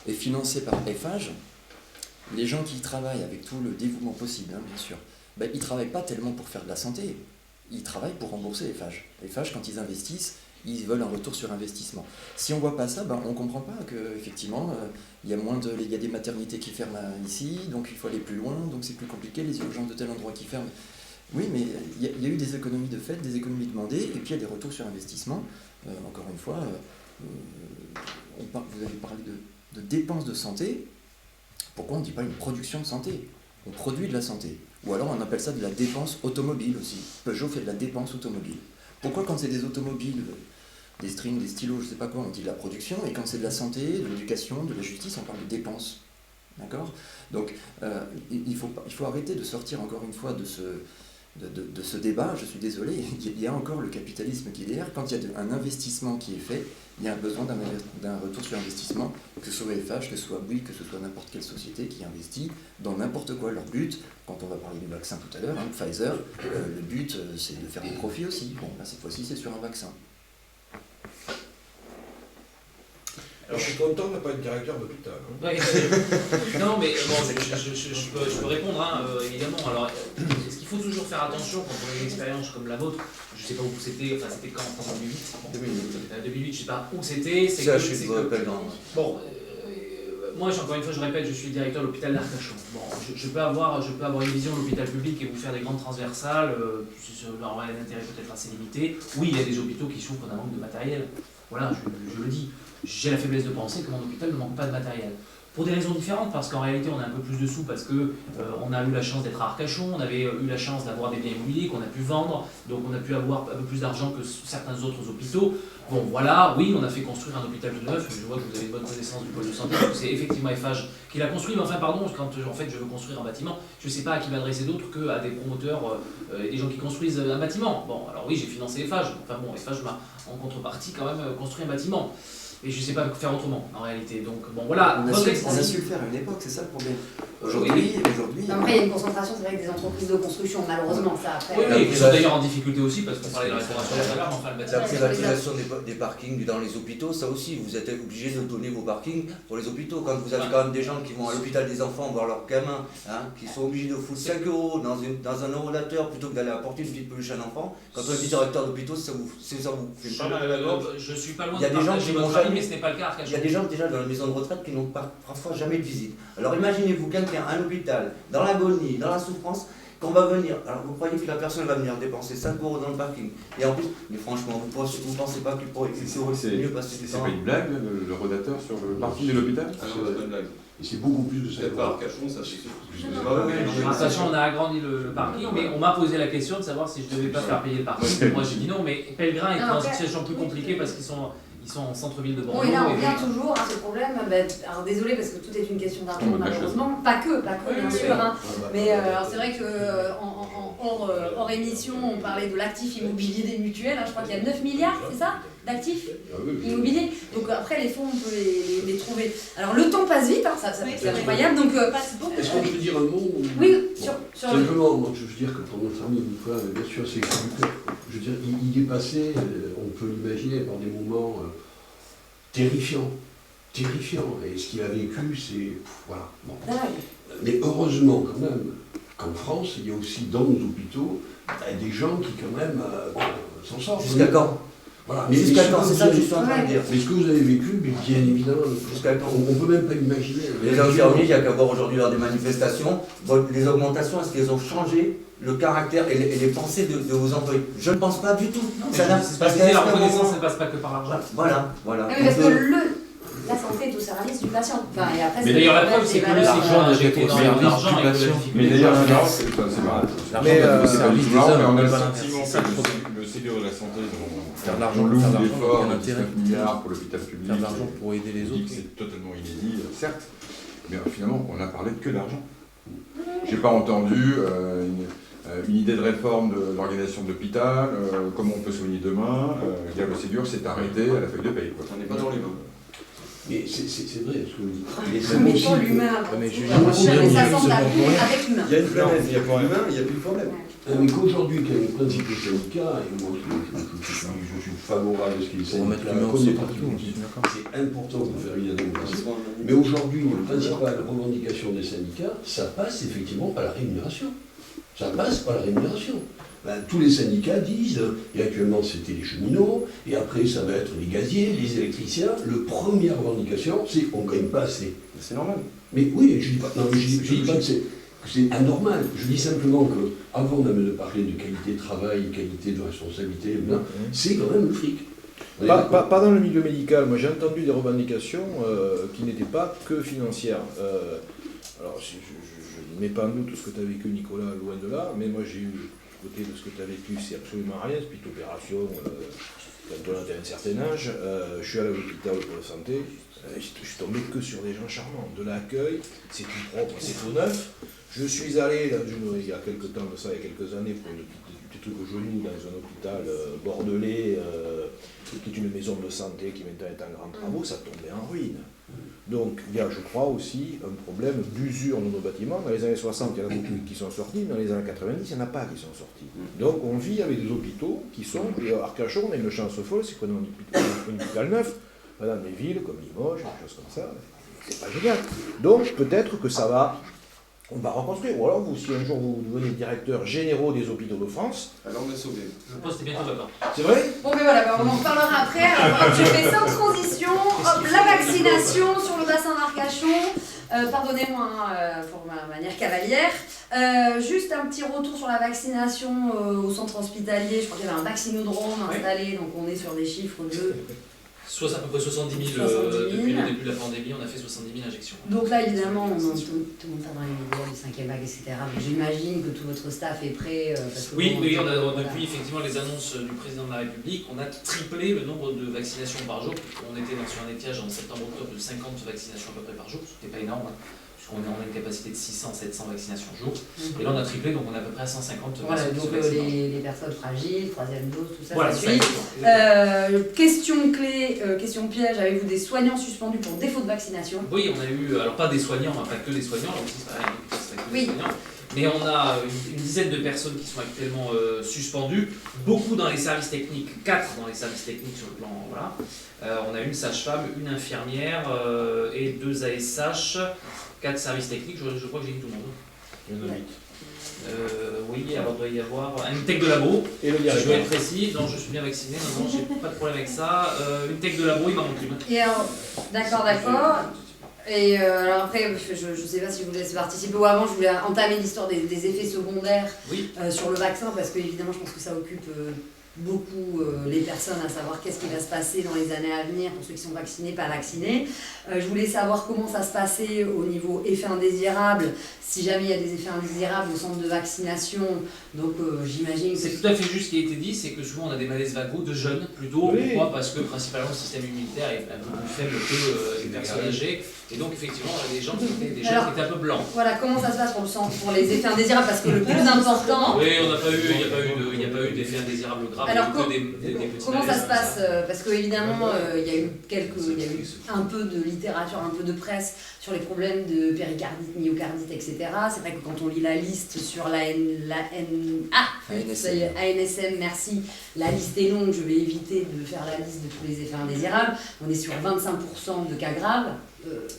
est financé par Eiffage, les gens qui y travaillent avec tout le dévouement possible, hein, bien sûr, ils ne travaillent pas tellement pour faire de la santé, ils travaillent pour rembourser Eiffage. Eiffage, quand ils investissent, ils veulent un retour sur investissement. Si on ne voit pas ça, on ne comprend pas qu'effectivement, il y a des maternités qui ferment ici, donc il faut aller plus loin, donc c'est plus compliqué, les urgences de tel endroit qui ferment. Oui, mais il y a eu des économies de fait, des économies demandées, et puis il y a des retours sur investissement. Encore une fois, vous avez parlé de dépenses de santé. Pourquoi on ne dit pas une production de santé? On produit de la santé. Ou alors on appelle ça de la dépense automobile aussi. Peugeot fait de la dépense automobile. Pourquoi quand c'est des automobiles, des strings, des stylos, je ne sais pas quoi, on dit de la production, et quand c'est de la santé, de l'éducation, de la justice, on parle de dépenses. D'accord? Donc il faut arrêter de sortir encore une fois de ce débat. Je suis désolé, il y a encore le capitalisme qui est derrière. Quand il y a un investissement qui est fait, il y a besoin d'un retour sur investissement, que ce soit FH, que ce soit Bouygues, que ce soit n'importe quelle société qui investit dans n'importe quoi. Leur but, quand on va parler du vaccin tout à l'heure, hein, Pfizer, le but c'est de faire des profits aussi. Bon, là, cette fois-ci c'est sur un vaccin. Alors, je suis content de ne pas être directeur d'hôpital. Hein. Ouais, non, mais bon, je peux répondre, hein, évidemment. Alors, est-ce qu'il faut toujours faire attention quand on a une expérience comme la vôtre? Je ne sais pas où c'était, enfin c'était quand, en 2008 bon, 2008, je ne sais pas où c'était. Bon, moi, encore une fois, je répète, je suis le directeur de l'hôpital d'Arcachon. Bon, je peux avoir une vision de l'hôpital public et vous faire des grandes transversales, avoir un intérêt peut-être assez limité. Oui, il y a des hôpitaux qui souffrent d'un manque de matériel. Voilà, je le dis. J'ai la faiblesse de penser que mon hôpital ne manque pas de matériel. Pour des raisons différentes, parce qu'en réalité on a un peu plus de sous, parce qu'on a eu la chance d'être à Arcachon, on avait eu la chance d'avoir des biens immobiliers qu'on a pu vendre, donc on a pu avoir un peu plus d'argent que certains autres hôpitaux. Bon voilà, oui, on a fait construire un hôpital tout neuf, je vois que vous avez une bonne connaissance du pôle de santé, c'est effectivement Eiffage qui l'a construit, mais enfin pardon, quand en fait je veux construire un bâtiment, je ne sais pas à qui m'adresser d'autre qu'à des promoteurs et des gens qui construisent un bâtiment. Bon, alors oui, j'ai financé Eiffage, enfin bon, Eiffage m'a en contrepartie quand même construit un bâtiment. Et je ne sais pas faire autrement, en réalité. Donc, bon, voilà. On a su le faire à une époque, c'est ça le problème. Aujourd'hui... Après, il y a une concentration, c'est vrai, que des entreprises de construction, malheureusement, ça après... Oui, qui sont d'ailleurs en difficulté aussi, parce qu'on parlait de la restauration tout à l'heure, enfin, le bâtiment... La privatisation des parkings dans les hôpitaux, ça aussi, vous êtes obligé de donner vos parkings pour les hôpitaux. Quand vous avez quand même des gens qui vont à l'hôpital des enfants voir leurs gamins, hein, qui sont obligés de foutre 5 € dans un ordinateur plutôt que d'aller apporter une petite peluche à un enfant, quand on est directeur d'hôpitaux, ça vous fait pas mal à la gorge. Je suis pas loin de partager votre avis, mais ce n'est pas le cas à Arcachon. Il y a des gens déjà dans la maison de retraite qui n'ont parfois jamais de visite. Alors imaginez-vous quelqu'un à l'hôpital, dans l'agonie, dans la souffrance, qu'on va venir. Alors vous croyez que la personne va venir dépenser 5 € dans le parking. Et en plus, mais franchement, vous pensez pas qu'il pourrait mieux passer du temps? C'est pas une blague, le rodateur sur le parking de l'hôpital? C'est pas une blague. Et c'est beaucoup plus de ça. Peut-être pas Arcachon, ça c'est sûr. Arcachon, on a agrandi le parking, mais on m'a posé la question de savoir si je devais pas faire payer le parking. Moi j'ai dit non, mais Pellegrin est dans une situation plus compliquée parce qu'ils Ils sont en centre-ville de Bordeaux. Bon, et là, on et- revient toujours à ce problème. Alors, désolé, parce que tout est une question d'argent, malheureusement. Pas que, bien sûr. Hein. Mais alors, c'est vrai hors émission, on parlait de l'actif immobilier des mutuelles. Hein. Je crois qu'il y a 9 milliards, c'est ça, d'actifs immobiliers. Donc après, les fonds, on peut les trouver. Alors, le temps passe vite, hein, c'est incroyable. Donc, est-ce qu'on peut dire un mot oui, sur simplement, moi, je veux dire que pour notre ami, une fois, bien sûr, c'est que je veux dire, il est passé, on peut l'imaginer, par des moments terrifiants. Et ce qu'il a vécu, c'est... Voilà. Bon. Mais heureusement, quand même, qu'en France, il y a aussi dans nos hôpitaux des gens qui, quand même, s'en sortent. Jusqu'à quand? Voilà. Jusqu'à quand? C'est ça que je suis en train de dire. Mais ce que vous avez vécu, bien évidemment, on ne peut même pas imaginer. Les infirmiers, il n'y a qu'à voir aujourd'hui lors des manifestations, les augmentations, est-ce qu'elles ont changé le caractère et les pensées de vos employés? Je ne pense pas du tout. Parce que la reconnaissance ne passe pas que par l'argent. Voilà. Oui, parce que la santé est au service du patient. Enfin, et après, mais d'ailleurs, la preuve, c'est que l'argent a été énormément d'argent. Mais d'ailleurs, c'est marrant. Mais on a le sentiment que le Ségur de la santé, faire de l'argent, l'effort de 19 milliards pour l'hôpital public, faire de l'argent pour aider les autres. C'est totalement inédit, certes, mais finalement, on n'a parlé que d'argent. J'ai pas entendu une idée de réforme de l'organisation de l'hôpital, comment on peut soigner demain. Le Ségur s'est arrêté à la feuille de paye. On n'est pas dans les mains. Mais c'est vrai ce que vous dites. Mais pas l'humain. Ça semble avec l'humain. Il y a une planète, il n'y a pas l'humain, il n'y a plus de problème. Mais qu'aujourd'hui, qu'il y a une principale syndicat, et moi je suis favorable à ce qu'il y ait c'est important pour faire une démocratie. Mais aujourd'hui, la principale revendication des syndicats, ça passe effectivement par la rémunération. Ça passe par la rémunération. Tous les syndicats disent, et actuellement c'était les cheminots, et après ça va être les gaziers, les électriciens. Le première revendication, c'est on ne gagne pas assez. C'est normal. Mais oui, je ne dis pas, que c'est anormal. Je dis simplement que, avant même de parler de qualité de travail, qualité de responsabilité, c'est quand même le fric. Pas dans le milieu médical. Moi j'ai entendu des revendications qui n'étaient pas que financières. Alors je ne mets pas en doute ce que tu as vécu, Nicolas, loin de là, mais moi j'ai eu, côté de ce que tu as vécu, c'est absolument rien, c'est plutôt opération, quand on a un certain âge. Je suis allé à l'hôpital pour la santé, je suis tombé que sur des gens charmants, de l'accueil, c'est tout propre, c'est tout neuf. Je suis allé il y a quelques temps de ça, il y a quelques années, pour un petit truc au genou dans un hôpital bordelais, qui est une maison de santé qui maintenant est en grands travaux, ça tombait en ruine. Donc il y a, je crois, aussi un problème d'usure dans nos bâtiments. Dans les années 60, il y en a beaucoup qui sont sortis, dans les années 90, il n'y en a pas qui sont sortis. Donc on vit avec des hôpitaux qui sont, et à Arcachon, on a une chance folle, c'est qu'on a un hôpital neuf, dans des villes comme Limoges, des choses comme ça, c'est pas génial. Donc peut-être que ça va, on va reconstruire. Ou alors, vous, si un jour vous devenez directeur généraux des hôpitaux de France, alors on est sauvé. Le poste est bientôt vacant. C'est vrai? Bon, mais voilà, on en reparlera après. Alors, je fais sans transition. Hop, la vaccination sur le bassin d'Arcachon. Pardonnez-moi pour ma manière cavalière. Juste un petit retour sur la vaccination au centre hospitalier. Je crois qu'il y avait un vaccinodrome installé, donc on est sur des chiffres de... À peu près 70 000, depuis le début de la pandémie, on a fait 70 000 injections. Donc là, évidemment, tout le monde va dans les médias du 5e vague, etc. Donc j'imagine que tout votre staff est prêt. Oui, depuis effectivement les annonces du président de la République, on a triplé le nombre de vaccinations par jour. On était sur un étiage en septembre-octobre de 50 vaccinations à peu près par jour, ce qui n'est pas énorme, puisqu'on a une capacité de 600-700 vaccinations jour. Et là, on a triplé, donc on est à peu près à 150 vaccinations. Donc les personnes fragiles, 3e dose, tout ça, voilà, ça suit. Question clé, question piège, avez-vous des soignants suspendus pour défaut de vaccination? Oui, on a eu, alors pas des soignants, pas que des soignants, là aussi c'est pareil, c'est que des soignants. Mais on a une dizaine de personnes qui sont actuellement suspendues, beaucoup dans les services techniques, 4 dans les services techniques sur le plan, voilà. On a une sage-femme, une infirmière et 2 ASH, 4 services techniques, je crois que j'ai dit tout le monde. Il y en a 8. Oui, alors il doit y avoir une tech de labo, et le je vais être précis, non je suis bien vacciné, non, j'ai pas de problème avec ça, une tech de labo, il m'en manque une. Et alors, d'accord. Et alors après, je ne sais pas si je vous laisse participer ou avant, je voulais entamer l'histoire des effets secondaires sur le vaccin, parce qu'évidemment je pense que ça occupe beaucoup les personnes à savoir qu'est-ce qui va se passer dans les années à venir pour ceux qui sont vaccinés, pas vaccinés. Je voulais savoir comment ça se passait au niveau effets indésirables, si jamais il y a des effets indésirables au centre de vaccination. Donc j'imagine que... C'est tout à fait juste ce qui a été dit, c'est que souvent on a des malaises vagos de jeunes plutôt, pourquoi ? Parce que principalement le système immunitaire est un peu plus faible que les personnes âgées. Et donc effectivement, on a des gens qui étaient un peu blancs. Voilà, comment ça se passe pour les effets indésirables? Parce que le plus important... Oui, il n'y a pas eu d'effets indésirables graves. Alors, que des petits comment ça malaises. se passe? Parce qu'évidemment, il y a eu un peu de littérature, un peu de presse sur les problèmes de péricardite, myocardite, etc. C'est vrai que quand on lit la liste sur ANSM, merci, la liste est longue, je vais éviter de faire la liste de tous les effets indésirables. On est sur 25% de cas graves.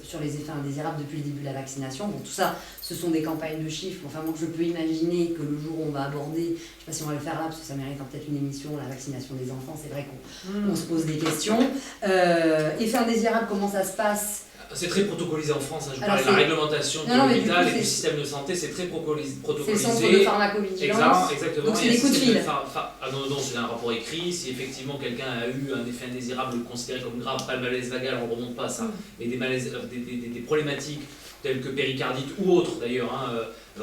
Sur les effets indésirables depuis le début de la vaccination. Bon, tout ça, ce sont des campagnes de chiffres. Enfin, moi, je peux imaginer que le jour où on va aborder, je ne sais pas si on va le faire là, parce que ça mérite peut-être une émission, la vaccination des enfants, c'est vrai qu'on se pose des questions. Effets indésirables, comment ça se passe? C'est très protocolisé en France, hein. Je parlais de la réglementation de l'hôpital et du système de santé, c'est très protocolisé. C'est le centre de pharmacovigilance. Exactement. Donc c'est des coups de fil. Non, c'est un rapport écrit. Si effectivement quelqu'un a eu un effet indésirable considéré comme grave, pas le malaise vagal, on ne remonte pas à ça, mais des problématiques telles que péricardite ou autres d'ailleurs, hein,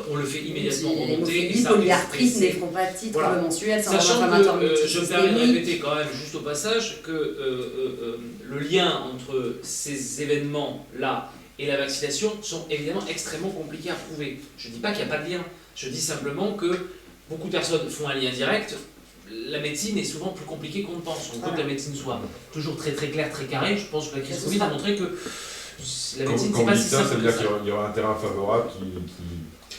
on le fait immédiatement remonter. Polyarthrite, néphropathie, troubles mensuels, sachant que je me permets de répéter quand même juste au passage que le lien entre ces événements-là et la vaccination sont évidemment extrêmement compliqués à prouver. Je ne dis pas qu'il n'y a pas de lien, je dis simplement que beaucoup de personnes font un lien direct. La médecine est souvent plus compliquée qu'on ne pense. On veut que la médecine soit toujours très très claire, très carrée. Je pense que la crise Covid a montré que la médecine, c'est pas si simple. Ça veut dire qu'il y aura un terrain favorable qui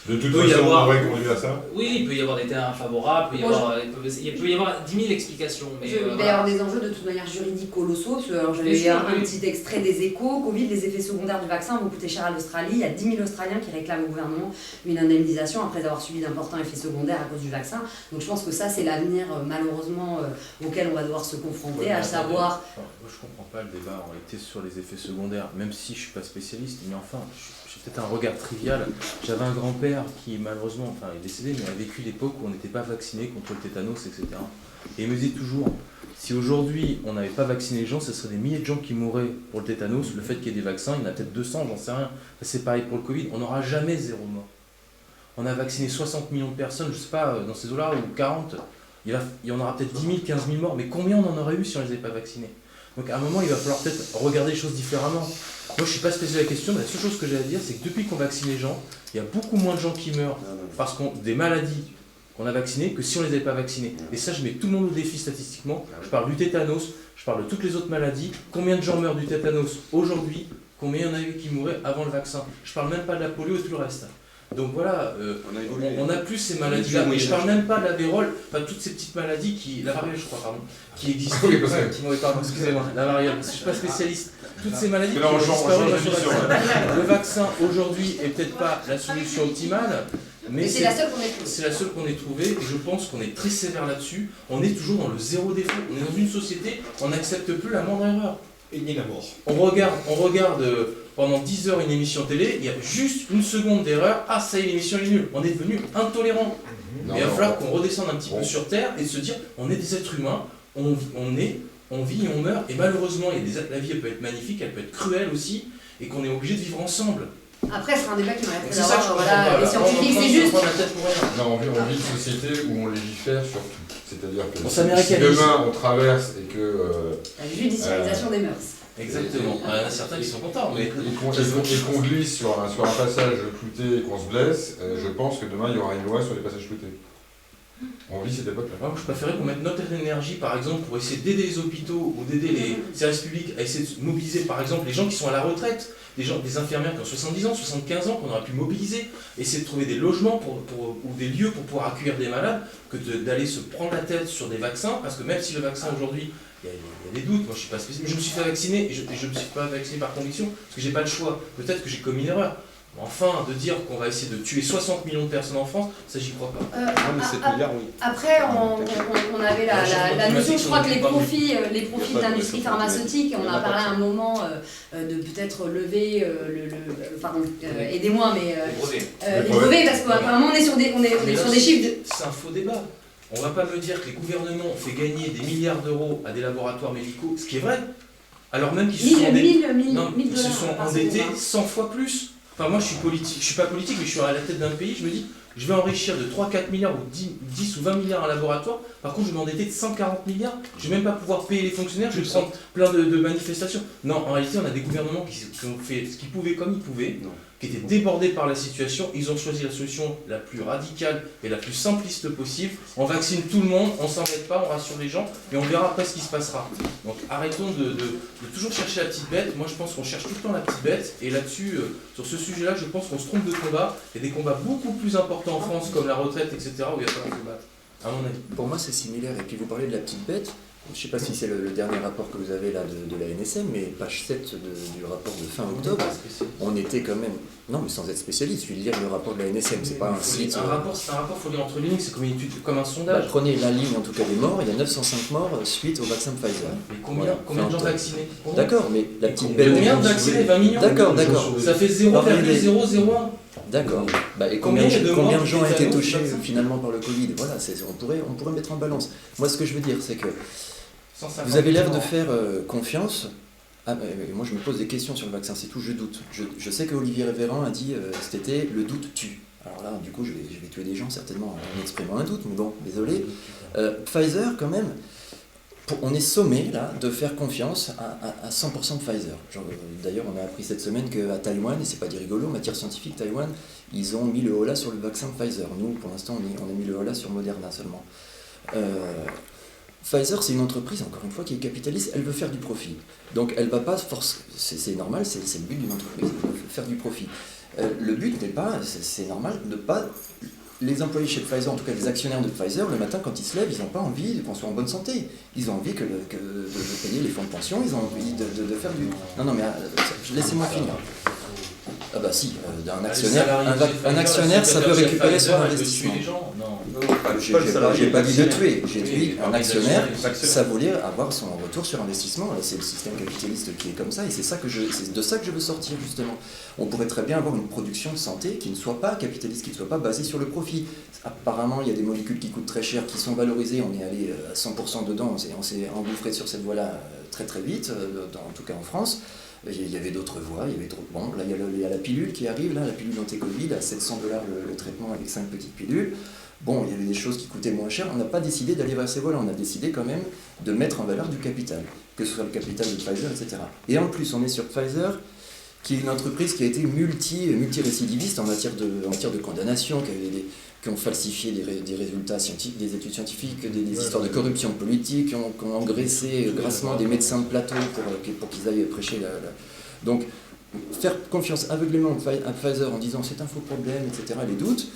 de toute façon aurait conduit à ça. Oui, il peut y avoir des terrains favorables, il peut y avoir 10 000 explications. Il peut y avoir des enjeux de toute manière juridiques colossaux. J'avais un petit extrait des Échos. Covid, les effets secondaires du vaccin vont coûter cher à l'Australie. Il y a 10 000 Australiens qui réclament au gouvernement une indemnisation après avoir subi d'importants effets secondaires à cause du vaccin. Donc je pense que ça, c'est l'avenir malheureusement auquel on va devoir se confronter, à savoir... Moi, je comprends pas le débat en réalité sur les effets secondaires, même si je suis pas spécialiste, mais enfin, j'ai peut-être un regard trivial. J'avais un grand-père qui malheureusement, enfin, est décédé, mais a vécu l'époque où on n'était pas vacciné contre le tétanos, etc. Et il me disait toujours, si aujourd'hui on n'avait pas vacciné les gens, ce serait des milliers de gens qui mourraient pour le tétanos. Le fait qu'il y ait des vaccins, il y en a peut-être 200, j'en sais rien. C'est pareil pour le Covid, on n'aura jamais 0 mort. On a vacciné 60 millions de personnes, je sais pas, dans ces eaux-là, ou 40, il y en aura peut-être 10 000, 15 000 morts, mais combien on en aurait eu si on ne les avait pas vaccinés? Donc à un moment, il va falloir peut-être regarder les choses différemment. Moi, je ne suis pas spécialiste de la question, mais la seule chose que j'ai à dire, c'est que depuis qu'on vaccine les gens, il y a beaucoup moins de gens qui meurent parce qu'on des maladies qu'on a vaccinées que si on ne les avait pas vaccinées. Et ça, je mets tout le monde au défi statistiquement. Je parle du tétanos, je parle de toutes les autres maladies. Combien de gens meurent du tétanos aujourd'hui? Combien il y en a eu qui mouraient avant le vaccin? Je ne parle même pas de la polio et tout le reste. Donc voilà, on n'a plus ces maladies-là, mais je ne parle même pas de la vérole, enfin toutes ces petites maladies la variole je crois, pardon, qui existaient, excusez-moi, la variole, parce que je ne suis pas spécialiste, toutes ces maladies qui ont disparu sur le vaccin. Le vaccin aujourd'hui est peut-être pas la solution optimale, mais c'est la seule qu'on ait trouvée, et je pense qu'on est très sévère là-dessus, on est toujours dans le zéro défaut, on est dans une société, on n'accepte plus la moindre erreur. Et ni la mort. On regarde pendant 10 heures une émission télé, il y a juste une seconde d'erreur, ah ça y est, l'émission est nulle. On est devenu intolérant. Il va falloir qu'on redescende un petit peu sur Terre et se dire, on est des êtres humains, on vit et on meurt, et malheureusement, la vie elle peut être magnifique, elle peut être cruelle aussi, et qu'on est obligé de vivre ensemble. Après, c'est un débat qui m'arrête c'est ça les scientifiques, c'est juste... Non, on vit une société où on légifère sur tout. C'est-à-dire que si demain on traverse et que... la judiciarisation des mœurs. Exactement. Il y en a certains qui sont contents. Mais... Et qu'on glisse sur un passage clouté et qu'on se blesse, je pense que demain il y aura une loi sur les passages cloutés. On vit cette époque-là. Moi, je préférais qu'on mette notre énergie, par exemple, pour essayer d'aider les hôpitaux ou d'aider les services publics à essayer de mobiliser, par exemple, les gens qui sont à la retraite, des infirmières qui ont 70 ans, 75 ans, qu'on aurait pu mobiliser, essayer de trouver des logements ou des lieux pour pouvoir accueillir des malades, que d'aller se prendre la tête sur des vaccins, parce que même si le vaccin aujourd'hui, il y a des doutes, moi je suis pas spécialiste, mais je me suis fait vacciner, et je ne me suis pas vacciné par conviction, parce que j'ai pas le choix. Peut-être que j'ai commis une erreur. Enfin, de dire qu'on va essayer de tuer 60 millions de personnes en France, ça j'y crois pas. Après, on avait la notion, je crois que les profits de l'industrie pharmaceutique, on a parlé à un moment de peut-être lever pardon, aidez-moi, mais les brevets, parce qu'à un moment on est sur des chiffres de... C'est un faux débat. On va pas me dire que les gouvernements ont fait gagner des milliards d'euros à des laboratoires médicaux, ce qui est vrai, alors même qu'ils se sont endettés 100 fois plus. Enfin, moi, je suis pas politique, mais je suis à la tête d'un pays, je me dis, je vais enrichir de 3-4 milliards ou 10 ou 20 milliards un laboratoire, par contre, je vais m'endetter de 140 milliards, je vais même pas pouvoir payer les fonctionnaires, je vais prendre plein de manifestations. Non, en réalité, on a des gouvernements qui ont fait ce qu'ils pouvaient comme ils pouvaient, qui étaient débordés par la situation, ils ont choisi la solution la plus radicale et la plus simpliste possible. On vaccine tout le monde, on s'embête pas, on rassure les gens, et on verra après ce qui se passera. Donc arrêtons de toujours chercher la petite bête. Moi je pense qu'on cherche tout le temps la petite bête, et là-dessus, sur ce sujet-là, je pense qu'on se trompe de combat. Il y a des combats beaucoup plus importants en France, comme la retraite, etc., où il y a pas de combat, à mon avis. Pour moi c'est similaire, et puis vous parlez de la petite bête. Je ne sais pas si c'est le dernier rapport que vous avez là de la NSM, mais page 7 du rapport de fin octobre, on était quand même... Non, mais sans être spécialiste, je vais lire le rapport de la NSM, c'est pas un site... Un rapport, c'est un rapport, il faut lire entre les lignes, c'est comme une étude, comme un sondage. Prenez la ligne en tout cas des morts, il y a 905 morts suite au vaccin Pfizer. Mais combien de gens vaccinés? D'accord, mais la petite bête... Combien de vaccinés? 20 millions? D'accord. Ça fait 0,001. D'accord. Et combien de gens ont été touchés finalement par le Covid? Voilà, on pourrait mettre en balance. Moi ce que je veux dire, c'est que vous avez l'air de faire confiance. Moi je me pose des questions sur le vaccin, c'est tout, je doute. Je sais qu'Olivier Véran a dit cet été, le doute tue. Alors là, du coup, je vais tuer des gens certainement en exprimant un doute, mais bon, désolé. Pfizer, quand même, on est sommé là de faire confiance à 100% de Pfizer. D'ailleurs, on a appris cette semaine qu'à Taïwan, et c'est pas des rigolos, en matière scientifique, Taïwan, ils ont mis le holà sur le vaccin Pfizer. Nous, pour l'instant, on a mis le holà sur Moderna seulement. Pfizer, c'est une entreprise, encore une fois, qui est capitaliste, elle veut faire du profit. Donc elle va pas c'est normal, c'est le but d'une entreprise, elle veut faire du profit. Le but n'est pas, c'est normal, de pas... Les employés chez Pfizer, en tout cas les actionnaires de Pfizer, le matin quand ils se lèvent, ils n'ont pas envie qu'on soit en bonne santé. Ils ont envie de payer les fonds de pension, ils ont envie de faire du... Non, mais laissez-moi finir. Ah bah si, un actionnaire, ça peut récupérer son investissement. J'ai pas dit de tuer, j'ai dit un actionnaire, ça voulait avoir son retour sur investissement. C'est le système capitaliste qui est comme ça, et c'est de ça que je veux sortir justement. On pourrait très bien avoir une production de santé qui ne soit pas capitaliste, qui ne soit pas basée sur le profit. Apparemment, il y a des molécules qui coûtent très cher, qui sont valorisées, on est allé à 100% dedans, on s'est engouffré sur cette voie-là très très vite, en tout cas en France. Il y avait d'autres voies, il y avait bon, là il y a la pilule qui arrive, là, la pilule anti-Covid à 700$ le traitement avec 5 petites pilules. Bon, il y avait des choses qui coûtaient moins cher, on n'a pas décidé d'aller vers ces voies-là, on a décidé quand même de mettre en valeur du capital, que ce soit le capital de Pfizer, etc. Et en plus, on est sur Pfizer, qui est une entreprise qui a été multirécidiviste en matière de condamnation, qui ont falsifié des résultats scientifiques, des études scientifiques, des histoires de corruption politique, qui ont engraissé grassement des médecins de plateau pour qu'ils aillent prêcher Donc, faire confiance aveuglément à Pfizer en disant c'est un faux problème, etc., les doutes,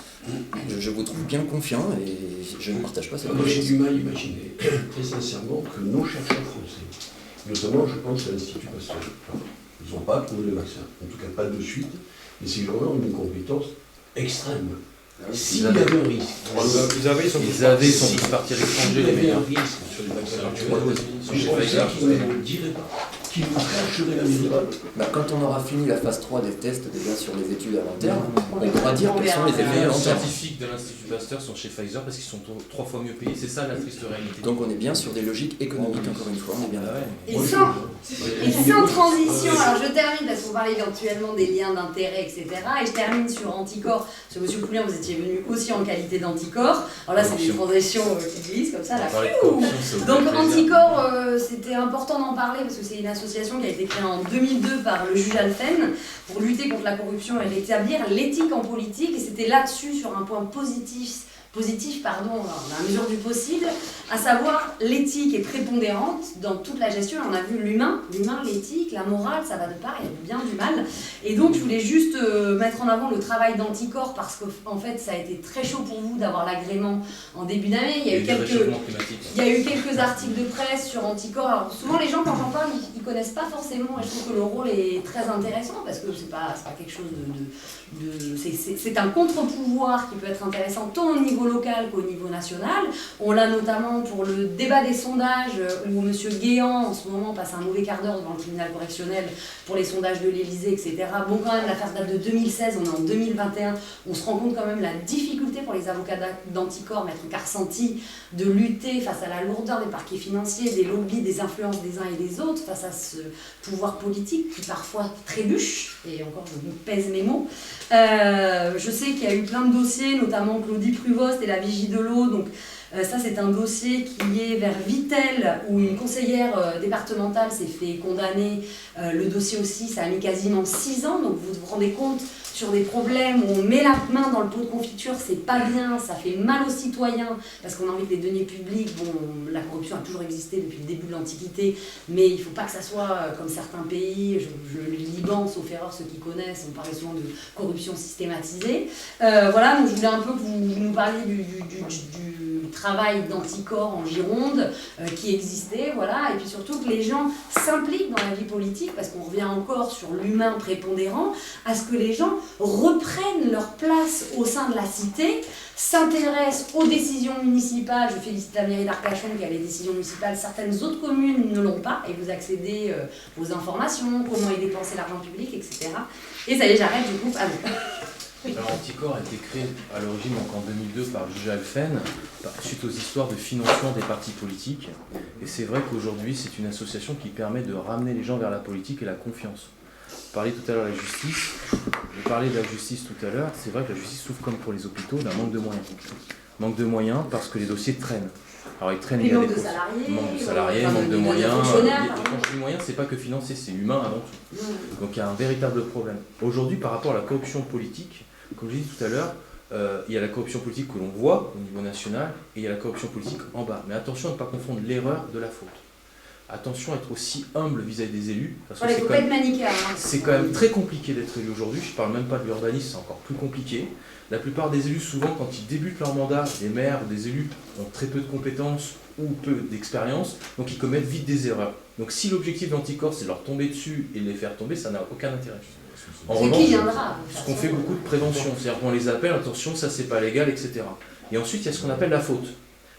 je vous trouve bien confiant et je ne partage pas cette Moi j'ai du mal à imaginer, très sincèrement, que nos chercheurs français, notamment je pense à l'Institut Pasteur, ils n'ont pas trouvé le vaccin, en tout cas pas de suite, mais ces gens-là ont une compétence extrême. S'il y avait un risque, ils sont tous partis à l'étranger, les meilleurs. S'il y avait un risque sur les vaccins, je pensais qu'ils ne le diraient pas, qu'ils nous cacheraient la vérité. Quand on aura fini la phase 3 des tests déjà sur les études à long terme, on pourra dire quels sont les effets à long terme. Les scientifiques de l'Institut Pasteur sont chez Pfizer parce qu'ils sont 3 fois mieux payés, c'est ça la triste réalité. Donc on est bien sur des logiques économiques, encore une fois, on est bien là. Et sans transition, alors je termine parce qu'on parlait éventuellement des liens d'intérêt, etc. Et je termine sur Anticorps, parce que M. Poulin, vous étiez venu aussi en qualité d'Anticorps. Alors là, c'est des transitions qui glissent comme ça, là. Donc Anticorps, c'était important d'en parler parce que c'est une association qui a été créée en 2002 par le juge Alphen pour lutter contre la corruption et rétablir l'éthique en politique. Et c'était là-dessus, sur un point positif, dans la mesure du possible, à savoir l'éthique est prépondérante dans toute la gestion. On a vu l'humain, l'éthique, la morale, ça va de part, il y a du bien, du mal. Et donc je voulais juste mettre en avant le travail d'Anticorps parce qu'en fait ça a été très chaud pour vous d'avoir l'agrément en début d'année. Il y a eu quelques articles de presse sur Anticorps. Alors souvent les gens quand j'en parle, ils connaissent pas forcément et je trouve que le rôle est très intéressant parce que c'est pas quelque chose c'est un contre-pouvoir qui peut être intéressant tant au niveau local qu'au niveau national. On l'a notamment notamment pour le débat des sondages où M. Guéant, en ce moment, passe un mauvais quart d'heure devant le tribunal correctionnel pour les sondages de l'Élysée, etc. Bon, quand même, l'affaire date de 2016, on est en 2021, on se rend compte quand même la difficulté pour les avocats d'Anticor, Maître Carsanti, de lutter face à la lourdeur des parquets financiers, des lobbies, des influences des uns et des autres, face à ce pouvoir politique qui parfois trébuche, et encore je vous pèse mes mots. Je sais qu'il y a eu plein de dossiers, notamment Claudie Pruvost et la Vigie de l'eau, donc ça c'est un dossier qui est vers Vittel, où une conseillère départementale s'est fait condamner. Le dossier aussi, ça a mis quasiment 6 ans, donc vous vous rendez compte sur des problèmes où on met la main dans le pot de confiture, c'est pas bien, ça fait mal aux citoyens, parce qu'on a envie que les deniers publics, bon, la corruption a toujours existé depuis le début de l'Antiquité, mais il faut pas que ça soit comme certains pays, le Liban, sauf erreur, ceux qui connaissent, on parlait souvent de corruption systématisée. Voilà, donc je voulais un peu que vous nous parliez du travail d'Anticor en Gironde qui existait, voilà, et puis surtout que les gens s'impliquent dans la vie politique, parce qu'on revient encore sur l'humain prépondérant, à ce que les gens reprennent leur place au sein de la cité, s'intéressent aux décisions municipales. Je félicite la mairie d'Arcachon qui a les décisions municipales, certaines autres communes ne l'ont pas, et vous accédez aux informations, comment est dépensé l'argent public, etc. Et ça y est, j'arrête du coup. Ah bon. Alors Anticor a été créé à l'origine en 2002 par le juge Alphen, suite aux histoires de financement des partis politiques. Et c'est vrai qu'aujourd'hui c'est une association qui permet de ramener les gens vers la politique et la confiance. Vous parliez tout à l'heure de la justice, je parlais de la justice tout à l'heure, c'est vrai que la justice souffre comme pour les hôpitaux d'un manque de moyens. Manque de moyens parce que les dossiers traînent. Alors ils traînent, il y a des manque de salariés, manque de moyens. Et quand je dis moyens, c'est pas que financier, c'est humain avant tout. Donc il y a un véritable problème. Aujourd'hui, par rapport à la corruption politique, comme je l'ai dit tout à l'heure, il y a la corruption politique que l'on voit au niveau national et il y a la corruption politique en bas. Mais attention à ne pas confondre l'erreur de la faute. Attention à être aussi humble vis-à-vis des élus. Parce que c'est quand même très compliqué d'être élu aujourd'hui. Je ne parle même pas de l'urbanisme, c'est encore plus compliqué. La plupart des élus, souvent, quand ils débutent leur mandat, les maires ou des élus ont très peu de compétences ou peu d'expérience, donc ils commettent vite des erreurs. Donc si l'objectif d'Anticor, c'est de leur tomber dessus et de les faire tomber, ça n'a aucun intérêt. En revanche, ce qu'on fait beaucoup de prévention, c'est-à-dire qu'on les appelle, attention, ça c'est pas légal, etc. Et ensuite, il y a ce qu'on appelle la faute.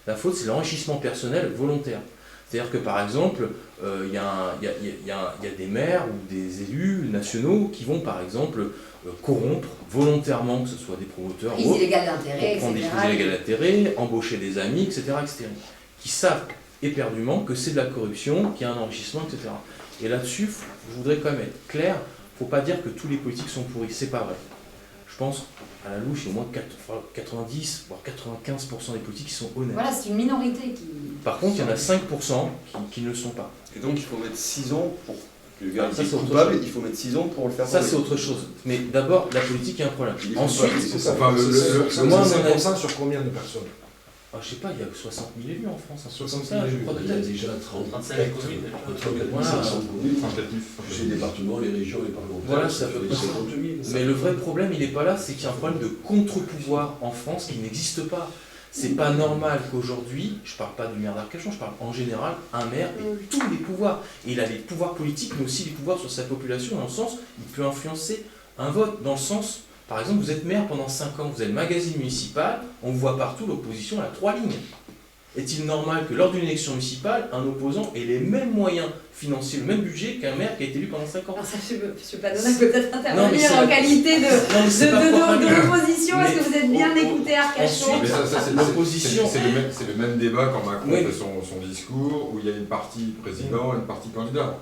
La faute, c'est l'enrichissement personnel volontaire. C'est-à-dire que par exemple, il y a des maires ou des élus nationaux qui vont par exemple corrompre volontairement, que ce soit des promoteurs ou autres, pour prendre des prises illégales d'intérêt, embaucher des amis, etc., qui savent éperdument que c'est de la corruption, qu'il y a un enrichissement, etc. Et là-dessus, je voudrais quand même être clair, il ne faut pas dire que tous les politiques sont pourris, c'est pas vrai. Je pense, à la louche, il y a au moins 90, voire 95% des politiques qui sont honnêtes. Voilà, c'est une minorité qui... Par contre, il y en a 5% qui ne le sont pas. Et donc il faut mettre 6 ans pour que le gars soit coupable, il faut mettre 6 ans pour le faire tomber. Ça c'est autre chose. Mais d'abord, la politique, il y a un problème. Ensuite, c'est ça. Enfin, le 5% sur combien de personnes? Je sais pas, il y a 60 000 élus en France. 60 000 élus. Il y a déjà 35 000 chez les départements, les régions, les parlementaires. Voilà, ça peut pas 50 000. Mais le vrai problème, il n'est pas là, c'est qu'il y a un problème de contre-pouvoir en France qui n'existe pas. C'est pas normal qu'aujourd'hui, je parle pas du maire d'Arcachon, je parle en général, un maire ait tous les pouvoirs. Et il a les pouvoirs politiques, mais aussi les pouvoirs sur sa population, dans le sens, il peut influencer un vote, dans le sens, par exemple, vous êtes maire pendant 5 ans, vous avez le magazine municipal, on vous voit partout, l'opposition a 3 lignes. Est-il normal que lors d'une élection municipale, un opposant ait les mêmes moyens financiers, le même budget qu'un maire qui a été élu pendant 5 ans? Alors ça, M. Padonna peut peut-être intervenir en qualité de l'opposition. Est-ce que vous êtes bien écouté à Arcachon? C'est le même débat quand Macron fait son discours, où il y a une partie président et une partie candidat.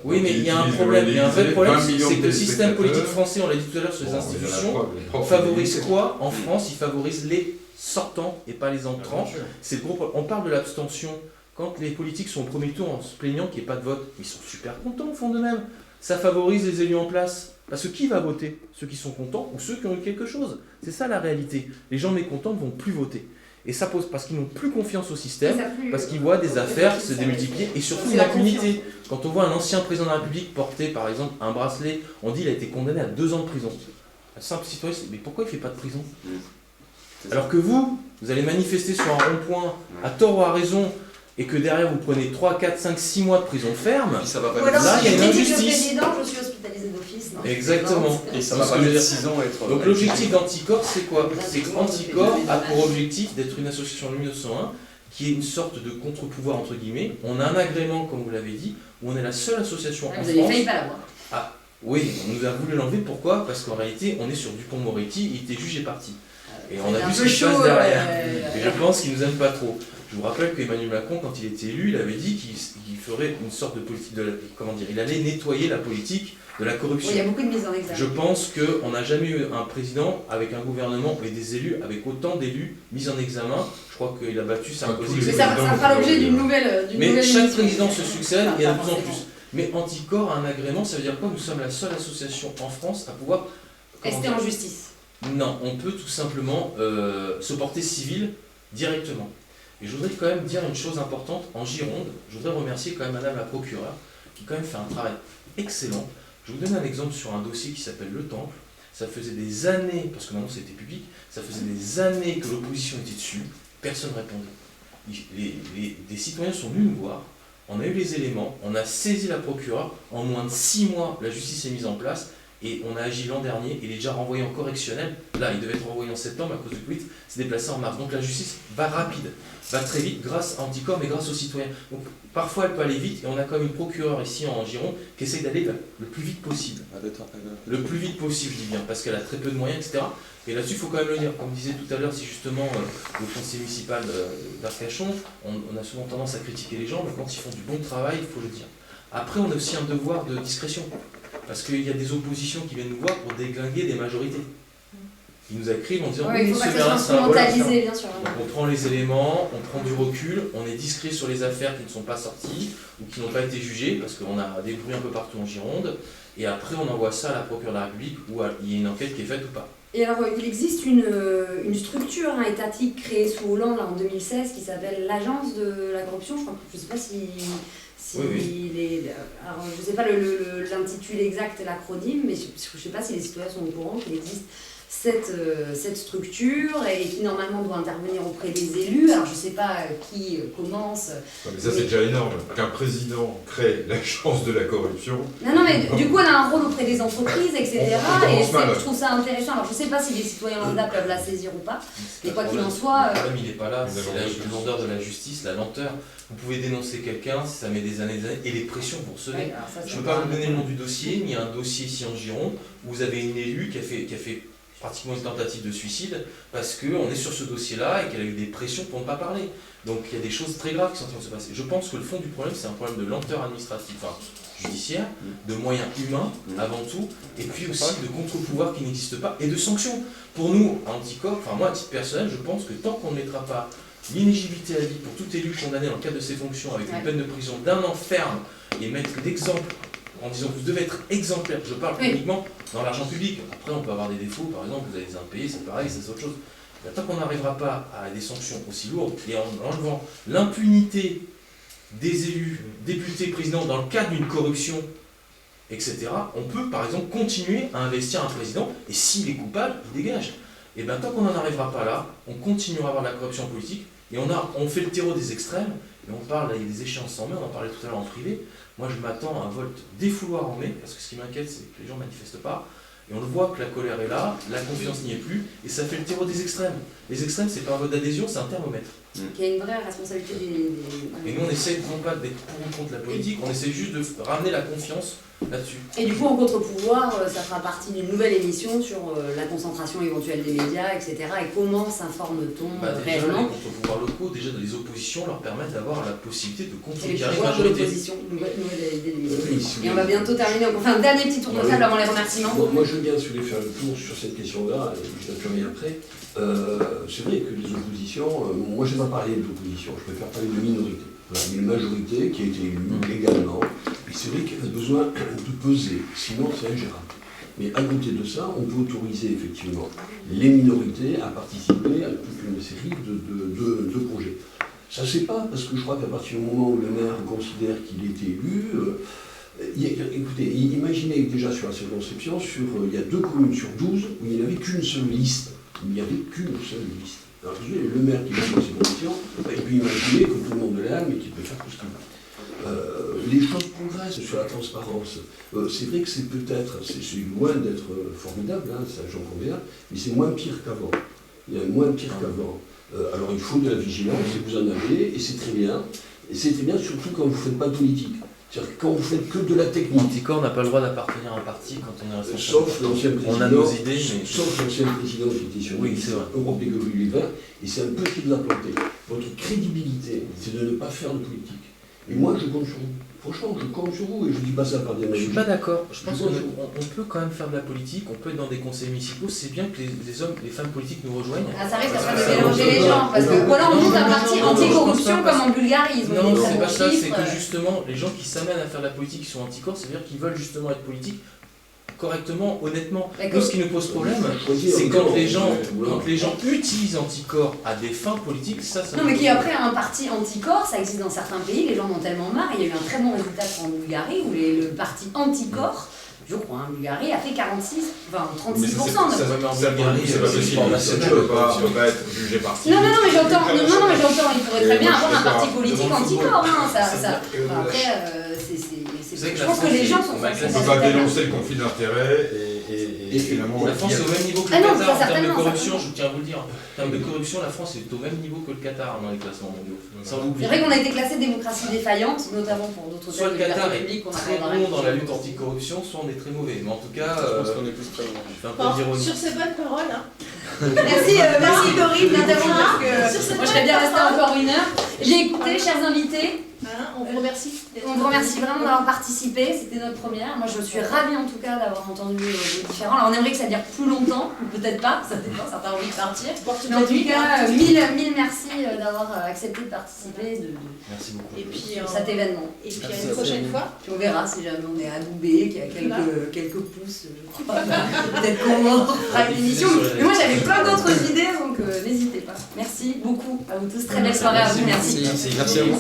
Oui, mais il y a un problème, il y a un vrai problème, c'est que le système politique français, on l'a dit tout à l'heure sur les institutions, favorise quoi en France? Il favorise les sortants et pas les entrants. C'est le gros problème. On parle de l'abstention. Quand les politiques sont au premier tour en se plaignant qu'il n'y ait pas de vote, ils sont super contents au fond d'eux-mêmes. Ça favorise les élus en place. Parce que qui va voter? Ceux qui sont contents ou ceux qui ont eu quelque chose. C'est ça la réalité. Les gens mécontents ne vont plus voter. Et ça pose parce qu'ils n'ont plus confiance au système, parce qu'ils voient des affaires se démultiplier et surtout une impunité. Quand on voit un ancien président de la République porter par exemple un bracelet, on dit qu'il a été condamné à 2 ans de prison. Un simple citoyen, mais pourquoi il ne fait pas de prison? Alors que vous allez manifester sur un rond-point à tort ou à raison, et que derrière vous prenez 3, 4, 5, 6 mois de prison ferme, ça va pas ou alors là il y a une injustice. Le président, je suis hospitalisé d'office. Exactement. Et ça va pas mettre 6 ans à être... Donc l'objectif d'Anticor, c'est quoi? C'est qu'Anticor a pour objectif d'être une association de 1901 qui est une sorte de contre-pouvoir entre guillemets. On a un agrément, comme vous l'avez dit, où on est la seule association en France. Vous avez failli pas l'avoir. Ah, oui, on nous a voulu l'enlever. Pourquoi? Parce qu'en réalité, on est sur Dupond-Moretti, il était jugé parti. Et on a vu ce qui se passe derrière. Et je pense qu'il nous aime pas trop. Je vous rappelle qu'Emmanuel Macron, quand il était élu, il avait dit qu'il ferait une sorte de politique, il allait nettoyer la politique de la corruption. Oui, il y a beaucoup de mise en exergue. Je pense qu'on n'a jamais eu un président avec un gouvernement et des élus, avec autant d'élus mis en examen. Je crois qu'il a battu Sarkozy. Mais ça fera l'objet d'une nouvelle. Mais chaque président se succède et il y en a de plus en plus. Mais Anticor a un agrément, ça veut dire quoi? Nous sommes la seule association en France à pouvoir... Rester en justice. Non, on peut tout simplement se porter civil directement. Et je voudrais quand même dire une chose importante, en Gironde, je voudrais remercier quand même Madame la procureure, qui quand même fait un travail excellent. Je vous donne un exemple sur un dossier qui s'appelle Le Temple. Ça faisait des années, parce que maintenant c'était public, ça faisait des années que l'opposition était dessus, personne ne répondait. Des citoyens sont venus nous voir, on a eu les éléments, on a saisi la procureure, en moins de 6 mois, la justice est mise en place, et on a agi l'an dernier, il est déjà renvoyé en correctionnel. Là, il devait être renvoyé en septembre à cause du Covid, c'est déplacé en mars. Donc la justice va rapide, va très vite grâce à Anticor, mais grâce aux citoyens. Donc parfois elle peut aller vite, et on a quand même une procureure ici en Gironde qui essaye d'aller le plus vite possible. Le plus vite possible, je dis bien, parce qu'elle a très peu de moyens, etc. Et là-dessus, il faut quand même le dire. Comme disait tout à l'heure, c'est justement le conseil municipal d'Arcachon, on a souvent tendance à critiquer les gens, mais quand ils font du bon travail, il faut le dire. Après, on a aussi un devoir de discrétion. Parce qu'il y a des oppositions qui viennent nous voir pour déglinguer des majorités. Ils nous écrivent en disant oui, il faut pas que ça soit instrumentalisé, bien sûr. Donc on prend les éléments, on prend du recul, on est discret sur les affaires qui ne sont pas sorties ou qui n'ont pas été jugées, parce qu'on a des bruits un peu partout en Gironde, et après on envoie ça à la procureure de la République où il y a une enquête qui est faite ou pas. Et alors, il existe une structure étatique créée sous Hollande là, en 2016 qui s'appelle l'Agence de la corruption. Je ne sais pas si oui. Alors, je ne sais pas l'intitulé exact, l'acronyme, mais je ne sais pas si les citoyens sont au courant qu'il existe cette structure et qui normalement doit intervenir auprès des élus. Alors je ne sais pas qui commence. Mais ça c'est déjà énorme, qu'un président crée l'agence de la corruption. Non, mais du coup elle a un rôle auprès des entreprises, etc. Et je trouve ça intéressant. Alors je ne sais pas si les citoyens lambda peuvent la saisir ou pas, mais quoi qu'il en soit... Le problème il n'est pas là, c'est la lourdeur de la justice, la lenteur. Vous pouvez dénoncer quelqu'un, ça met des années, et les pressions que vous recevez. Je ne peux pas vous donner le nom du dossier, mais il y a un dossier ici en Gironde où vous avez une élue qui a fait pratiquement une tentative de suicide parce qu'on est sur ce dossier-là et qu'elle a eu des pressions pour ne pas parler. Donc il y a des choses très graves qui sont en train de se passer. Je pense que le fond du problème, c'est un problème de lenteur administrative, judiciaire, de moyens humains avant tout, et puis aussi de contre-pouvoir qui n'existe pas, et de sanctions. Pour nous, à Anticor, moi à titre personnel, je pense que tant qu'on ne mettra pas l'inéligibilité à vie pour tout élu condamné dans le cadre de ses fonctions avec une peine de prison d'1 an ferme et mettre l'exemple en disant que vous devez être exemplaire, je parle uniquement dans l'argent public. Après, on peut avoir des défauts, par exemple, vous avez des impayés, c'est pareil, c'est autre chose. Mais tant qu'on n'arrivera pas à des sanctions aussi lourdes et en enlevant l'impunité des élus, députés, présidents dans le cadre d'une corruption, etc., on peut, par exemple, continuer à investir un président et s'il est coupable, il dégage. Et bien, tant qu'on n'en arrivera pas là, on continuera à avoir de la corruption politique et on fait le terreau des extrêmes. Et on parle, là, il y a des échéances en mai, on en parlait tout à l'heure en privé. Moi, je m'attends à un vote défouloir en mai, parce que ce qui m'inquiète, c'est que les gens ne manifestent pas. Et on le voit que la colère est là, la confiance n'y est plus, et ça fait le terreau des extrêmes. Les extrêmes, c'est pas un vote d'adhésion, c'est un thermomètre. Il y a une vraie responsabilité des... Et nous, on essaie non pas d'être pour ou contre la politique, on essaie juste de ramener la confiance là-dessus. Et du coup, en contre-pouvoir, ça fera partie d'une nouvelle émission sur la concentration éventuelle des médias, etc. Et comment s'informe-t-on réellement. Les contre-pouvoirs locaux, déjà les oppositions leur permettent d'avoir la possibilité de contrecarrer une majorité. Et on va bientôt terminer. On fait un dernier petit tour de table avant les remerciements. Moi, je veux bien faire le tour sur cette question-là, et je t'appuierai après. C'est vrai que les oppositions, moi je n'ai pas parlé d'opposition, je préfère parler de minorité. Voilà, il y a une majorité qui a été élue légalement, et c'est vrai qu'elle a besoin de peser, sinon c'est ingérable. Mais à côté de ça, on peut autoriser effectivement les minorités à participer à toute une série de projets. Ça ne se fait pas, parce que je crois qu'à partir du moment où le maire considère qu'il est élu, écoutez, imaginez déjà sur la circonscription, il y a 2 communes sur 12 où il n'y avait qu'une seule liste. Il n'y avait qu'une seule liste. Alors, le maire qui va dans ses conditions, il peut imaginer que tout le monde l'aime et qu'il peut faire tout ce qu'il veut. Les choses progressent sur la transparence. C'est vrai que c'est peut-être, c'est loin d'être formidable, ça j'en conviens, mais c'est moins pire qu'avant. Il y a moins pire qu'avant. Alors il faut de la vigilance, et vous en avez, et c'est très bien. Et c'est très bien surtout quand vous ne faites pas de politique. C'est-à-dire que quand vous faites que de la technique. Anticor n'a pas le droit d'appartenir à un parti quand on est responsable. Sauf l'ancien président. On a nos idées, mais... Sauf l'ancien président qui était sur Europe Écologie Les Verts, et c'est un peu ce qui vous a planté. Votre crédibilité, c'est de ne pas faire de politique. Et moi, je compte sur vous. Franchement, je compte sur vous et je ne dis pas ça par des Je suis pas d'accord. Je pense qu'on peut quand même faire de la politique, on peut être dans des conseils municipaux. C'est bien que les hommes, les femmes politiques nous rejoignent. Ah, ça risque de mélanger les gens. Parce que voilà, on monte un parti anti-corruption comme en Bulgarie. Non, c'est pas ça. C'est que justement, les gens qui s'amènent à faire de la politique, qui sont anti-corps, c'est-à-dire qu'ils veulent justement être politiques correctement, honnêtement. Nous, ce qui nous pose problème, c'est quand les gens utilisent anticorps à des fins politiques, ça non, mais qui après un parti anticorps, ça existe dans certains pays, les gens en ont tellement marre. Il y a eu un très bon résultat en Bulgarie où le parti anticorps, je crois, Bulgarie a fait 36%. Ça va possible. Tu peux pas être jugé parti. Non, mais j'entends. Il pourrait très bien avoir un parti politique anticorps. Après, je pense que les gens sont... On ne peut pas dénoncer le conflit d'intérêts et finalement... La France est au même niveau que le Qatar en termes de corruption, je tiens à vous le dire. En termes de corruption, la France est au même niveau que le Qatar dans les classements mondiaux. C'est vrai qu'on a été classé démocratie défaillante, notamment pour d'autres soit le Qatar est très bon dans la lutte anti-corruption, soit on est très mauvais. Mais en tout cas, je pense qu'on est plus très bon. Je fais un peu d'ironie. Sur ces bonnes paroles... Merci Corinne d'interrompre parce que moi je serais bien restée encore une heure. J'ai écouté, chers invités. On vous remercie. On vous remercie vraiment d'avoir participé, c'était notre première. Moi je suis ravie en tout cas d'avoir entendu les différents. Alors on aimerait que ça dure plus longtemps, ou peut-être pas, ça dépend, certains ont envie de partir. Mais en tout cas, mille merci d'avoir accepté de participer merci beaucoup. Et puis, sur cet événement. Et puis à une prochaine fois. Puis on verra si jamais on est adoubé, qu'il y a quelques pouces, je crois. Peut-être qu'on fera une émission. Mais moi j'avais plein d'autres idées, donc n'hésitez pas. Merci beaucoup à vous tous, très belle soirée à vous, merci. Merci à vous.